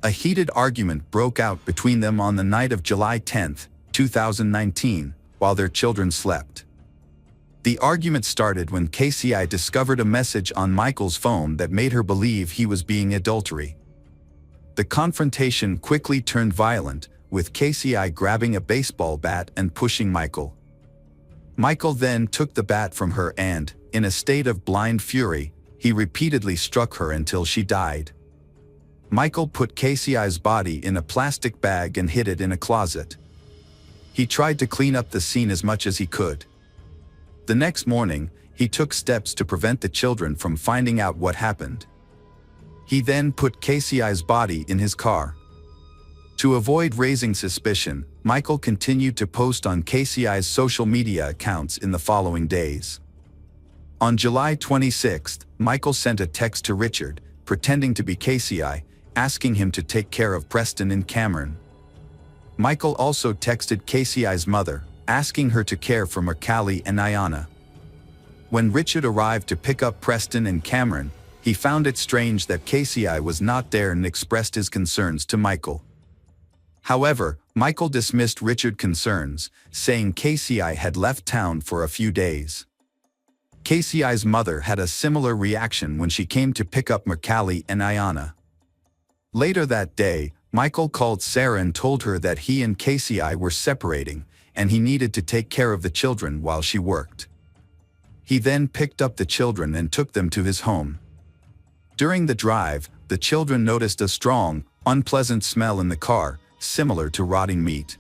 A heated argument broke out between them on the night of July 10, 2019, while their children slept. The argument started when KCI discovered a message on Michael's phone that made her believe he was being adultery. The confrontation quickly turned violent, with KCI grabbing a baseball bat and pushing Michael. Michael then took the bat from her and, in a state of blind fury, he repeatedly struck her until she died. Michael put KCI's body in a plastic bag and hid it in a closet. He tried to clean up the scene as much as he could. The next morning, he took steps to prevent the children from finding out what happened. He then put KCI's body in his car. To avoid raising suspicion, Michael continued to post on KCI's social media accounts in the following days. On July 26, Michael sent a text to Richard, pretending to be KCI, asking him to take care of Preston and Cameron. Michael also texted KCI's mother, asking her to care for Mercalli and Ayana. When Richard arrived to pick up Preston and Cameron, he found it strange that KCI was not there and expressed his concerns to Michael. However, Michael dismissed Richard's concerns, saying KCI had left town for a few days. KCI's mother had a similar reaction when she came to pick up Mercalli and Ayana. Later that day, Michael called Sarah and told her that he and KCI were separating, and he needed to take care of the children while she worked. He then picked up the children and took them to his home. During the drive, the children noticed a strong, unpleasant smell in the car, similar to rotting meat.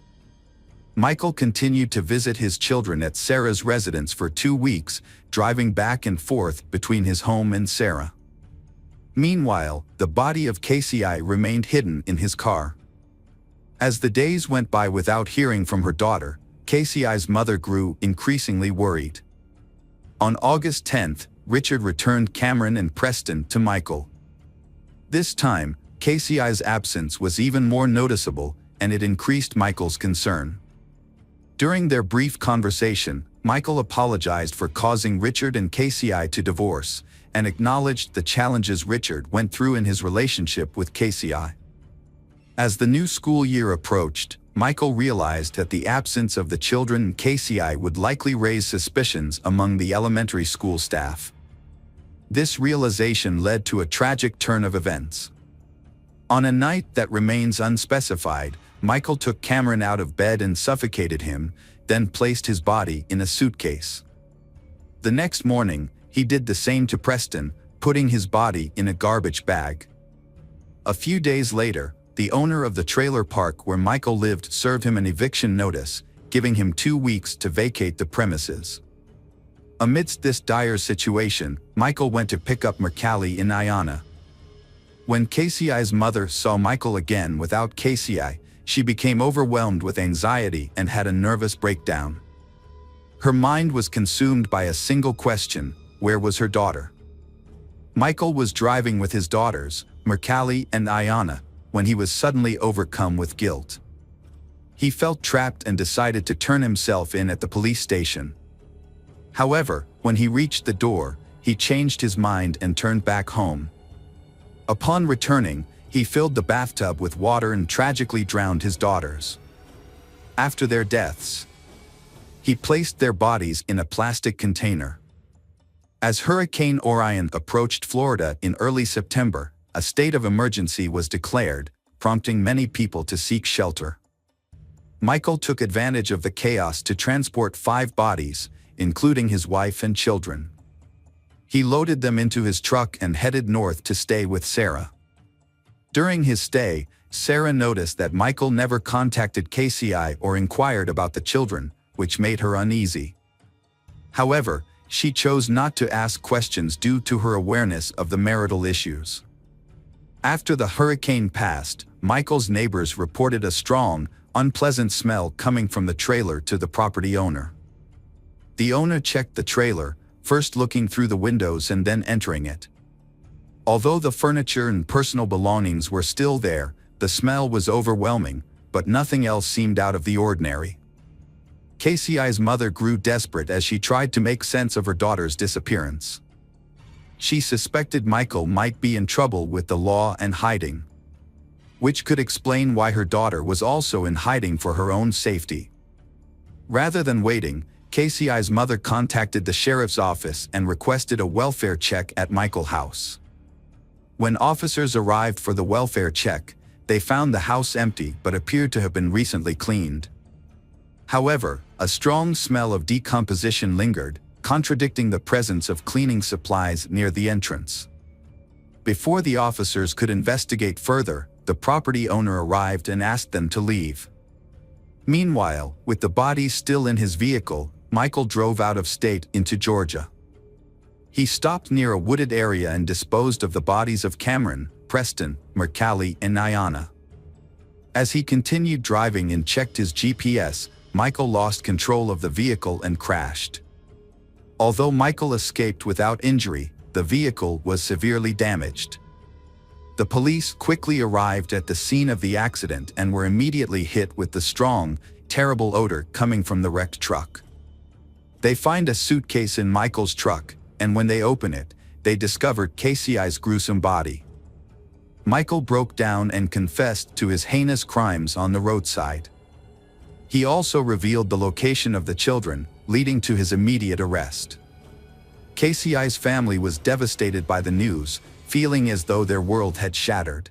Michael continued to visit his children at Sarah's residence for 2 weeks, driving back and forth between his home and Sarah. Meanwhile, the body of KCI remained hidden in his car. As the days went by without hearing from her daughter, KCI's mother grew increasingly worried. On August 10th, Richard returned Cameron and Preston to Michael. This time, KCI's absence was even more noticeable, and it increased Michael's concern. During their brief conversation, Michael apologized for causing Richard and KCI to divorce, and acknowledged the challenges Richard went through in his relationship with KCI. As the new school year approached, Michael realized that the absence of the children and KCI would likely raise suspicions among the elementary school staff. This realization led to a tragic turn of events. On a night that remains unspecified, Michael took Cameron out of bed and suffocated him, then placed his body in a suitcase. The next morning, he did the same to Preston, putting his body in a garbage bag. A few days later, the owner of the trailer park where Michael lived served him an eviction notice, giving him 2 weeks to vacate the premises. Amidst this dire situation, Michael went to pick up Mercalli in Iona. When KCI's mother saw Michael again without KCI, she became overwhelmed with anxiety and had a nervous breakdown. Her mind was consumed by a single question: where was her daughter? Michael was driving with his daughters, Mercalli and Iona, when he was suddenly overcome with guilt. He felt trapped and decided to turn himself in at the police station. However, when he reached the door, he changed his mind and turned back home. Upon returning, he filled the bathtub with water and tragically drowned his daughters. After their deaths, he placed their bodies in a plastic container. As Hurricane Orion approached Florida in early September, a state of emergency was declared, prompting many people to seek shelter. Michael took advantage of the chaos to transport 5 bodies, including his wife and children. He loaded them into his truck and headed north to stay with Sarah. During his stay, Sarah noticed that Michael never contacted KCI or inquired about the children, which made her uneasy. However, she chose not to ask questions due to her awareness of the marital issues. After the hurricane passed, Michael's neighbors reported a strong, unpleasant smell coming from the trailer to the property owner. The owner checked the trailer, first looking through the windows and then entering it. Although the furniture and personal belongings were still there, the smell was overwhelming, but nothing else seemed out of the ordinary. KCI's mother grew desperate as she tried to make sense of her daughter's disappearance. She suspected Michael might be in trouble with the law and hiding, which could explain why her daughter was also in hiding for her own safety. Rather than waiting, KCI's mother contacted the sheriff's office and requested a welfare check at Michael's house. When officers arrived for the welfare check, they found the house empty but appeared to have been recently cleaned. However, a strong smell of decomposition lingered, contradicting the presence of cleaning supplies near the entrance. Before the officers could investigate further, the property owner arrived and asked them to leave. Meanwhile, with the bodies still in his vehicle, Michael drove out of state into Georgia. He stopped near a wooded area and disposed of the bodies of Cameron, Preston, Mercalli, and Iona. As he continued driving and checked his GPS, Michael lost control of the vehicle and crashed. Although Michael escaped without injury, the vehicle was severely damaged. The police quickly arrived at the scene of the accident and were immediately hit with the strong, terrible odor coming from the wrecked truck. They find a suitcase in Michael's truck, and when they open it, they discovered KCI's gruesome body. Michael broke down and confessed to his heinous crimes on the roadside. He also revealed the location of the children, leading to his immediate arrest. KCI's family was devastated by the news, feeling as though their world had shattered.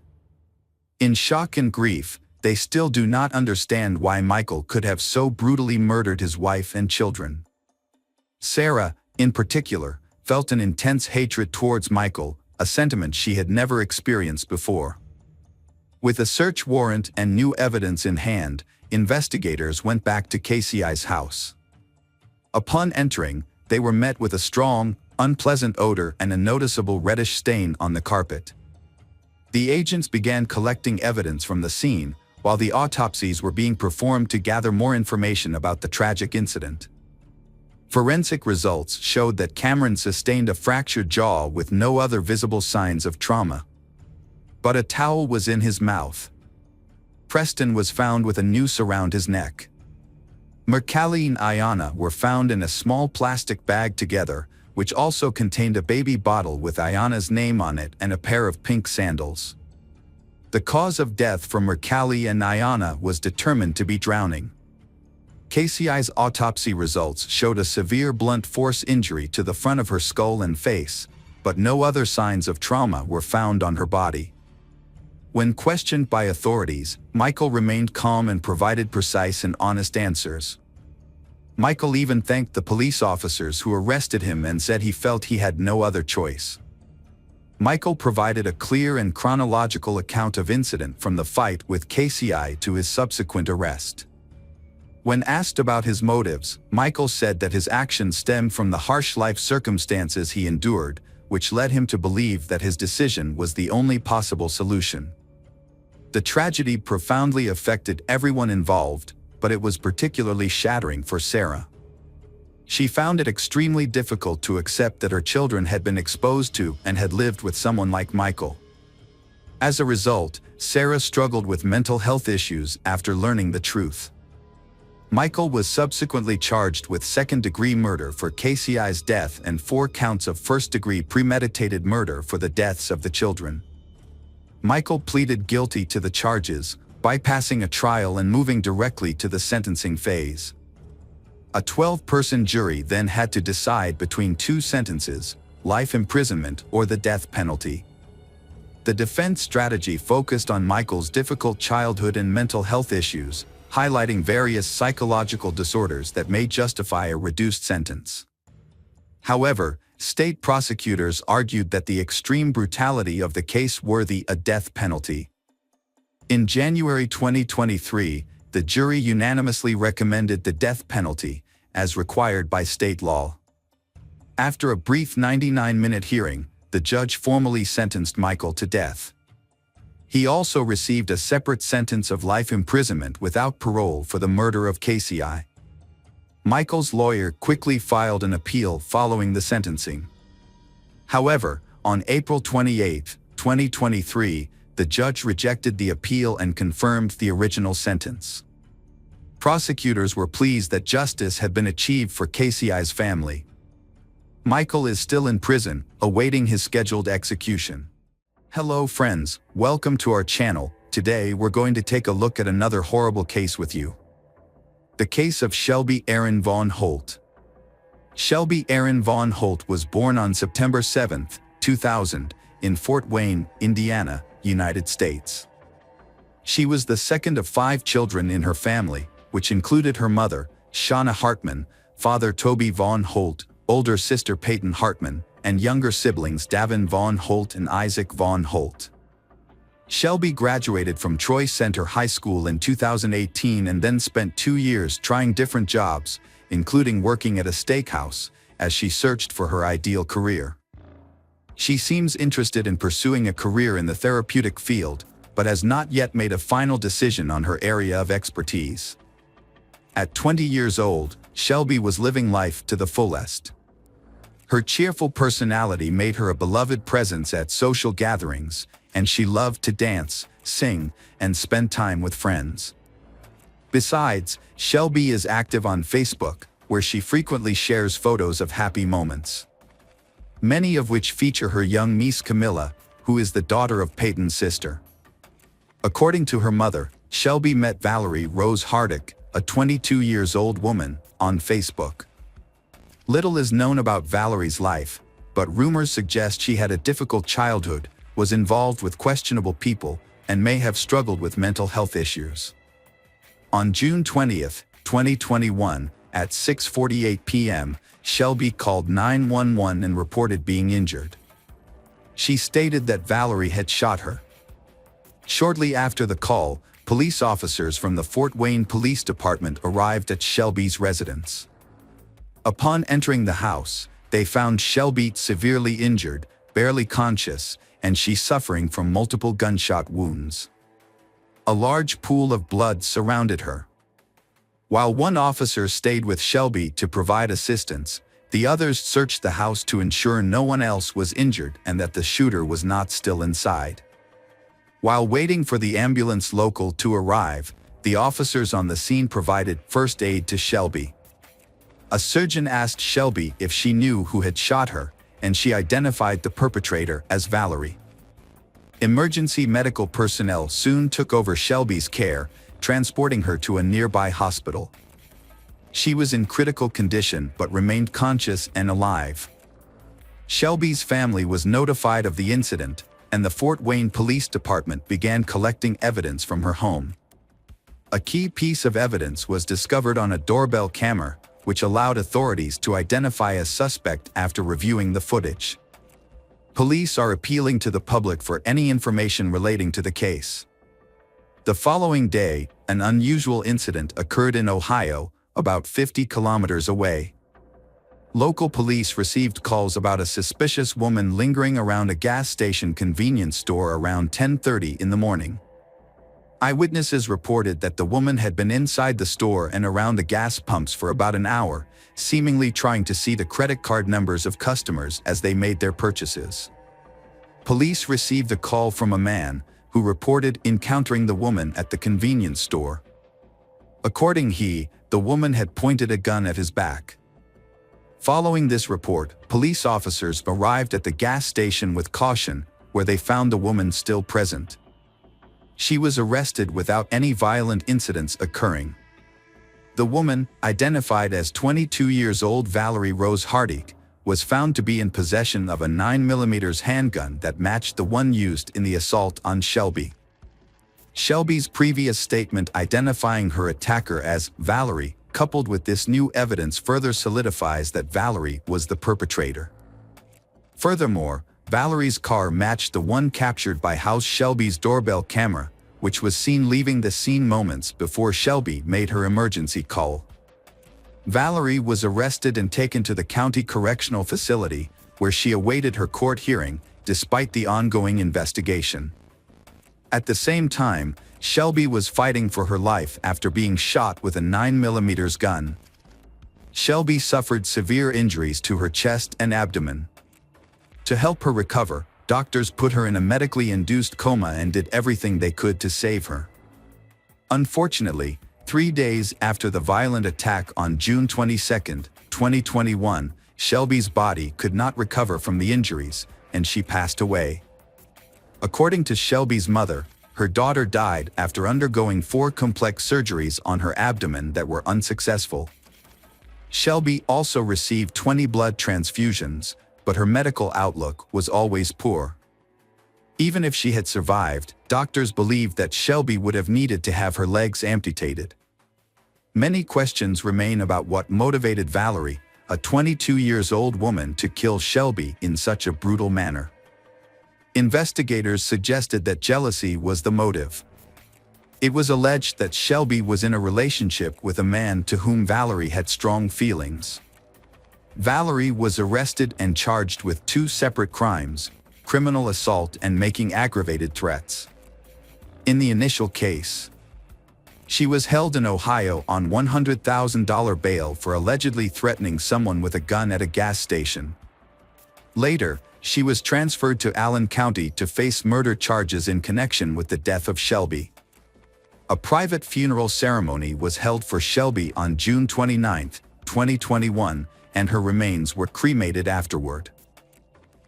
In shock and grief, they still do not understand why Michael could have so brutally murdered his wife and children. Sarah, in particular, felt an intense hatred towards Michael, a sentiment she had never experienced before. With a search warrant and new evidence in hand, investigators went back to KCI's house. Upon entering, they were met with a strong, unpleasant odor and a noticeable reddish stain on the carpet. The agents began collecting evidence from the scene, while the autopsies were being performed to gather more information about the tragic incident. Forensic results showed that Cameron sustained a fractured jaw with no other visible signs of trauma. But a towel was in his mouth. Preston was found with a noose around his neck. Mercalli and Ayanna were found in a small plastic bag together, which also contained a baby bottle with Ayanna's name on it and a pair of pink sandals. The cause of death for Mercalli and Ayanna was determined to be drowning. KCI's autopsy results showed a severe blunt force injury to the front of her skull and face, but no other signs of trauma were found on her body. When questioned by authorities, Michael remained calm and provided precise and honest answers. Michael even thanked the police officers who arrested him and said he felt he had no other choice. Michael provided a clear and chronological account of incident from the fight with KCI to his subsequent arrest. When asked about his motives, Michael said that his actions stemmed from the harsh life circumstances he endured, which led him to believe that his decision was the only possible solution. The tragedy profoundly affected everyone involved, but it was particularly shattering for Sarah. She found it extremely difficult to accept that her children had been exposed to and had lived with someone like Michael. As a result, Sarah struggled with mental health issues after learning the truth. Michael was subsequently charged with second-degree murder for KCI's death and 4 counts of first-degree premeditated murder for the deaths of the children. Michael pleaded guilty to the charges, bypassing a trial and moving directly to the sentencing phase. A 12-person jury then had to decide between 2 sentences, life imprisonment or the death penalty. The defense strategy focused on Michael's difficult childhood and mental health issues, highlighting various psychological disorders that may justify a reduced sentence. However, state prosecutors argued that the extreme brutality of the case worthy a death penalty. In January 2023, the jury unanimously recommended the death penalty, as required by state law. After a brief 99-minute hearing, the judge formally sentenced Michael to death. He also received a separate sentence of life imprisonment without parole for the murder of KCI. Michael's lawyer quickly filed an appeal following the sentencing. However, on April 28, 2023, the judge rejected the appeal and confirmed the original sentence. Prosecutors were pleased that justice had been achieved for KCI's family. Michael is still in prison, awaiting his scheduled execution. Hello friends, welcome to our channel. Today we're going to take a look at another horrible case with you. The case of Shelby Erin Vaughn Holt. Shelby Erin Vaughn Holt was born on September 7, 2000, in Fort Wayne, Indiana, United States. She was the second of 5 children in her family, which included her mother, Shauna Hartman, father Toby Vaughn Holt, older sister Peyton Hartman, and younger siblings Davin Vaughn Holt and Isaac Vaughn Holt. Shelby graduated from Troy Center High School in 2018 and then spent 2 years trying different jobs, including working at a steakhouse, as she searched for her ideal career. She seems interested in pursuing a career in the therapeutic field, but has not yet made a final decision on her area of expertise. At 20 years old, Shelby was living life to the fullest. Her cheerful personality made her a beloved presence at social gatherings, and she loved to dance, sing, and spend time with friends. Besides, Shelby is active on Facebook, where she frequently shares photos of happy moments, many of which feature her young niece Camilla, who is the daughter of Peyton's sister. According to her mother, Shelby met Valerie Rose Hardick, a 22-year-old woman, on Facebook. Little is known about Valerie's life, but rumors suggest she had a difficult childhood, was involved with questionable people, and may have struggled with mental health issues. On June 20th, 2021, at 6:48 p.m., Shelby called 911 and reported being injured. She stated that Valerie had shot her. Shortly after the call, police officers from the Fort Wayne Police Department arrived at Shelby's residence. Upon entering the house, they found Shelby severely injured, barely conscious, and she suffering from multiple gunshot wounds. A large pool of blood surrounded her. While one officer stayed with Shelby to provide assistance, the others searched the house to ensure no one else was injured and that the shooter was not still inside. While waiting for the ambulance local to arrive, the officers on the scene provided first aid to Shelby. A surgeon asked Shelby if she knew who had shot her, and she identified the perpetrator as Valerie. Emergency medical personnel soon took over Shelby's care, transporting her to a nearby hospital. She was in critical condition but remained conscious and alive. Shelby's family was notified of the incident, and the Fort Wayne Police Department began collecting evidence from her home. A key piece of evidence was discovered on a doorbell camera, which allowed authorities to identify a suspect after reviewing the footage. Police are appealing to the public for any information relating to the case. The following day, an unusual incident occurred in Ohio, about 50 kilometers away. Local police received calls about a suspicious woman lingering around a gas station convenience store around 10:30 in the morning. Eyewitnesses reported that the woman had been inside the store and around the gas pumps for about an hour, seemingly trying to see the credit card numbers of customers as they made their purchases. Police received a call from a man who reported encountering the woman at the convenience store. According the woman had pointed a gun at his back. Following this report, police officers arrived at the gas station with caution, where they found the woman still present. She was arrested without any violent incidents occurring. The woman, identified as 22 years old Valerie Rose Hardick, was found to be in possession of a 9mm handgun that matched the one used in the assault on Shelby. Shelby's previous statement identifying her attacker as Valerie, coupled with this new evidence, further solidifies that Valerie was the perpetrator. Furthermore, Valerie's car matched the one captured by House Shelby's doorbell camera, which was seen leaving the scene moments before Shelby made her emergency call. Valerie was arrested and taken to the county correctional facility, where she awaited her court hearing, despite the ongoing investigation. At the same time, Shelby was fighting for her life after being shot with a 9mm gun. Shelby suffered severe injuries to her chest and abdomen. To help her recover, doctors put her in a medically induced coma and did everything they could to save her. Unfortunately, 3 days after the violent attack on June 22, 2021, Shelby's body could not recover from the injuries, and she passed away. According to Shelby's mother, her daughter died after undergoing 4 complex surgeries on her abdomen that were unsuccessful. Shelby also received 20 blood transfusions, but her medical outlook was always poor. Even if she had survived, doctors believed that Shelby would have needed to have her legs amputated. Many questions remain about what motivated Valerie, a 22-year-old woman, to kill Shelby in such a brutal manner. Investigators suggested that jealousy was the motive. It was alleged that Shelby was in a relationship with a man to whom Valerie had strong feelings. Valerie was arrested and charged with 2 separate crimes: criminal assault and making aggravated threats. In the initial case, she was held in Ohio on $100,000 bail for allegedly threatening someone with a gun at a gas station. Later, she was transferred to Allen County to face murder charges in connection with the death of Shelby. A private funeral ceremony was held for Shelby on June 29, 2021, and her remains were cremated afterward.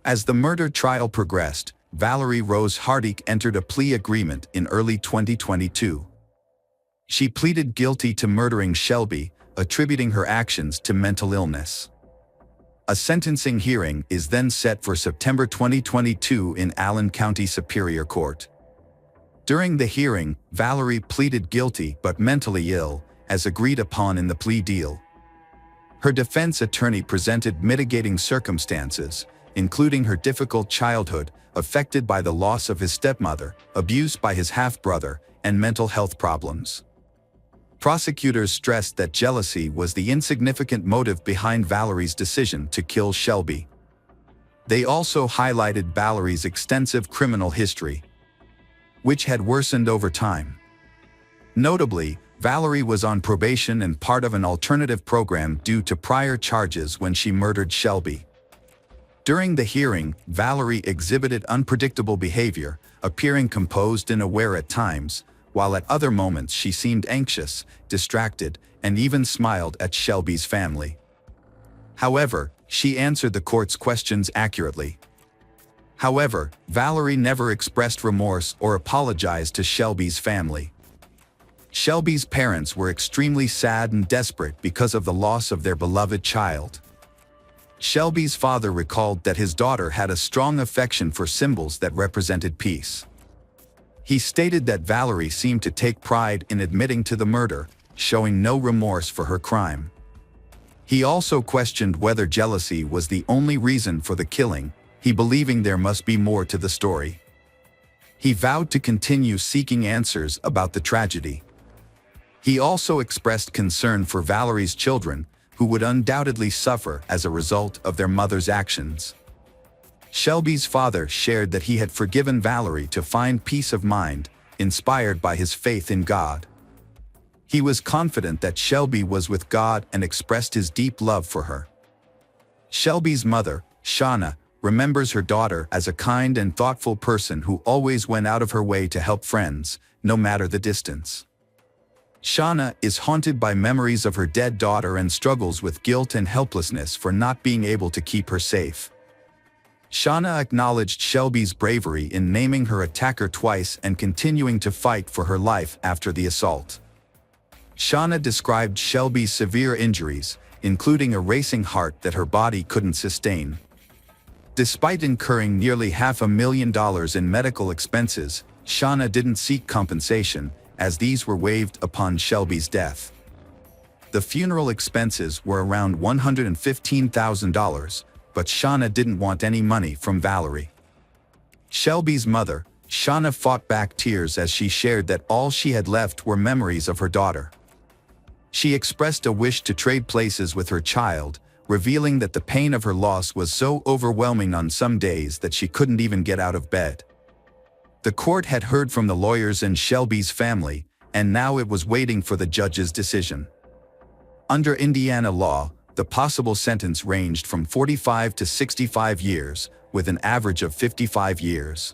As the murder trial progressed, Valerie Rose Hardick entered a plea agreement in early 2022. She pleaded guilty to murdering Shelby, attributing her actions to mental illness. A sentencing hearing is then set for September 2022 in Allen County Superior Court. During the hearing, Valerie pleaded guilty but mentally ill, as agreed upon in the plea deal. Her defense attorney presented mitigating circumstances, including her difficult childhood, affected by the loss of his stepmother, abuse by his half-brother, and mental health problems. Prosecutors stressed that jealousy was the insignificant motive behind Valerie's decision to kill Shelby. They also highlighted Valerie's extensive criminal history, which had worsened over time. Notably, Valerie was on probation and part of an alternative program due to prior charges when she murdered Shelby. During the hearing, Valerie exhibited unpredictable behavior, appearing composed and aware at times, while at other moments she seemed anxious, distracted, and even smiled at Shelby's family. However, she answered the court's questions accurately. However, Valerie never expressed remorse or apologized to Shelby's family. Shelby's parents were extremely sad and desperate because of the loss of their beloved child. Shelby's father recalled that his daughter had a strong affection for symbols that represented peace. He stated that Valerie seemed to take pride in admitting to the murder, showing no remorse for her crime. He also questioned whether jealousy was the only reason for the killing, he believing there must be more to the story. He vowed to continue seeking answers about the tragedy. He also expressed concern for Valerie's children, who would undoubtedly suffer as a result of their mother's actions. Shelby's father shared that he had forgiven Valerie to find peace of mind, inspired by his faith in God. He was confident that Shelby was with God and expressed his deep love for her. Shelby's mother, Shauna, remembers her daughter as a kind and thoughtful person who always went out of her way to help friends, no matter the distance. Shauna is haunted by memories of her dead daughter and struggles with guilt and helplessness for not being able to keep her safe. Shauna acknowledged Shelby's bravery in naming her attacker twice and continuing to fight for her life after the assault. Shauna described Shelby's severe injuries, including a racing heart that her body couldn't sustain. Despite incurring nearly $500,000 in medical expenses, Shauna didn't seek compensation, as these were waived upon Shelby's death. The funeral expenses were around $115,000, but Shauna didn't want any money from Valerie. Shelby's mother, Shauna, fought back tears as she shared that all she had left were memories of her daughter. She expressed a wish to trade places with her child, revealing that the pain of her loss was so overwhelming on some days that she couldn't even get out of bed. The court had heard from the lawyers and Shelby's family, and now it was waiting for the judge's decision. Under Indiana law, the possible sentence ranged from 45 to 65 years, with an average of 55 years.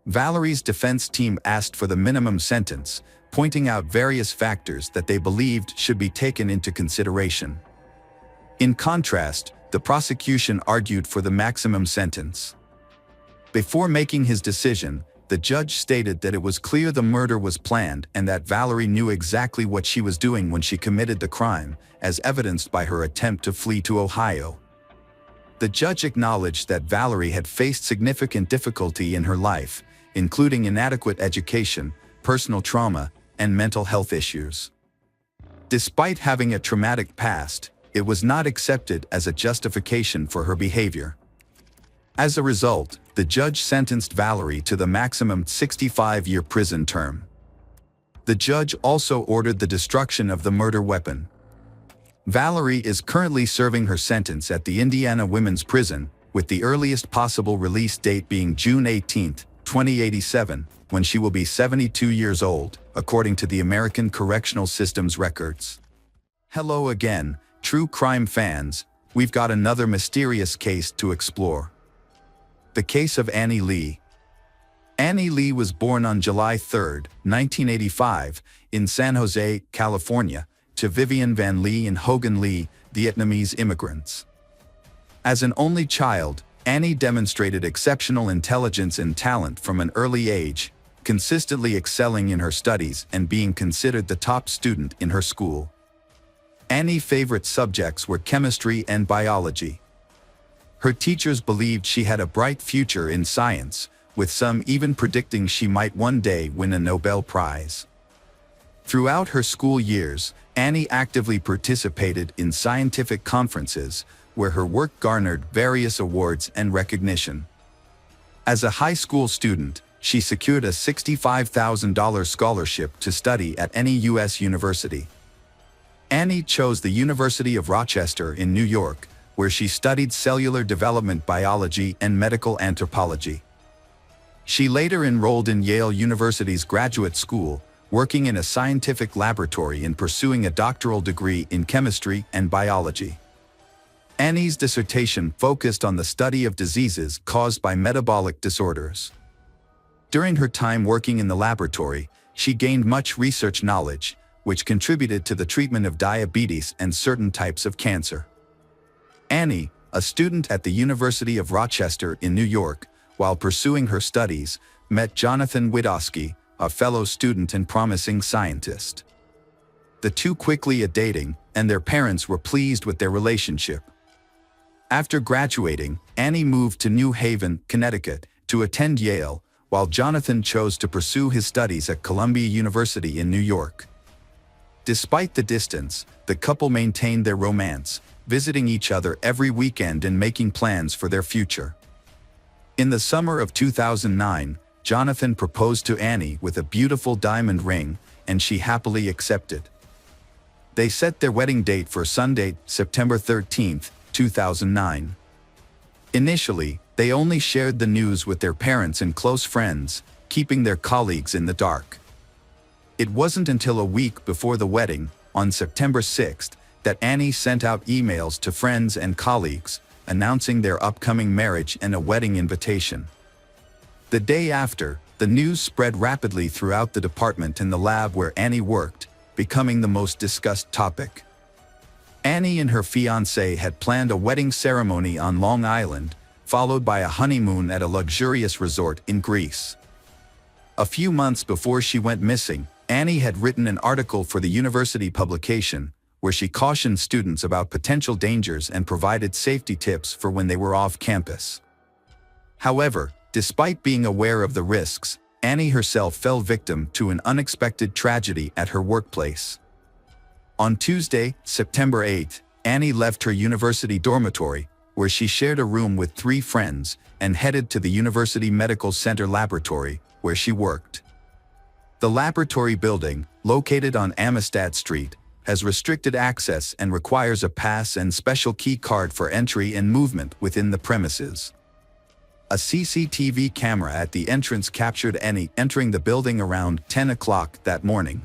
Valerie's defense team asked for the minimum sentence, pointing out various factors that they believed should be taken into consideration. In contrast, the prosecution argued for the maximum sentence. Before making his decision, the judge stated that it was clear the murder was planned and that Valerie knew exactly what she was doing when she committed the crime, as evidenced by her attempt to flee to Ohio. The judge acknowledged that Valerie had faced significant difficulty in her life, including inadequate education, personal trauma, and mental health issues. Despite having a traumatic past, it was not accepted as a justification for her behavior. As a result, the judge sentenced Valerie to the maximum 65-year prison term. The judge also ordered the destruction of the murder weapon. Valerie is currently serving her sentence at the Indiana Women's Prison, with the earliest possible release date being June 18, 2087, when she will be 72 years old, according to the American Correctional System's records. Hello again, true crime fans, we've got another mysterious case to explore. The case of Annie Lee. Annie Lee was born on July 3, 1985, in San Jose, California, to Vivian Van Lee and Hogan Lee, Vietnamese immigrants. As an only child, Annie demonstrated exceptional intelligence and talent from an early age, consistently excelling in her studies and being considered the top student in her school. Annie's favorite subjects were chemistry and biology. Her teachers believed she had a bright future in science, with some even predicting she might one day win a Nobel Prize. Throughout her school years, Annie actively participated in scientific conferences, where her work garnered various awards and recognition. As a high school student, she secured a $65,000 scholarship to study at any U.S. university. Annie chose the University of Rochester in New York, where she studied cellular development biology and medical anthropology. She later enrolled in Yale University's graduate school, working in a scientific laboratory and pursuing a doctoral degree in chemistry and biology. Annie's dissertation focused on the study of diseases caused by metabolic disorders. During her time working in the laboratory, she gained much research knowledge, which contributed to the treatment of diabetes and certain types of cancer. Annie, a student at the University of Rochester in New York, while pursuing her studies, met Jonathan Widowski, a fellow student and promising scientist. The two quickly dating, and their parents were pleased with their relationship. After graduating, Annie moved to New Haven, Connecticut, to attend Yale, while Jonathan chose to pursue his studies at Columbia University in New York. Despite the distance, the couple maintained their romance, visiting each other every weekend and making plans for their future. In the summer of 2009, Jonathan proposed to Annie with a beautiful diamond ring, and she happily accepted. They set their wedding date for Sunday, September 13, 2009. Initially, they only shared the news with their parents and close friends, keeping their colleagues in the dark. It wasn't until a week before the wedding, on September 6th, that Annie sent out emails to friends and colleagues, announcing their upcoming marriage and a wedding invitation. The day after, the news spread rapidly throughout the department and the lab where Annie worked, becoming the most discussed topic. Annie and her fiancé had planned a wedding ceremony on Long Island, followed by a honeymoon at a luxurious resort in Greece. A few months before she went missing, Annie had written an article for the university publication, where she cautioned students about potential dangers and provided safety tips for when they were off campus. However, despite being aware of the risks, Annie herself fell victim to an unexpected tragedy at her workplace. On Tuesday, September 8, Annie left her university dormitory, where she shared a room with 3 friends, and headed to the University Medical Center laboratory, where she worked. The laboratory building, located on Amistad Street, has restricted access and requires a pass and special key card for entry and movement within the premises. A CCTV camera at the entrance captured Annie entering the building around 10 o'clock that morning.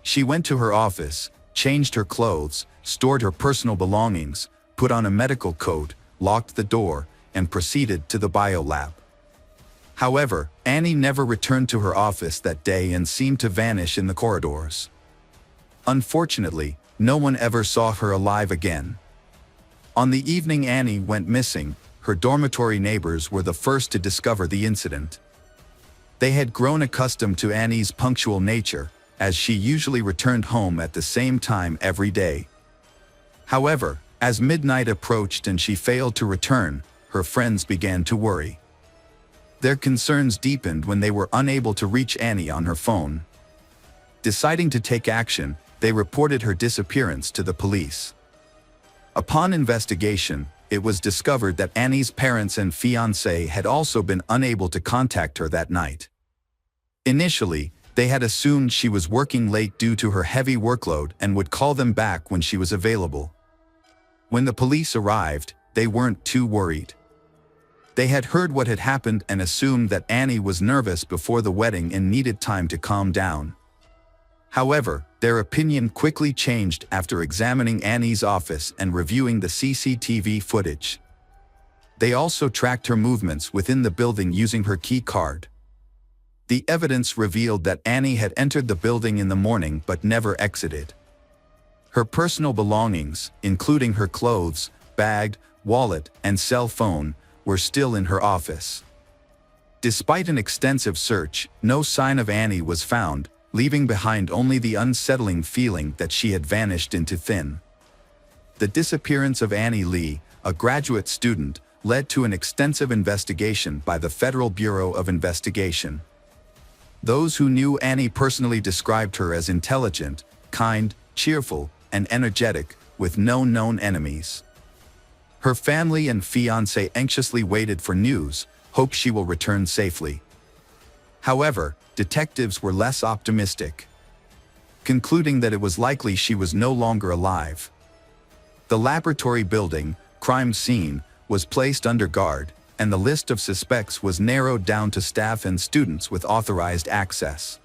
She went to her office, changed her clothes, stored her personal belongings, put on a medical coat, locked the door, and proceeded to the biolab. However, Annie never returned to her office that day and seemed to vanish in the corridors. Unfortunately, no one ever saw her alive again. On the evening Annie went missing, her dormitory neighbors were the first to discover the incident. They had grown accustomed to Annie's punctual nature, as she usually returned home at the same time every day. However, as midnight approached and she failed to return, her friends began to worry. Their concerns deepened when they were unable to reach Annie on her phone. Deciding to take action, they reported her disappearance to the police. Upon investigation, it was discovered that Annie's parents and fiancé had also been unable to contact her that night. Initially, they had assumed she was working late due to her heavy workload and would call them back when she was available. When the police arrived, they weren't too worried. They had heard what had happened and assumed that Annie was nervous before the wedding and needed time to calm down. However, their opinion quickly changed after examining Annie's office and reviewing the CCTV footage. They also tracked her movements within the building using her key card. The evidence revealed that Annie had entered the building in the morning but never exited. Her personal belongings, including her clothes, bag, wallet, and cell phone, were still in her office. Despite an extensive search, no sign of Annie was found, leaving behind only the unsettling feeling that she had vanished into thin. The disappearance of Annie Lee, a graduate student, led to an extensive investigation by the Federal Bureau of Investigation. Those who knew Annie personally described her as intelligent, kind, cheerful, and energetic, with no known enemies. Her family and fiancé anxiously waited for news, hope she will return safely. However, detectives were less optimistic, concluding that it was likely she was no longer alive. The laboratory building, crime scene, was placed under guard, and the list of suspects was narrowed down to staff and students with authorized access.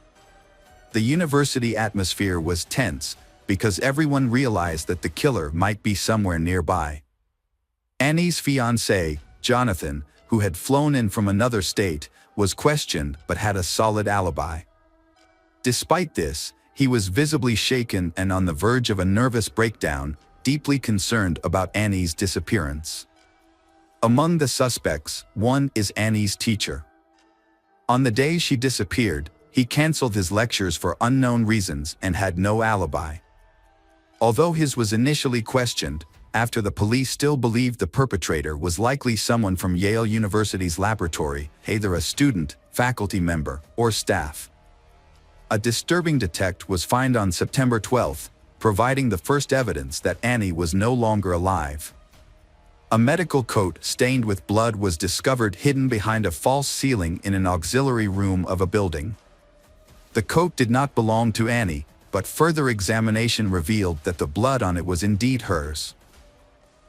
The university atmosphere was tense because everyone realized that the killer might be somewhere nearby. Annie's fiancé, Jonathan, who had flown in from another state, was questioned but had a solid alibi. Despite this, he was visibly shaken and on the verge of a nervous breakdown, deeply concerned about Annie's disappearance. Among the suspects, one is Annie's teacher. On the day she disappeared, he canceled his lectures for unknown reasons and had no alibi. Although his was initially questioned, after the police still believed the perpetrator was likely someone from Yale University's laboratory, either a student, faculty member, or staff. A disturbing detect was found on September 12, providing the first evidence that Annie was no longer alive. A medical coat stained with blood was discovered hidden behind a false ceiling in an auxiliary room of a building. The coat did not belong to Annie, but further examination revealed that the blood on it was indeed hers.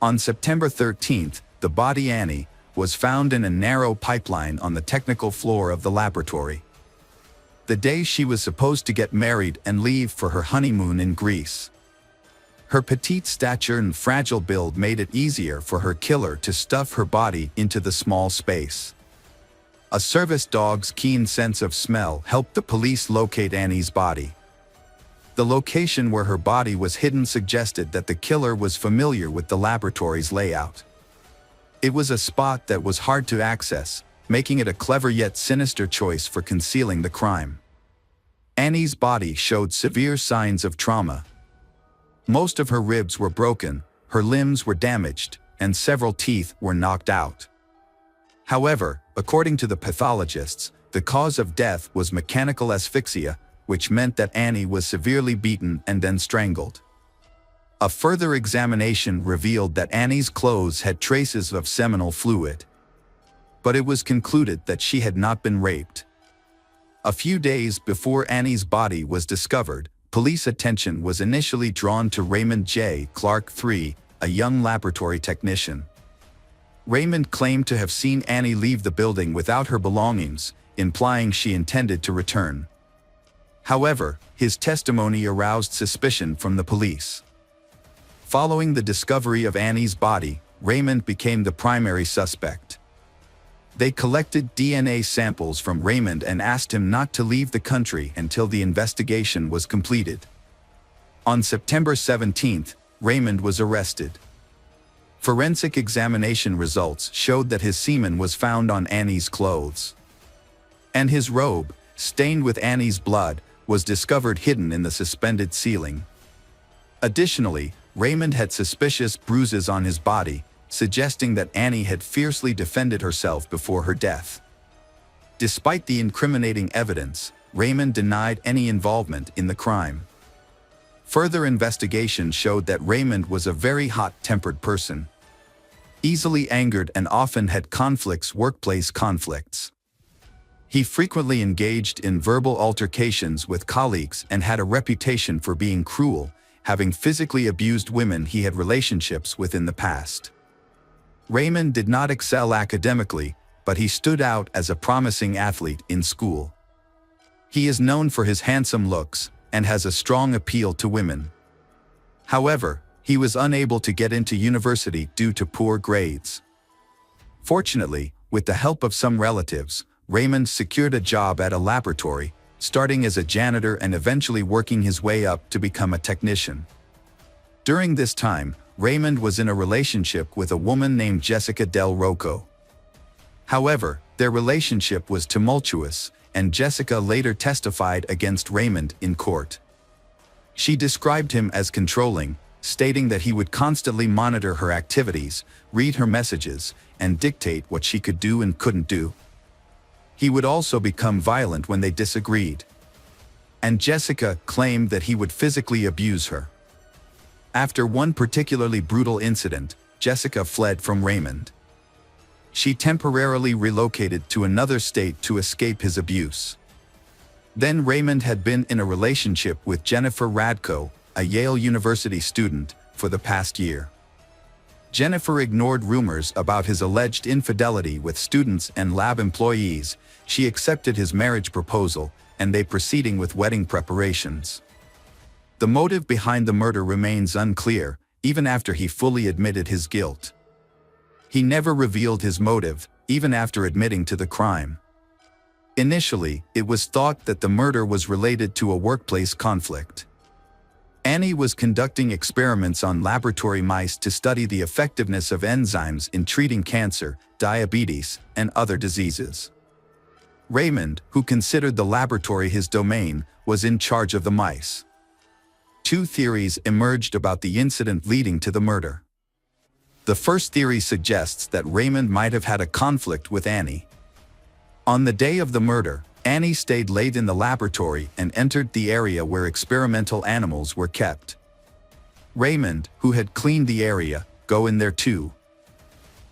On September 13, the body Annie was found in a narrow pipeline on the technical floor of the laboratory. The day she was supposed to get married and leave for her honeymoon in Greece. Her petite stature and fragile build made it easier for her killer to stuff her body into the small space. A service dog's keen sense of smell helped the police locate Annie's body. The location where her body was hidden suggested that the killer was familiar with the laboratory's layout. It was a spot that was hard to access, making it a clever yet sinister choice for concealing the crime. Annie's body showed severe signs of trauma. Most of her ribs were broken, her limbs were damaged, and several teeth were knocked out. However, according to the pathologists, the cause of death was mechanical asphyxia, which meant that Annie was severely beaten and then strangled. A further examination revealed that Annie's clothes had traces of seminal fluid. But it was concluded that she had not been raped. A few days before Annie's body was discovered, police attention was initially drawn to Raymond J. Clark III, a young laboratory technician. Raymond claimed to have seen Annie leave the building without her belongings, implying she intended to return. However, his testimony aroused suspicion from the police. Following the discovery of Annie's body, Raymond became the primary suspect. They collected DNA samples from Raymond and asked him not to leave the country until the investigation was completed. On September 17, Raymond was arrested. Forensic examination results showed that his semen was found on Annie's clothes. And his robe, stained with Annie's blood, was discovered hidden in the suspended ceiling. Additionally, Raymond had suspicious bruises on his body, suggesting that Annie had fiercely defended herself before her death. Despite the incriminating evidence, Raymond denied any involvement in the crime. Further investigation showed that Raymond was a very hot-tempered person, easily angered and often had workplace conflicts. He frequently engaged in verbal altercations with colleagues and had a reputation for being cruel, having physically abused women he had relationships with in the past. Raymond did not excel academically, but he stood out as a promising athlete in school. He is known for his handsome looks and has a strong appeal to women. However, he was unable to get into university due to poor grades. Fortunately, with the help of some relatives, Raymond secured a job at a laboratory, starting as a janitor and eventually working his way up to become a technician. During this time, Raymond was in a relationship with a woman named Jessica Del Rocco. However, their relationship was tumultuous, and Jessica later testified against Raymond in court. She described him as controlling, stating that he would constantly monitor her activities, read her messages, and dictate what she could do and couldn't do. He would also become violent when they disagreed. And Jessica claimed that he would physically abuse her. After one particularly brutal incident, Jessica fled from Raymond. She temporarily relocated to another state to escape his abuse. Then Raymond had been in a relationship with Jennifer Radko, a Yale University student, for the past year. Jennifer ignored rumors about his alleged infidelity with students and lab employees. She accepted his marriage proposal, and they proceeding with wedding preparations. The motive behind the murder remains unclear, even after he fully admitted his guilt. He never revealed his motive, even after admitting to the crime. Initially, it was thought that the murder was related to a workplace conflict. Annie was conducting experiments on laboratory mice to study the effectiveness of enzymes in treating cancer, diabetes, and other diseases. Raymond, who considered the laboratory his domain, was in charge of the mice. Two theories emerged about the incident leading to the murder. The first theory suggests that Raymond might have had a conflict with Annie. On the day of the murder, Annie stayed late in the laboratory and entered the area where experimental animals were kept. Raymond, who had cleaned the area, go in there too.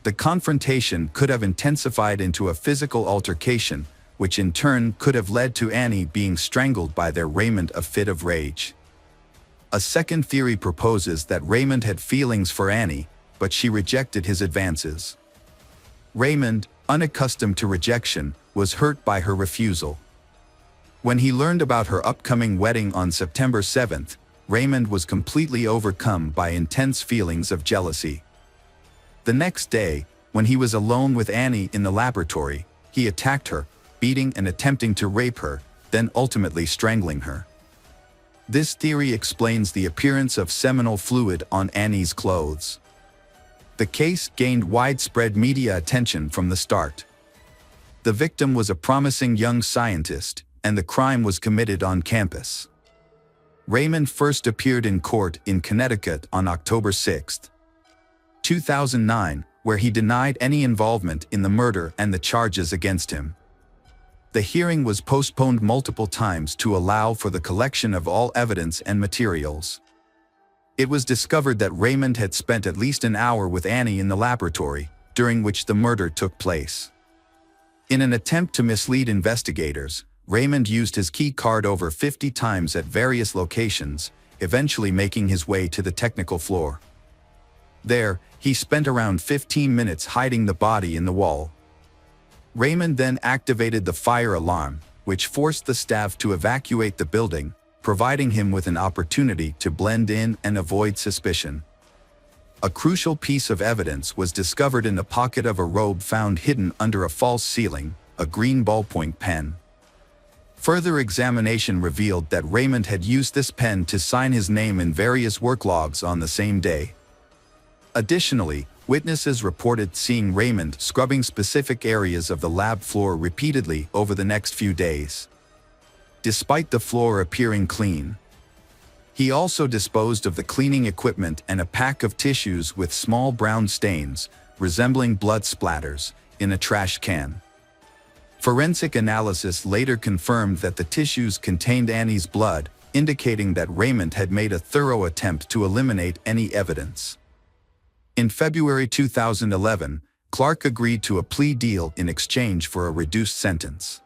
The confrontation could have intensified into a physical altercation, which in turn could have led to Annie being strangled by their Raymond a fit of rage. A second theory proposes that Raymond had feelings for Annie, but she rejected his advances. Raymond, unaccustomed to rejection, was hurt by her refusal. When he learned about her upcoming wedding on September 7th, Raymond was completely overcome by intense feelings of jealousy. The next day, when he was alone with Annie in the laboratory, he attacked her, beating and attempting to rape her, then ultimately strangling her. This theory explains the appearance of seminal fluid on Annie's clothes. The case gained widespread media attention from the start. The victim was a promising young scientist, and the crime was committed on campus. Raymond first appeared in court in Connecticut on October 6, 2009, where he denied any involvement in the murder and the charges against him. The hearing was postponed multiple times to allow for the collection of all evidence and materials. It was discovered that Raymond had spent at least an hour with Annie in the laboratory, during which the murder took place. In an attempt to mislead investigators, Raymond used his key card over 50 times at various locations, eventually making his way to the technical floor. There, he spent around 15 minutes hiding the body in the wall. Raymond then activated the fire alarm, which forced the staff to evacuate the building, providing him with an opportunity to blend in and avoid suspicion. A crucial piece of evidence was discovered in the pocket of a robe found hidden under a false ceiling, a green ballpoint pen. Further examination revealed that Raymond had used this pen to sign his name in various work logs on the same day. Additionally, witnesses reported seeing Raymond scrubbing specific areas of the lab floor repeatedly over the next few days. Despite the floor appearing clean, he also disposed of the cleaning equipment and a pack of tissues with small brown stains, resembling blood splatters, in a trash can. Forensic analysis later confirmed that the tissues contained Annie's blood, indicating that Raymond had made a thorough attempt to eliminate any evidence. In February 2011, Clark agreed to a plea deal in exchange for a reduced sentence.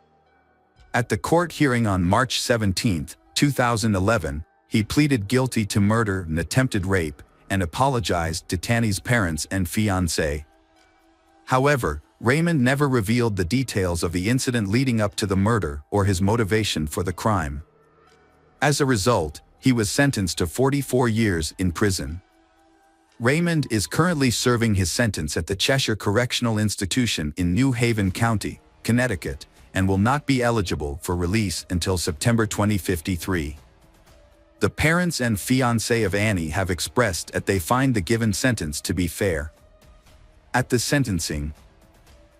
At the court hearing on March 17, 2011, he pleaded guilty to murder and attempted rape and apologized to Tanny's parents and fiancé. However, Raymond never revealed the details of the incident leading up to the murder or his motivation for the crime. As a result, he was sentenced to 44 years in prison. Raymond is currently serving his sentence at the Cheshire Correctional Institution in New Haven County, Connecticut, and will not be eligible for release until September 2053. The parents and fiancé of Annie have expressed that they find the given sentence to be fair. At the sentencing,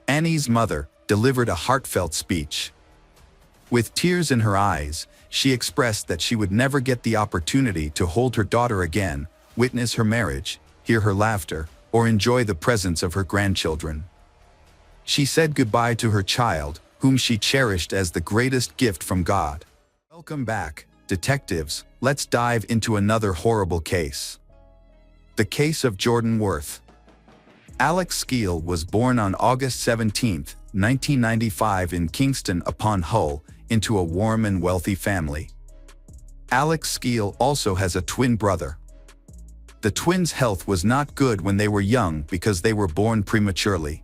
Annie's mother delivered a heartfelt speech. With tears in her eyes, she expressed that she would never get the opportunity to hold her daughter again, witness her marriage, hear her laughter, or enjoy the presence of her grandchildren. She said goodbye to her child, whom she cherished as the greatest gift from God. Welcome back, detectives. Let's dive into another horrible case. The case of Jordan Worth. Alex Skeel was born on August 17, 1995 in Kingston upon Hull, into a warm and wealthy family. Alex Skeel also has a twin brother. The twins' health was not good when they were young because they were born prematurely.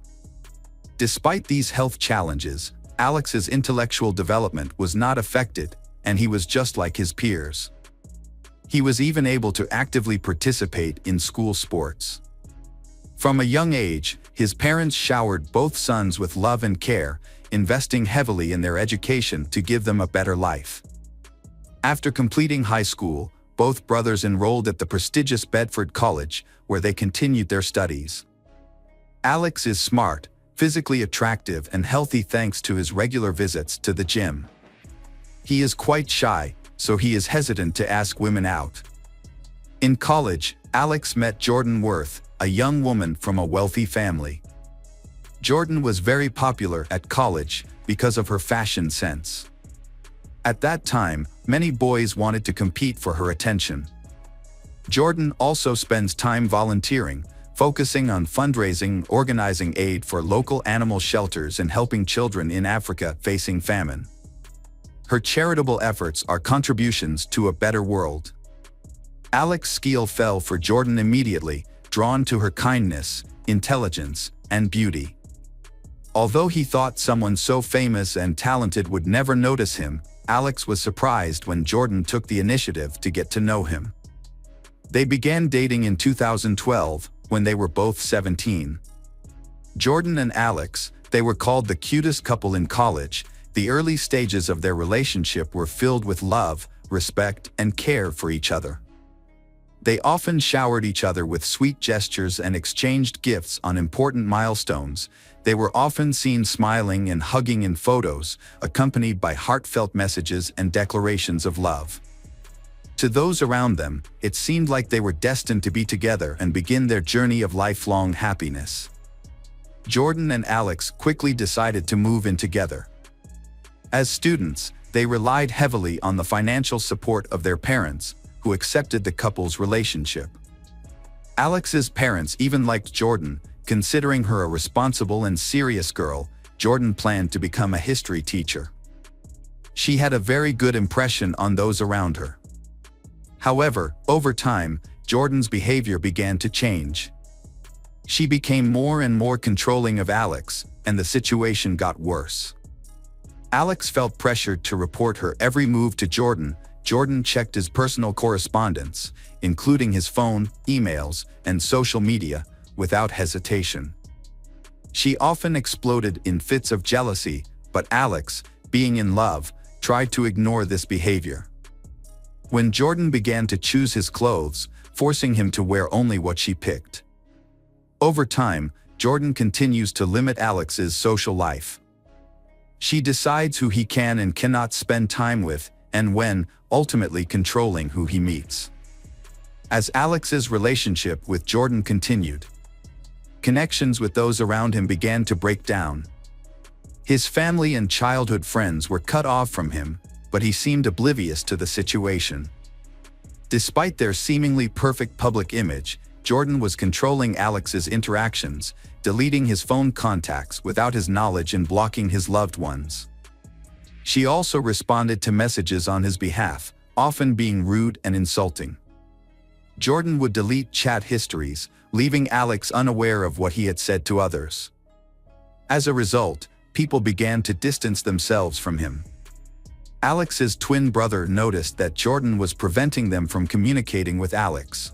Despite these health challenges, Alex's intellectual development was not affected, and he was just like his peers. He was even able to actively participate in school sports. From a young age, his parents showered both sons with love and care, investing heavily in their education to give them a better life. After completing high school, both brothers enrolled at the prestigious Bedford College, where they continued their studies. Alex is smart, physically attractive, and healthy thanks to his regular visits to the gym. He is quite shy, so he is hesitant to ask women out. In college, Alex met Jordan Worth, a young woman from a wealthy family. Jordan was very popular at college because of her fashion sense. At that time, many boys wanted to compete for her attention. Jordan also spends time volunteering, focusing on fundraising, organizing aid for local animal shelters, and helping children in Africa facing famine. Her charitable efforts are contributions to a better world. Alex Skeel fell for Jordan immediately, drawn to her kindness, intelligence, and beauty. Although he thought someone so famous and talented would never notice him, Alex was surprised when Jordan took the initiative to get to know him. They began dating in 2012, when they were both 17. Jordan and Alex, they were called the cutest couple in college. The early stages of their relationship were filled with love, respect, and care for each other. They often showered each other with sweet gestures and exchanged gifts on important milestones. They were often seen smiling and hugging in photos, accompanied by heartfelt messages and declarations of love. To those around them, it seemed like they were destined to be together and begin their journey of lifelong happiness. Jordan and Alex quickly decided to move in together. As students, they relied heavily on the financial support of their parents, who accepted the couple's relationship. Alex's parents even liked Jordan, considering her a responsible and serious girl. Jordan planned to become a history teacher. She had a very good impression on those around her. However, over time, Jordan's behavior began to change. She became more and more controlling of Alex, and the situation got worse. Alex felt pressured to report her every move to Jordan. Jordan checked his personal correspondence, including his phone, emails, and social media, without hesitation. She often exploded in fits of jealousy, but Alex, being in love, tried to ignore this behavior. When Jordan began to choose his clothes, forcing him to wear only what she picked. Over time, Jordan continues to limit Alex's social life. She decides who he can and cannot spend time with, and when, ultimately controlling who he meets. As Alex's relationship with Jordan continued, connections with those around him began to break down. His family and childhood friends were cut off from him, but he seemed oblivious to the situation. Despite their seemingly perfect public image, Jordan was controlling Alex's interactions, deleting his phone contacts without his knowledge and blocking his loved ones. She also responded to messages on his behalf, often being rude and insulting. Jordan would delete chat histories, leaving Alex unaware of what he had said to others. As a result, people began to distance themselves from him. Alex's twin brother noticed that Jordan was preventing them from communicating with Alex.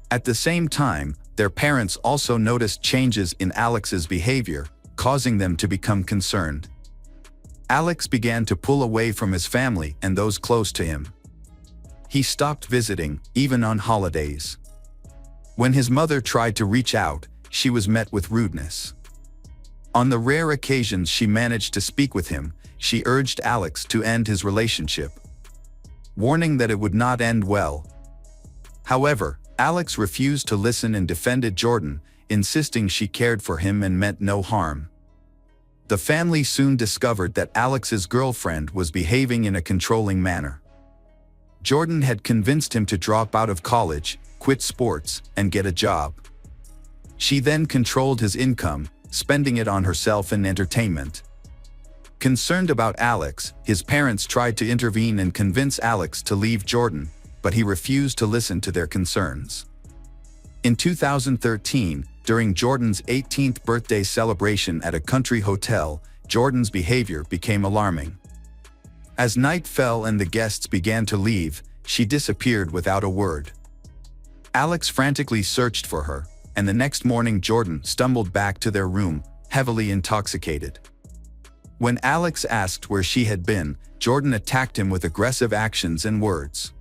At the same time, their parents also noticed changes in Alex's behavior, causing them to become concerned. Alex began to pull away from his family and those close to him. He stopped visiting, even on holidays. When his mother tried to reach out, she was met with rudeness. On the rare occasions she managed to speak with him, she urged Alex to end his relationship, warning that it would not end well. However, Alex refused to listen and defended Jordan, insisting she cared for him and meant no harm. The family soon discovered that Alex's girlfriend was behaving in a controlling manner. Jordan had convinced him to drop out of college, quit sports, and get a job. She then controlled his income, spending it on herself and entertainment. Concerned about Alex, his parents tried to intervene and convince Alex to leave Jordan, but he refused to listen to their concerns. In 2013, during Jordan's 18th birthday celebration at a country hotel, Jordan's behavior became alarming. As night fell and the guests began to leave, she disappeared without a word. Alex frantically searched for her, and the next morning Jordan stumbled back to their room, heavily intoxicated. When Alex asked where she had been, Jordan attacked him with aggressive actions and words.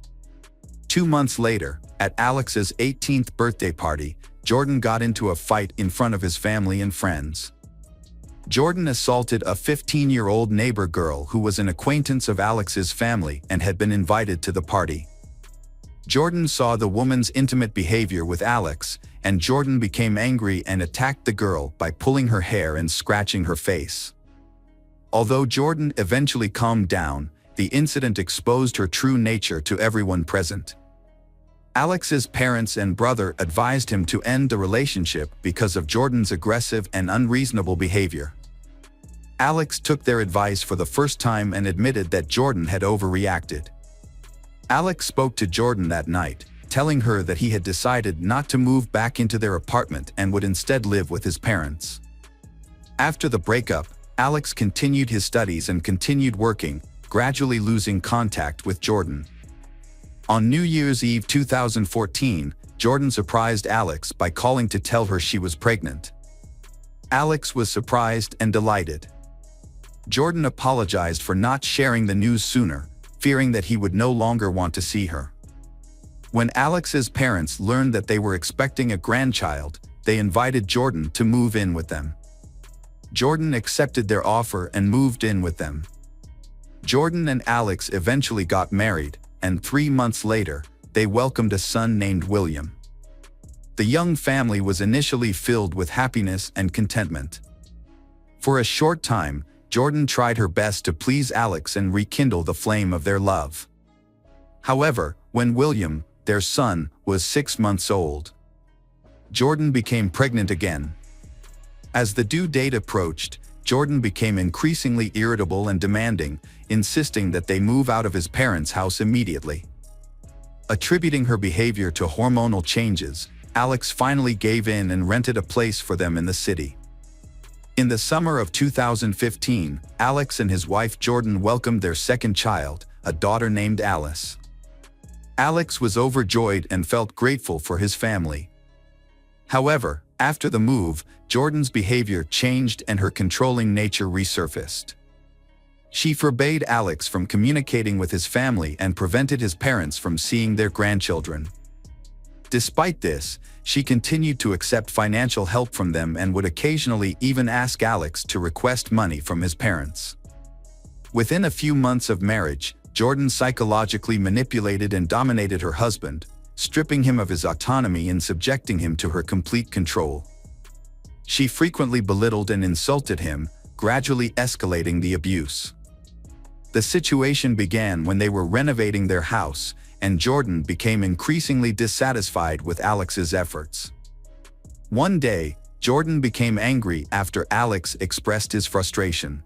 2 months later, at Alex's 18th birthday party, Jordan got into a fight in front of his family and friends. Jordan assaulted a 15-year-old neighbor girl who was an acquaintance of Alex's family and had been invited to the party. Jordan saw the woman's intimate behavior with Alex, and Jordan became angry and attacked the girl by pulling her hair and scratching her face. Although Jordan eventually calmed down, the incident exposed her true nature to everyone present. Alex's parents and brother advised him to end the relationship because of Jordan's aggressive and unreasonable behavior. Alex took their advice for the first time and admitted that Jordan had overreacted. Alex spoke to Jordan that night, telling her that he had decided not to move back into their apartment and would instead live with his parents. After the breakup, Alex continued his studies and continued working, gradually losing contact with Jordan. On New Year's Eve 2014, Jordan surprised Alex by calling to tell her she was pregnant. Alex was surprised and delighted. Jordan apologized for not sharing the news sooner, fearing that he would no longer want to see her. When Alex's parents learned that they were expecting a grandchild, they invited Jordan to move in with them. Jordan accepted their offer and moved in with them. Jordan and Alex eventually got married, and 3 months later, they welcomed a son named William. The young family was initially filled with happiness and contentment. For a short time, Jordan tried her best to please Alex and rekindle the flame of their love. However, when William, their son, was 6 months old, Jordan became pregnant again. As the due date approached, Jordan became increasingly irritable and demanding, insisting that they move out of his parents' house immediately. Attributing her behavior to hormonal changes, Alex finally gave in and rented a place for them in the city. In the summer of 2015, Alex and his wife Jordan welcomed their second child, a daughter named Alice. Alex was overjoyed and felt grateful for his family. However, after the move, Jordan's behavior changed and her controlling nature resurfaced. She forbade Alex from communicating with his family and prevented his parents from seeing their grandchildren. Despite this, she continued to accept financial help from them and would occasionally even ask Alex to request money from his parents. Within a few months of marriage, Jordan psychologically manipulated and dominated her husband, stripping him of his autonomy and subjecting him to her complete control. She frequently belittled and insulted him, gradually escalating the abuse. The situation began when they were renovating their house, and Jordan became increasingly dissatisfied with Alex's efforts. One day, Jordan became angry after Alex expressed his frustration.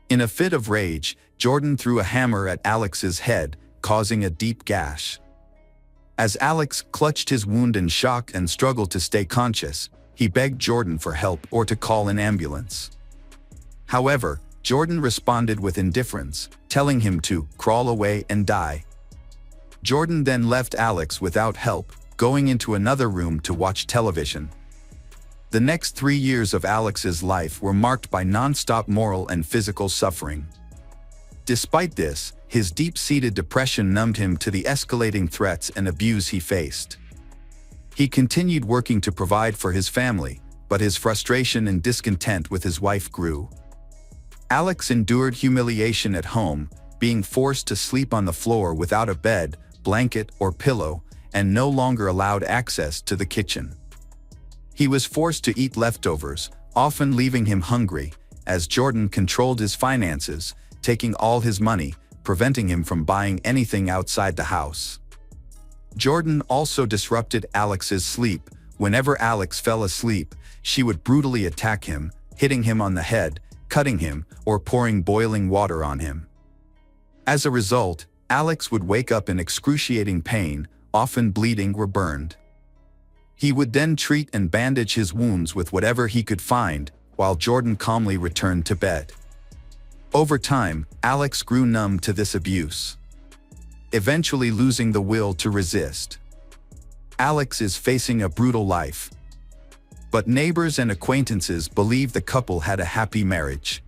In a fit of rage, Jordan threw a hammer at Alex's head, causing a deep gash. As Alex clutched his wound in shock and struggled to stay conscious, he begged Jordan for help or to call an ambulance. However, Jordan responded with indifference, telling him to crawl away and die. Jordan then left Alex without help, going into another room to watch television. The next 3 years of Alex's life were marked by non-stop moral and physical suffering. Despite this, his deep-seated depression numbed him to the escalating threats and abuse he faced. He continued working to provide for his family, but his frustration and discontent with his wife grew. Alex endured humiliation at home, being forced to sleep on the floor without a bed, blanket, or pillow, and no longer allowed access to the kitchen. He was forced to eat leftovers, often leaving him hungry, as Jordan controlled his finances, taking all his money, preventing him from buying anything outside the house. Jordan also disrupted Alex's sleep. Whenever Alex fell asleep, she would brutally attack him, hitting him on the head, cutting him, or pouring boiling water on him. As a result, Alex would wake up in excruciating pain, often bleeding or burned. He would then treat and bandage his wounds with whatever he could find, while Jordan calmly returned to bed. Over time, Alex grew numb to this abuse, eventually losing the will to resist. Alex is facing a brutal life, but neighbors and acquaintances believe the couple had a happy marriage.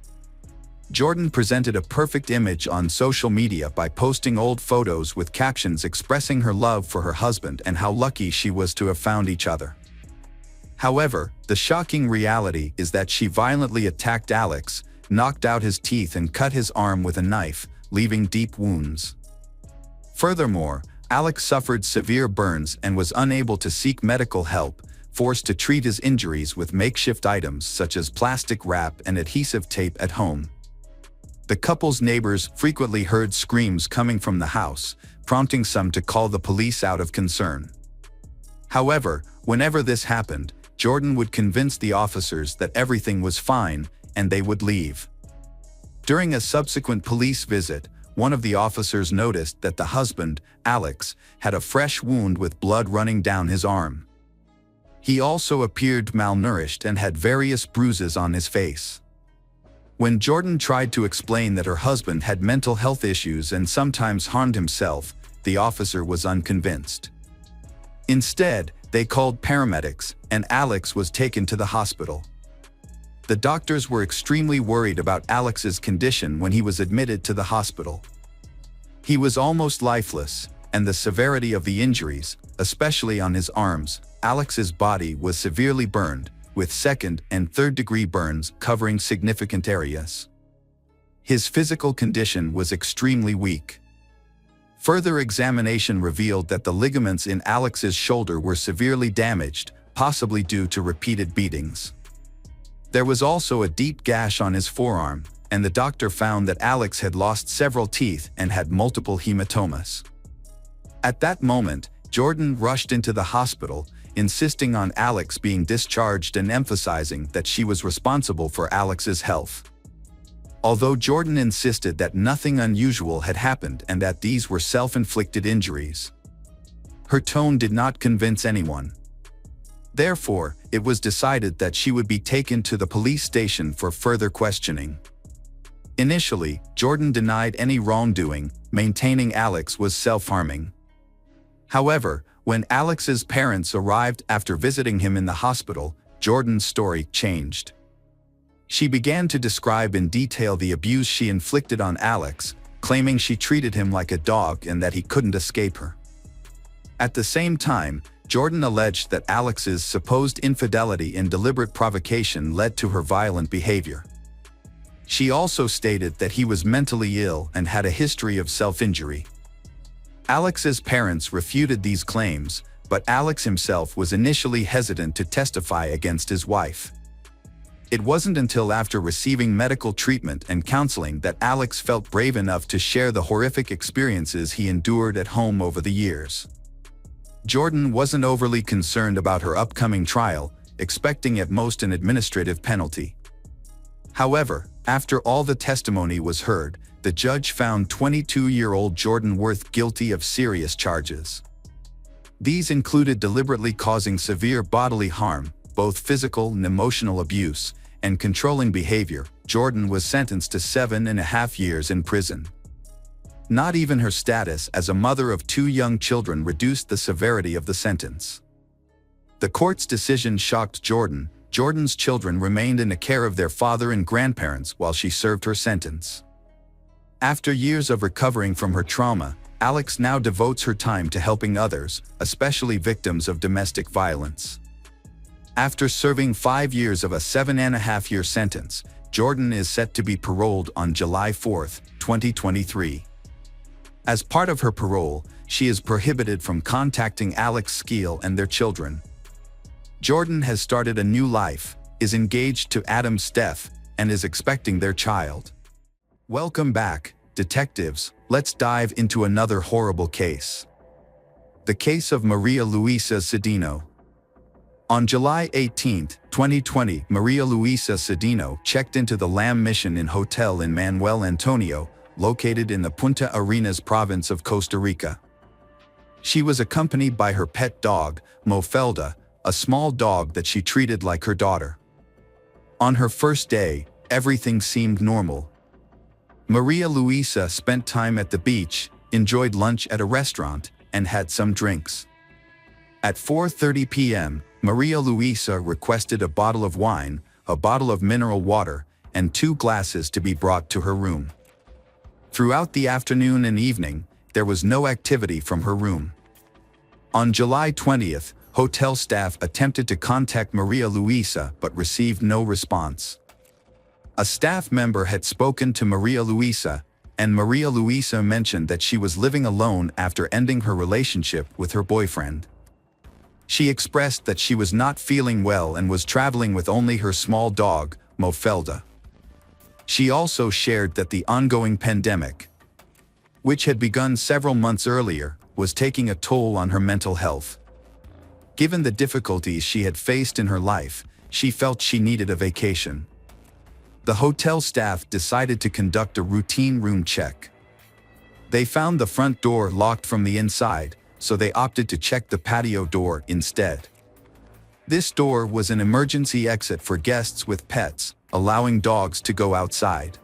Jordan presented a perfect image on social media by posting old photos with captions expressing her love for her husband and how lucky she was to have found each other. However, the shocking reality is that she violently attacked Alex, knocked out his teeth and cut his arm with a knife, leaving deep wounds. Furthermore, Alex suffered severe burns and was unable to seek medical help, forced to treat his injuries with makeshift items such as plastic wrap and adhesive tape at home. The couple's neighbors frequently heard screams coming from the house, prompting some to call the police out of concern. However, whenever this happened, Jordan would convince the officers that everything was fine and they would leave. During a subsequent police visit, one of the officers noticed that the husband, Alex, had a fresh wound with blood running down his arm. He also appeared malnourished and had various bruises on his face. When Jordan tried to explain that her husband had mental health issues and sometimes harmed himself, the officer was unconvinced. Instead, they called paramedics, and Alex was taken to the hospital. The doctors were extremely worried about Alex's condition when he was admitted to the hospital. He was almost lifeless, and the severity of the injuries, especially on his arms, Alex's body was severely burned, with second and third-degree burns covering significant areas. His physical condition was extremely weak. Further examination revealed that the ligaments in Alex's shoulder were severely damaged, possibly due to repeated beatings. There was also a deep gash on his forearm, and the doctor found that Alex had lost several teeth and had multiple hematomas. At that moment, Jordan rushed into the hospital, insisting on Alex being discharged and emphasizing that she was responsible for Alex's health. Although Jordan insisted that nothing unusual had happened and that these were self-inflicted injuries, her tone did not convince anyone. Therefore, it was decided that she would be taken to the police station for further questioning. Initially, Jordan denied any wrongdoing, maintaining Alex was self-harming. However, when Alex's parents arrived after visiting him in the hospital, Jordan's story changed. She began to describe in detail the abuse she inflicted on Alex, claiming she treated him like a dog and that he couldn't escape her. At the same time, Jordan alleged that Alex's supposed infidelity and deliberate provocation led to her violent behavior. She also stated that he was mentally ill and had a history of self-injury. Alex's parents refuted these claims, but Alex himself was initially hesitant to testify against his wife. It wasn't until after receiving medical treatment and counseling that Alex felt brave enough to share the horrific experiences he endured at home over the years. Jordan wasn't overly concerned about her upcoming trial, expecting at most an administrative penalty. However, after all the testimony was heard, the judge found 22-year-old Jordan Worth guilty of serious charges. These included deliberately causing severe bodily harm, both physical and emotional abuse, and controlling behavior. Jordan was sentenced to 7.5 years in prison. Not even her status as a mother of 2 young children reduced the severity of the sentence. The court's decision shocked Jordan. Jordan's children remained in the care of their father and grandparents while she served her sentence. After years of recovering from her trauma, Alex now devotes her time to helping others, especially victims of domestic violence. After serving 5 years of a 7.5-year sentence, Jordan is set to be paroled on July 4, 2023. As part of her parole, she is prohibited from contacting Alex Skeel and their children. Jordan has started a new life, is engaged to Adam Steph, and is expecting their child. Welcome back, detectives. Let's dive into another horrible case. The case of Maria Luisa Cedeno. On July 18, 2020, Maria Luisa Cedeno checked into the Lamb Mission Inn Hotel in Manuel Antonio, located in the Punta Arenas province of Costa Rica. She was accompanied by her pet dog, Mofelda, a small dog that she treated like her daughter. On her first day, everything seemed normal. Maria Luisa spent time at the beach, enjoyed lunch at a restaurant, and had some drinks. At 4:30 p.m., Maria Luisa requested a bottle of wine, a bottle of mineral water, and 2 glasses to be brought to her room. Throughout the afternoon and evening, there was no activity from her room. On July 20th, hotel staff attempted to contact Maria Luisa but received no response. A staff member had spoken to Maria Luisa, and Maria Luisa mentioned that she was living alone after ending her relationship with her boyfriend. She expressed that she was not feeling well and was traveling with only her small dog, Mofelda. She also shared that the ongoing pandemic, which had begun several months earlier, was taking a toll on her mental health. Given the difficulties she had faced in her life, she felt she needed a vacation. The hotel staff decided to conduct a routine room check. They found the front door locked from the inside, so they opted to check the patio door instead. This door was an emergency exit for guests with pets, allowing dogs to go outside.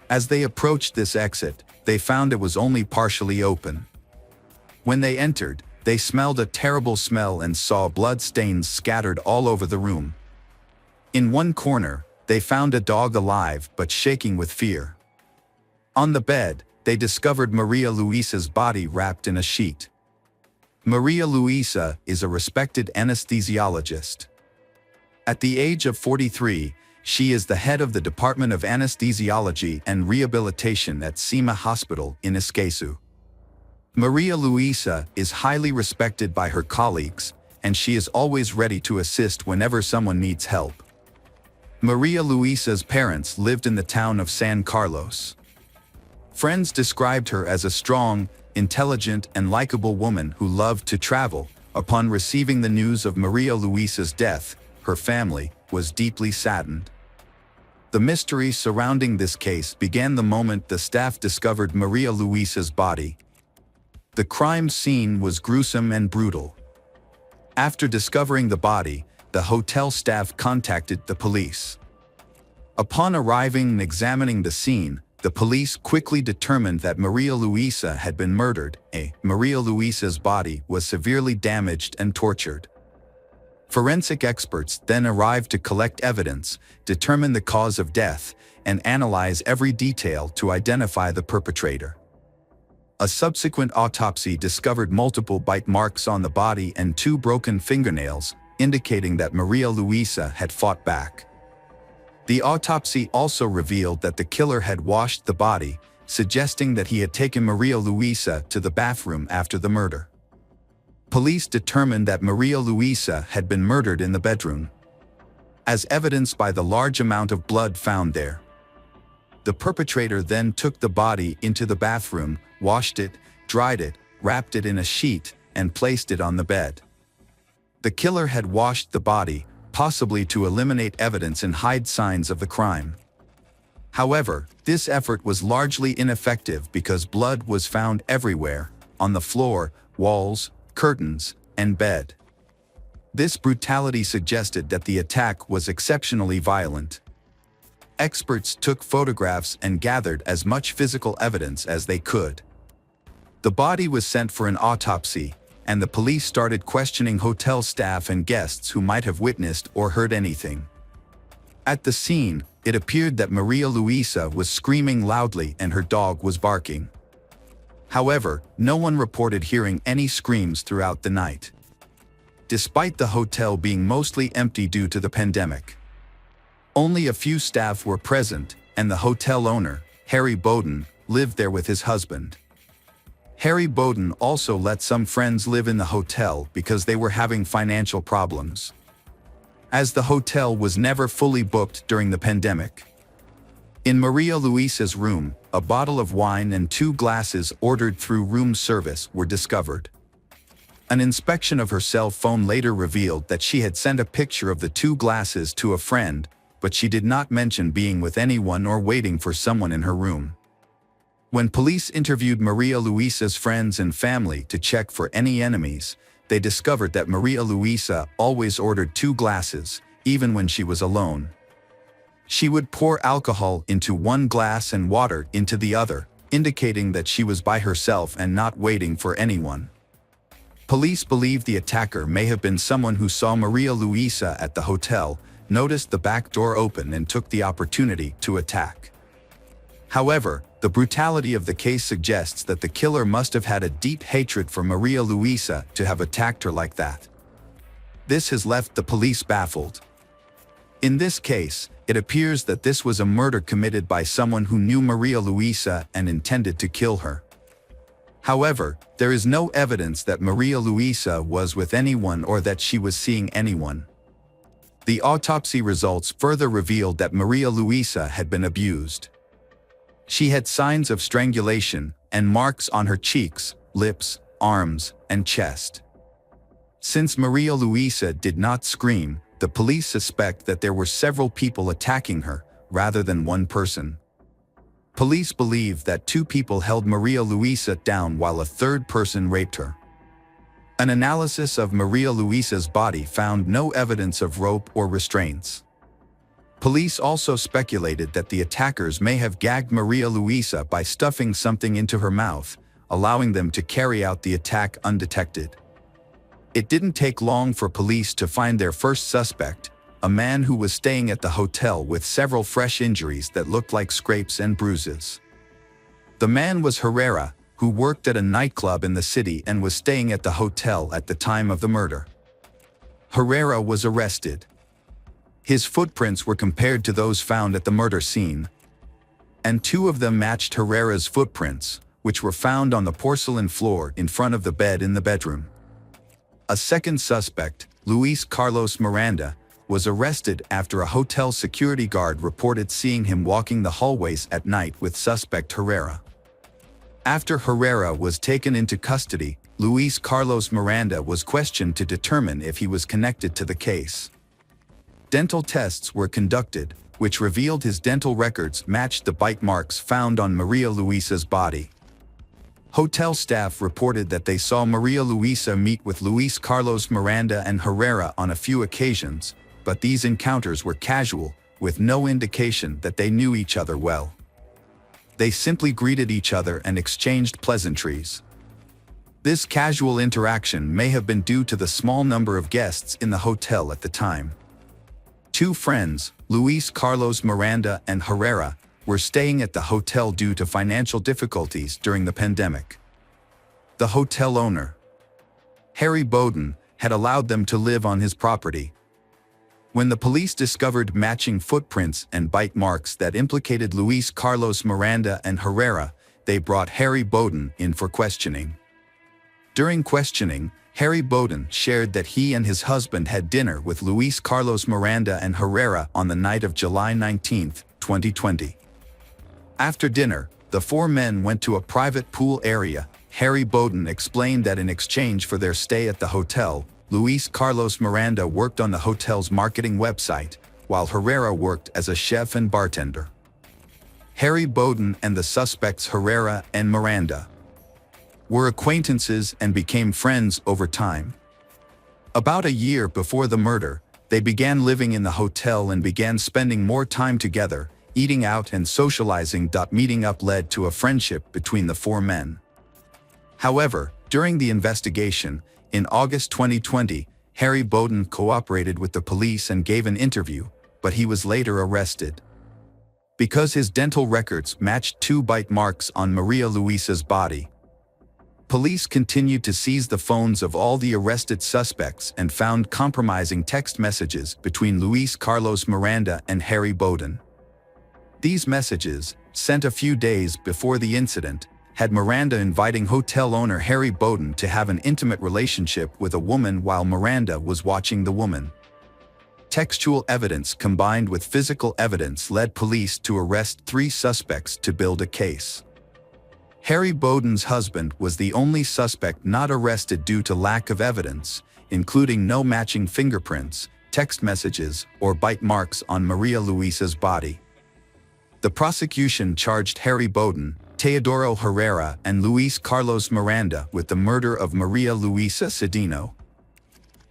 As they approached this exit, they found it was only partially open. When they entered, they smelled a terrible smell and saw blood stains scattered all over the room. In one corner, they found a dog alive but shaking with fear. On the bed, they discovered Maria Luisa's body wrapped in a sheet. Maria Luisa is a respected anesthesiologist. At the age of 43, she is the head of the Department of Anesthesiology and Rehabilitation at SEMA Hospital in Escazú. Maria Luisa is highly respected by her colleagues, and she is always ready to assist whenever someone needs help. Maria Luisa's parents lived in the town of San Carlos. Friends described her as a strong, intelligent, and likable woman who loved to travel. Upon receiving the news of Maria Luisa's death, her family was deeply saddened. The mystery surrounding this case began the moment the staff discovered Maria Luisa's body. The crime scene was gruesome and brutal. After discovering the body, the hotel staff contacted the police. Upon arriving and examining the scene, the police quickly determined that Maria Luisa had been murdered. Maria Luisa's body was severely damaged and tortured. Forensic experts then arrived to collect evidence, determine the cause of death, and analyze every detail to identify the perpetrator. A subsequent autopsy discovered multiple bite marks on the body and 2 broken fingernails, indicating that Maria Luisa had fought back. The autopsy also revealed that the killer had washed the body, suggesting that he had taken Maria Luisa to the bathroom after the murder. Police determined that Maria Luisa had been murdered in the bedroom, as evidenced by the large amount of blood found there. The perpetrator then took the body into the bathroom, washed it, dried it, wrapped it in a sheet, and placed it on the bed. The killer had washed the body, possibly to eliminate evidence and hide signs of the crime. However, this effort was largely ineffective because blood was found everywhere, on the floor, walls, curtains, and bed. This brutality suggested that the attack was exceptionally violent. Experts took photographs and gathered as much physical evidence as they could. The body was sent for an autopsy, and the police started questioning hotel staff and guests who might have witnessed or heard anything. At the scene, it appeared that Maria Luisa was screaming loudly and her dog was barking. However, no one reported hearing any screams throughout the night, despite the hotel being mostly empty due to the pandemic. Only a few staff were present, and the hotel owner, Harry Bowden, lived there with his husband. Harry Bowden also let some friends live in the hotel because they were having financial problems, as the hotel was never fully booked during the pandemic. In Maria Luisa's room, a bottle of wine and 2 glasses ordered through room service were discovered. An inspection of her cell phone later revealed that she had sent a picture of the 2 glasses to a friend, but she did not mention being with anyone or waiting for someone in her room. When police interviewed Maria Luisa's friends and family to check for any enemies, they discovered that Maria Luisa always ordered 2 glasses, even when she was alone. She would pour alcohol into one glass and water into the other, indicating that she was by herself and not waiting for anyone. Police believe the attacker may have been someone who saw Maria Luisa at the hotel, noticed the back door open and took the opportunity to attack. However, the brutality of the case suggests that the killer must have had a deep hatred for Maria Luisa to have attacked her like that. This has left the police baffled. In this case, it appears that this was a murder committed by someone who knew Maria Luisa and intended to kill her. However, there is no evidence that Maria Luisa was with anyone or that she was seeing anyone. The autopsy results further revealed that Maria Luisa had been abused. She had signs of strangulation and marks on her cheeks, lips, arms, and chest. Since Maria Luisa did not scream, the police suspect that there were several people attacking her, rather than one person. Police believe that 2 people held Maria Luisa down while a 3rd person raped her. An analysis of Maria Luisa's body found no evidence of rope or restraints. Police also speculated that the attackers may have gagged Maria Luisa by stuffing something into her mouth, allowing them to carry out the attack undetected. It didn't take long for police to find their first suspect, a man who was staying at the hotel with several fresh injuries that looked like scrapes and bruises. The man was Herrera, who worked at a nightclub in the city and was staying at the hotel at the time of the murder. Herrera was arrested. His footprints were compared to those found at the murder scene, and 2 of them matched Herrera's footprints, which were found on the porcelain floor in front of the bed in the bedroom. A second suspect, Luis Carlos Miranda, was arrested after a hotel security guard reported seeing him walking the hallways at night with suspect Herrera. After Herrera was taken into custody, Luis Carlos Miranda was questioned to determine if he was connected to the case. Dental tests were conducted, which revealed his dental records matched the bite marks found on Maria Luisa's body. Hotel staff reported that they saw Maria Luisa meet with Luis Carlos Miranda and Herrera on a few occasions, but these encounters were casual, with no indication that they knew each other well. They simply greeted each other and exchanged pleasantries. This casual interaction may have been due to the small number of guests in the hotel at the time. 2 friends, Luis Carlos Miranda and Herrera, were staying at the hotel due to financial difficulties during the pandemic. The hotel owner, Harry Bowden, had allowed them to live on his property. When the police discovered matching footprints and bite marks that implicated Luis Carlos Miranda and Herrera, they brought Harry Bowden in for questioning. During questioning, Harry Bowden shared that he and his husband had dinner with Luis Carlos Miranda and Herrera on the night of July 19, 2020. After dinner, the 4 men went to a private pool area. Harry Bowden explained that in exchange for their stay at the hotel, Luis Carlos Miranda worked on the hotel's marketing website, while Herrera worked as a chef and bartender. Harry Bowden and the suspects Herrera and Miranda were acquaintances and became friends over time. About a year before the murder, they began living in the hotel and began spending more time together, eating out and socializing. Meeting up led to a friendship between the 4 men. However, during the investigation, in August 2020, Harry Bowden cooperated with the police and gave an interview, but he was later arrested. Because his dental records matched 2 bite marks on Maria Luisa's body, police continued to seize the phones of all the arrested suspects and found compromising text messages between Luis Carlos Miranda and Harry Bowden. These messages, sent a few days before the incident, had Miranda inviting hotel owner Harry Bowden to have an intimate relationship with a woman while Miranda was watching the woman. Textual evidence combined with physical evidence led police to arrest 3 suspects to build a case. Harry Bowden's husband was the only suspect not arrested due to lack of evidence, including no matching fingerprints, text messages, or bite marks on Maria Luisa's body. The prosecution charged Harry Bowden, Teodoro Herrera, and Luis Carlos Miranda with the murder of Maria Luisa Cedeno.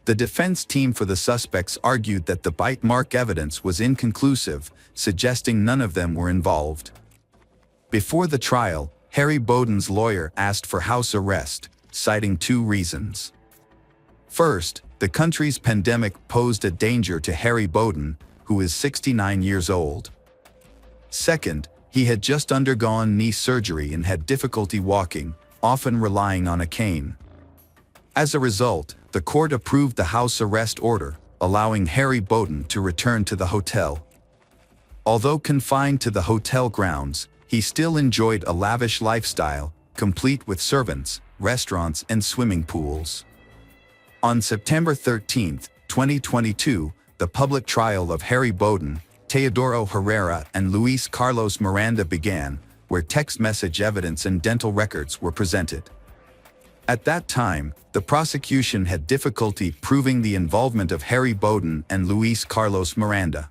The defense team for the suspects argued that the bite mark evidence was inconclusive, suggesting none of them were involved. Before the trial, Harry Bowden's lawyer asked for house arrest, citing 2 reasons. First, the country's pandemic posed a danger to Harry Bowden, who is 69 years old. Second, he had just undergone knee surgery and had difficulty walking, often relying on a cane. As a result, the court approved the house arrest order, allowing Harry Bowden to return to the hotel. Although confined to the hotel grounds, he still enjoyed a lavish lifestyle, complete with servants, restaurants, and swimming pools. On September 13, 2022, the public trial of Harry Bowden, Teodoro Herrera, and Luis Carlos Miranda began, where text message evidence and dental records were presented. At that time, the prosecution had difficulty proving the involvement of Harry Bowden and Luis Carlos Miranda.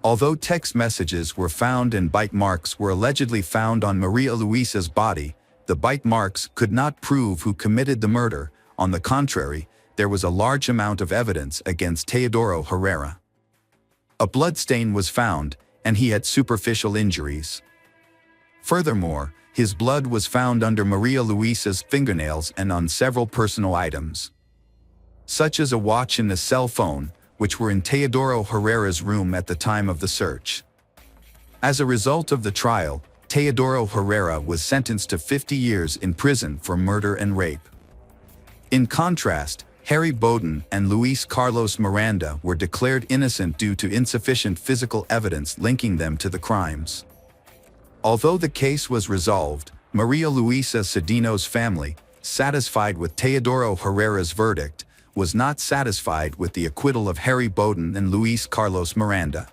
Although text messages were found and bite marks were allegedly found on Maria Luisa's body, the bite marks could not prove who committed the murder. On the contrary, there was a large amount of evidence against Teodoro Herrera. A bloodstain was found, and he had superficial injuries. Furthermore, his blood was found under Maria Luisa's fingernails and on several personal items, such as a watch and a cell phone, which were in Teodoro Herrera's room at the time of the search. As a result of the trial, Teodoro Herrera was sentenced to 50 years in prison for murder and rape. In contrast, Harry Bowden and Luis Carlos Miranda were declared innocent due to insufficient physical evidence linking them to the crimes. Although the case was resolved, Maria Luisa Cedeno's family, satisfied with Teodoro Herrera's verdict, was not satisfied with the acquittal of Harry Bowden and Luis Carlos Miranda.